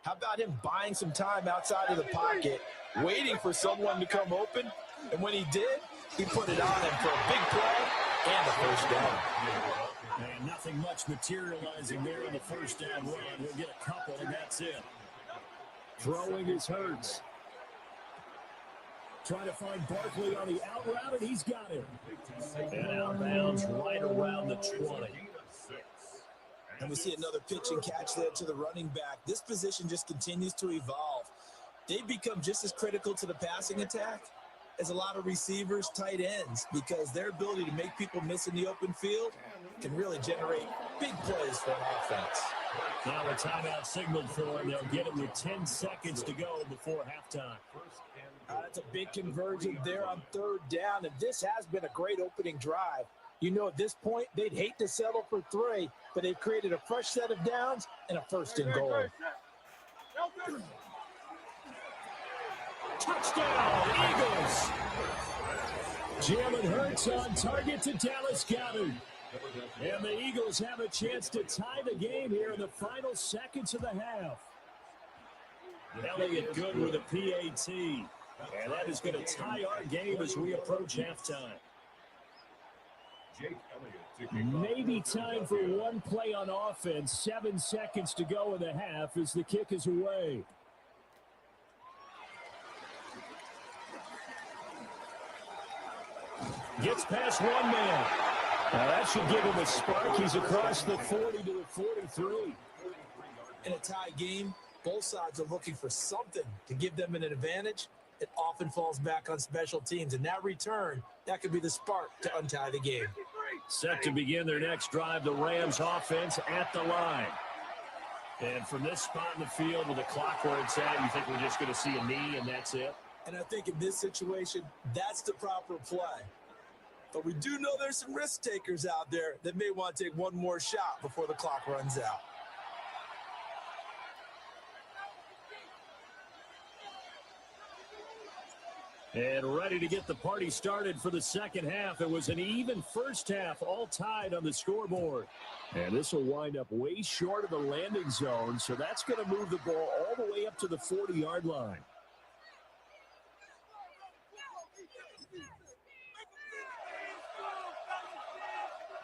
K: how about him buying some time outside of the pocket, waiting for someone to come open, and when he did, he put it on him for a big play and a first down.
J: And nothing much materializing there in the first down run. He'll get a couple, and that's it. Throwing is Hurts. Trying to find Barkley on the out route, and he's got him. And outbounds right around the 20.
K: And we see another pitch and catch there to the running back. This position just continues to evolve. They've become just as critical to the passing attack as a lot of receivers, tight ends, because their ability to make people miss in the open field can really generate big plays for an offense.
J: Now a timeout signaled for him. They'll get it with 10 seconds to go before halftime.
K: That's a big conversion there on third down, and this has been a great opening drive. You know, at this point, they'd hate to settle for 3, but they've created a fresh set of downs and a first and goal.
J: Touchdown, Eagles! Jalen Hurts on target to Dallas Goedert. And the Eagles have a chance to tie the game here in the final seconds of the half. Elliott good with a PAT. And that is going to tie our game as we approach halftime. Maybe time for one play on offense. 7 seconds to go in the half as the kick is away. Gets past one man. Now that should give him a spark. He's across the 40 to the 43.
K: In a tie game, both sides are looking for something to give them an advantage. It often falls back on special teams. And that return, that could be the spark to untie the game.
J: Set to begin their next drive, the Rams offense at the line. And from this spot in the field with the clock where it's at, you think we're just going to see a knee and that's it?
K: And I think in this situation, that's the proper play. But we do know there's some risk takers out there that may want to take one more shot before the clock runs out.
J: And ready to get the party started for the second half. It was an even first half, all tied on the scoreboard. And this will wind up way short of the landing zone, so that's going to move the ball all the way up to the 40-yard line.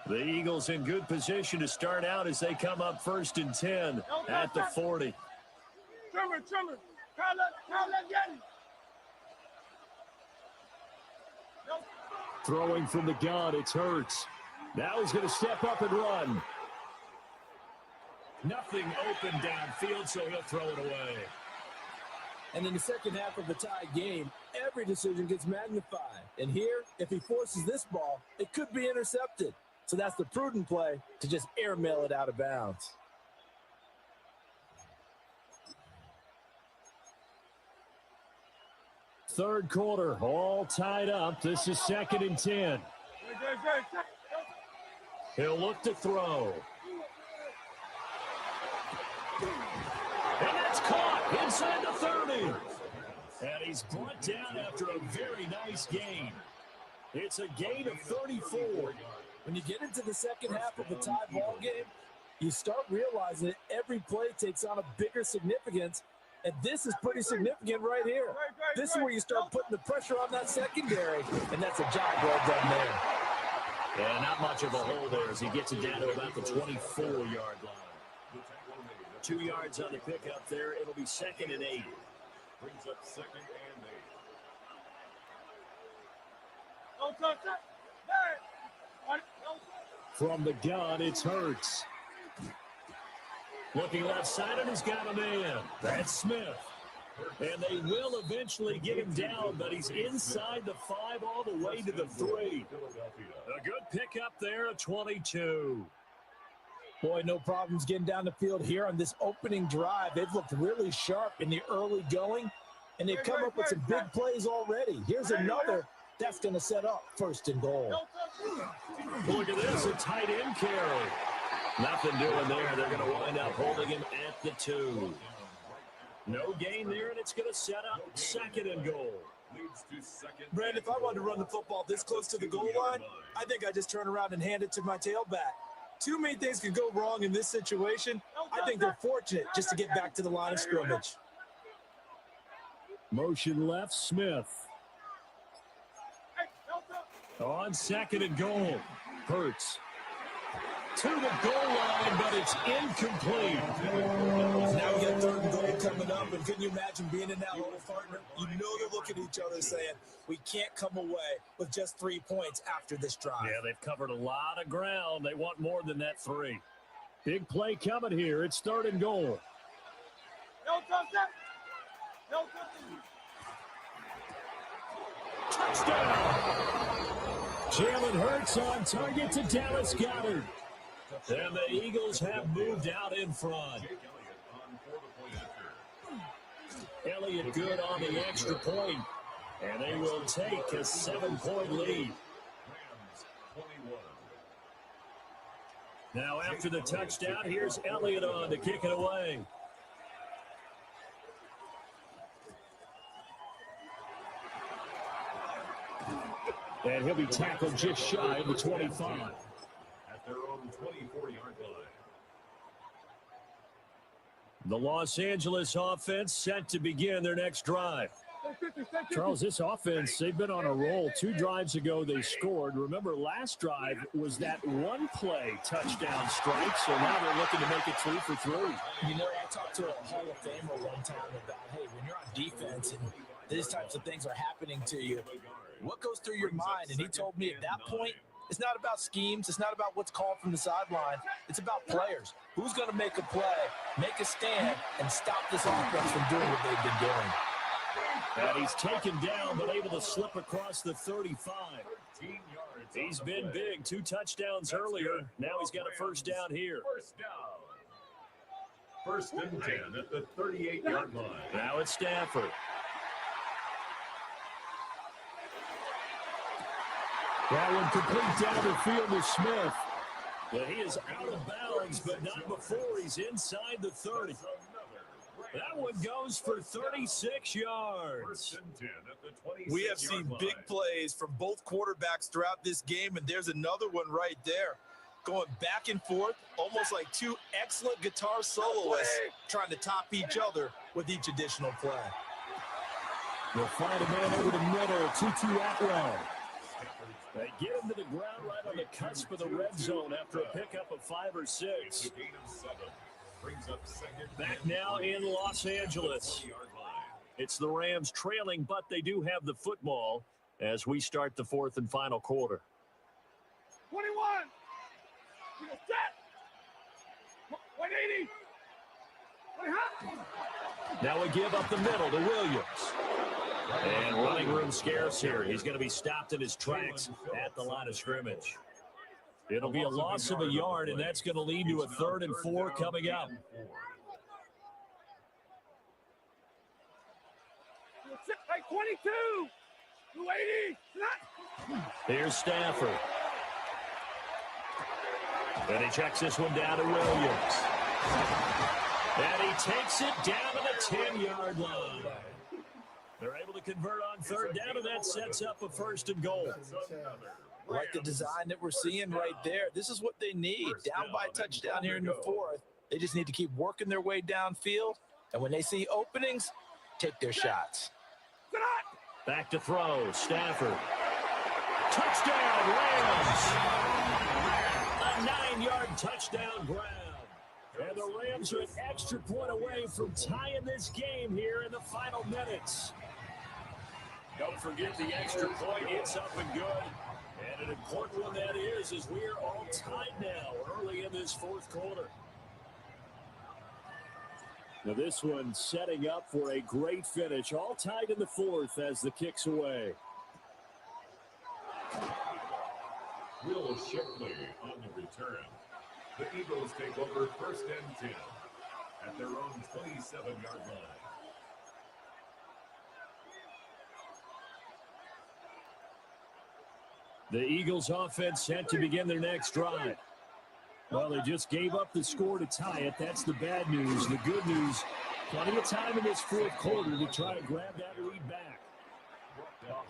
J: The Eagles in good position to start out as they come up 1st and 10 at the 40.
E: Trimmer. Count that Getty.
J: Throwing from the gun, it's Hurts. Now he's going to step up and run. Nothing open downfield, so he'll throw it away.
K: And in the second half of the tie game, every decision gets magnified. And here, if he forces this ball, it could be intercepted. So that's the prudent play to just airmail it out of bounds.
J: Third quarter, all tied up. This is 2nd and 10. He'll look to throw. And that's caught inside the 30. And he's brought down after a very nice gain. It's a gain of 34.
K: When you get into the second half of the tie ball game, you start realizing that every play takes on a bigger significance. And this is pretty significant right here. This is where you start putting the pressure on that secondary, and that's a job well done there.
J: Yeah, not much of a hole there as he gets it down to about the 24-yard line. 2 yards on the pickup there. It'll be 2nd and 8.
C: Brings up 2nd and 8.
E: Don't touch it.
J: From the gun, it's Hurts. Looking left side, and he's got a man. That's Smith. And they will eventually get him down, but he's inside the 5 all the way to the 3. A good pickup there, a 22.
K: Boy, no problems getting down the field here on this opening drive. They've looked really sharp in the early going, and they've come up with some big plays already. Here's another that's going to set up 1st and goal.
J: Look at this, a tight end carry. Nothing doing there. They're going to wind up holding him at the 2. No gain there, and it's going to set up 2nd and goal.
K: Brandon, if I wanted to run the football this close to the goal line, I think I just turn around and hand it to my tailback. Too many things could go wrong in this situation. I think they're fortunate just to get back to the line of scrimmage.
J: Motion left, Smith. On 2nd and goal, Hurts. To the goal line, but it's incomplete.
K: Now we got 3rd and goal coming up, and can you imagine being in that hole, partner? You know they're looking at each other saying, we can't come away with just 3 points after this drive.
J: Yeah, they've covered a lot of ground. They want more than that 3. Big play coming here. It's 3rd and goal. Touchdown! Jalen Hurts on target to Dallas Goedert. And the Eagles have moved out in front. Elliott good on the extra point. And they will take a 7-point lead. Now after the touchdown, here's Elliott on to kick it away. And he'll be tackled just shy of the 25.
C: At their own 24-yard line.
J: The Los Angeles offense set to begin their next drive. Charles, this offense, they've been on a roll. 2 drives ago, they scored. Remember, last drive was that 1-play touchdown strike, so now they're looking to make it 3 for 3.
K: You know, I talked to a Hall of Famer one time about, hey, when you're on defense and these types of things are happening to you, what goes through your mind? And he told me at that point, it's not about schemes. It's not about what's called from the sideline. It's about players. Who's going to make a play, make a stand, and stop this offense from doing what they've been doing.
J: And he's taken down, but able to slip across the 35. He's been big. 2 touchdowns earlier. Now he's got a 1st down here.
C: 1st and 10 at the 38-yard line.
J: Now it's Stafford. That one complete down the field to Smith. But he is out of bounds, but not before he's inside the 30. That one goes for 36 yards.
K: We have seen big plays from both quarterbacks throughout this game, and there's another one right there. Going back and forth, almost like 2 excellent guitar soloists trying to top each other with each additional play.
J: They'll find a man over the middle, Tutu Atwell. They get him to the ground right on the cusp of the red zone after a pickup of 5 or 6. Back now in Los Angeles. It's the Rams trailing, but they do have the football as we start the 4th and final quarter.
E: 21. Set. 180.
J: Now we give up the middle to Williams. And running room scarce here. He's going to be stopped in his tracks at the line of scrimmage. It'll be a loss of a yard, and that's going to lead to a 3rd and 4 coming up.
E: Hey, 22. 280.
J: Here's Stafford. And he checks this one down to Williams. And he takes it down to the 10-yard line. They're able to convert on 3rd down, and that sets up a 1st and goal.
K: I like the design that we're seeing right there. This is what they need. Down by a touchdown here in the 4th. They just need to keep working their way downfield. And when they see openings, take their shots.
J: Back to throw. Stafford. Touchdown, Rams. A 9-yard touchdown grab. And the Rams are an extra point away from tying this game here in the final minutes. Don't forget the extra point. It's up and good. And an important one that is, as we are all tied now early in this 4th quarter. Now this one setting up for a great finish. All tied in the 4th as the kick's away.
C: Will Shipley on the return. The Eagles take over 1st and 10 at their own 27-yard line.
J: The Eagles offense set to begin their next drive. Well, they just gave up the score to tie it. That's the bad news. The good news, plenty of time in this fourth quarter to try and grab that lead back.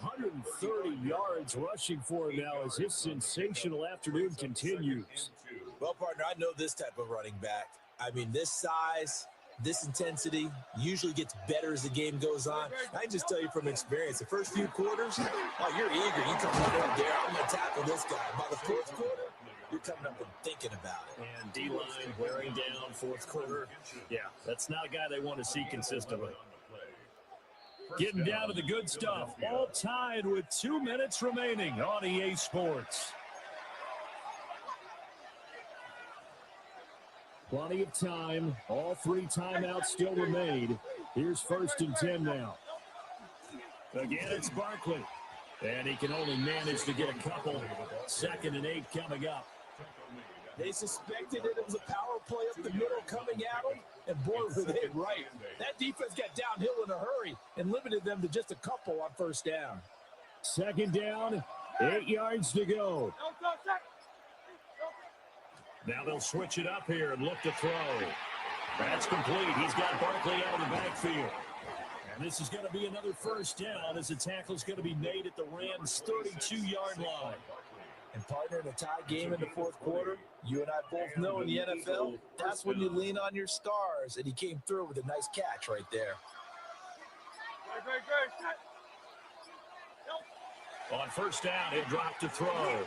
J: 130 yards rushing for him now as his sensational afternoon continues.
K: Well, partner, I know this type of running back. I mean, this size, this intensity usually gets better as the game goes on. I can just tell you from experience, the first few quarters, oh, you're eager. You come right up there, I'm going to tackle this guy. By the fourth quarter, you're coming up and thinking about it.
J: And D-line wearing down fourth quarter. Yeah, that's not a guy they want to see consistently. Getting down to the good stuff. All tied with 2 minutes remaining on EA Sports. Plenty of time. All 3 timeouts still remain. Here's 1st and 10 now. Again, it's Barkley. And he can only manage to get a couple. 2nd and 8 coming up.
K: They suspected it was a power play up the middle coming at them, and boy, were they right. That defense got downhill in a hurry and limited them to just a couple on 1st down.
J: 2nd down, 8 yards to go. Now they'll switch it up here and look to throw. That's complete. He's got Barkley out of the backfield. And this is going to be another 1st down as the tackle's going to be made at the Rams' 32-yard line.
K: And partner, in a tie game in the fourth quarter, you and I both know in the NFL, that's when you lean on your stars, and he came through with a nice catch right there.
J: On 1st down, he'll drop to throw.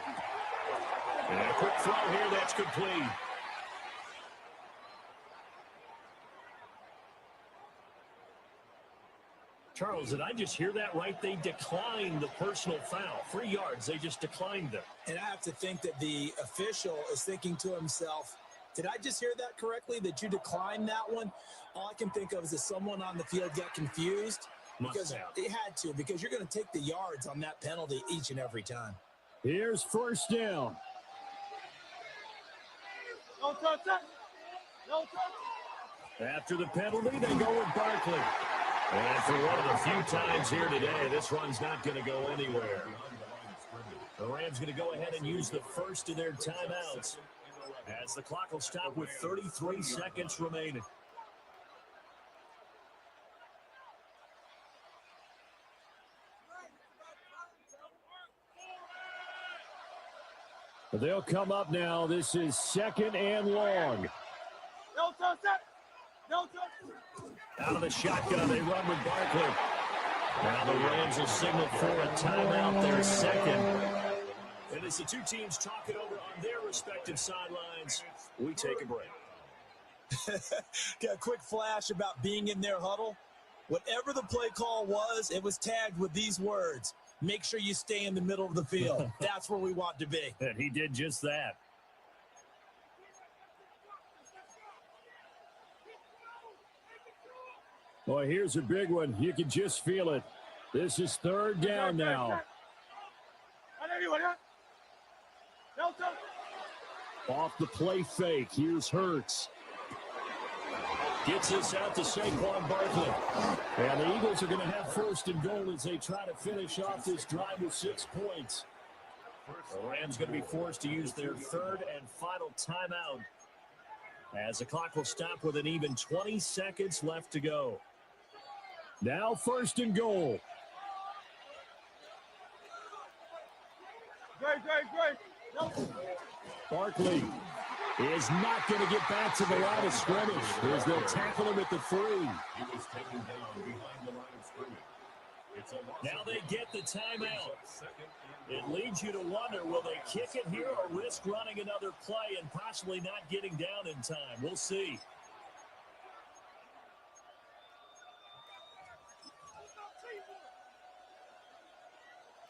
J: And a quick throw here, that's complete. Charles, did I just hear that right? They declined the personal foul. 3 yards, they just declined them.
K: And I have to think that the official is thinking to himself, did I just hear that correctly, that you declined that one? All I can think of is that someone on the field got confused. Because they had to, because you're going to take the yards on that penalty each and every time.
J: Here's 1st down.
E: No touch. No touch.
J: After the penalty, they go with Barkley. And for one of the few times here today, this run's not going to go anywhere. The Rams going to go ahead and use the first of their timeouts as the clock will stop with 33 seconds remaining. They'll come up now. This is 2nd and long.
E: No touch. No touch.
J: Out of the shotgun, they run with Barkley. Now the Rams will signal for a timeout, their 2nd. And as the two teams talk it over on their respective sidelines, we take a break.
K: Got a quick flash about being in their huddle. Whatever the play call was, it was tagged with these words. Make sure you stay in the middle of the field. That's where we want to be.
J: And he did just that. Boy, here's a big one. You can just feel it. This is 3rd down now. Off the play fake. Here's Hurts. Gets this out to Qwan Barkley. And the Eagles are going to have 1st and goal as they try to finish off this drive with 6 points. The Rams going to be forced to use their 3rd and final timeout as the clock will stop with an even 20 seconds left to go. Now 1st and goal.
E: Great.
J: Barkley is not going to get back to the line of scrimmage as they'll tackle him at the 3.
C: He was taken down behind the line of scrimmage.
J: Now they get the timeout. It leads you to wonder, will they kick it here or risk running another play and possibly not getting down in time? We'll see.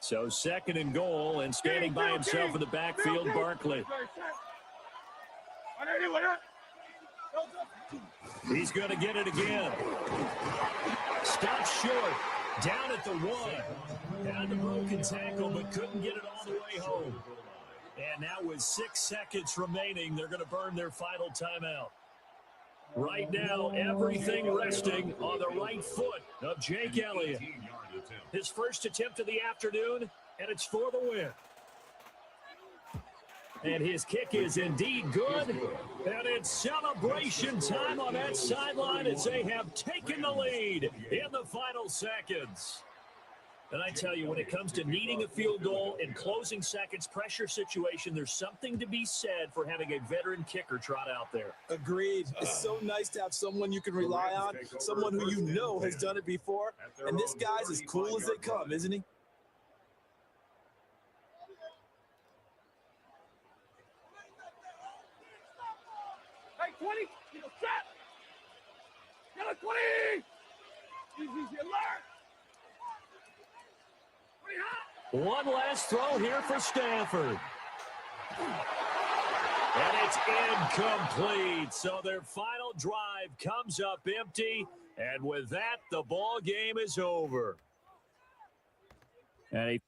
J: So 2nd and goal, and standing by himself in the backfield, Barkley. He's going to get it again. Stopped short. Down at the 1. Had the broken tackle, but couldn't get it all the way home. And now with 6 seconds remaining, they're going to burn their final timeout. Right now, everything resting on the right foot of Jake Elliott. His first attempt of the afternoon, and it's for the win. And his kick is indeed good. And it's celebration time on that sideline as they have taken the lead in the final seconds. And I tell you, when it comes to needing a field goal in closing seconds pressure situation, there's something to be said for having a veteran kicker trot out there.
K: Agreed. It's so nice to have someone you can rely on, someone who you know has done it before. And this guy's as cool as they come, isn't he?
E: Hey, 20, you know, set. Yellow 20. Easy, alert.
J: One last throw here for Stanford. And it's incomplete. So their final drive comes up empty. And with that, the ball game is over. And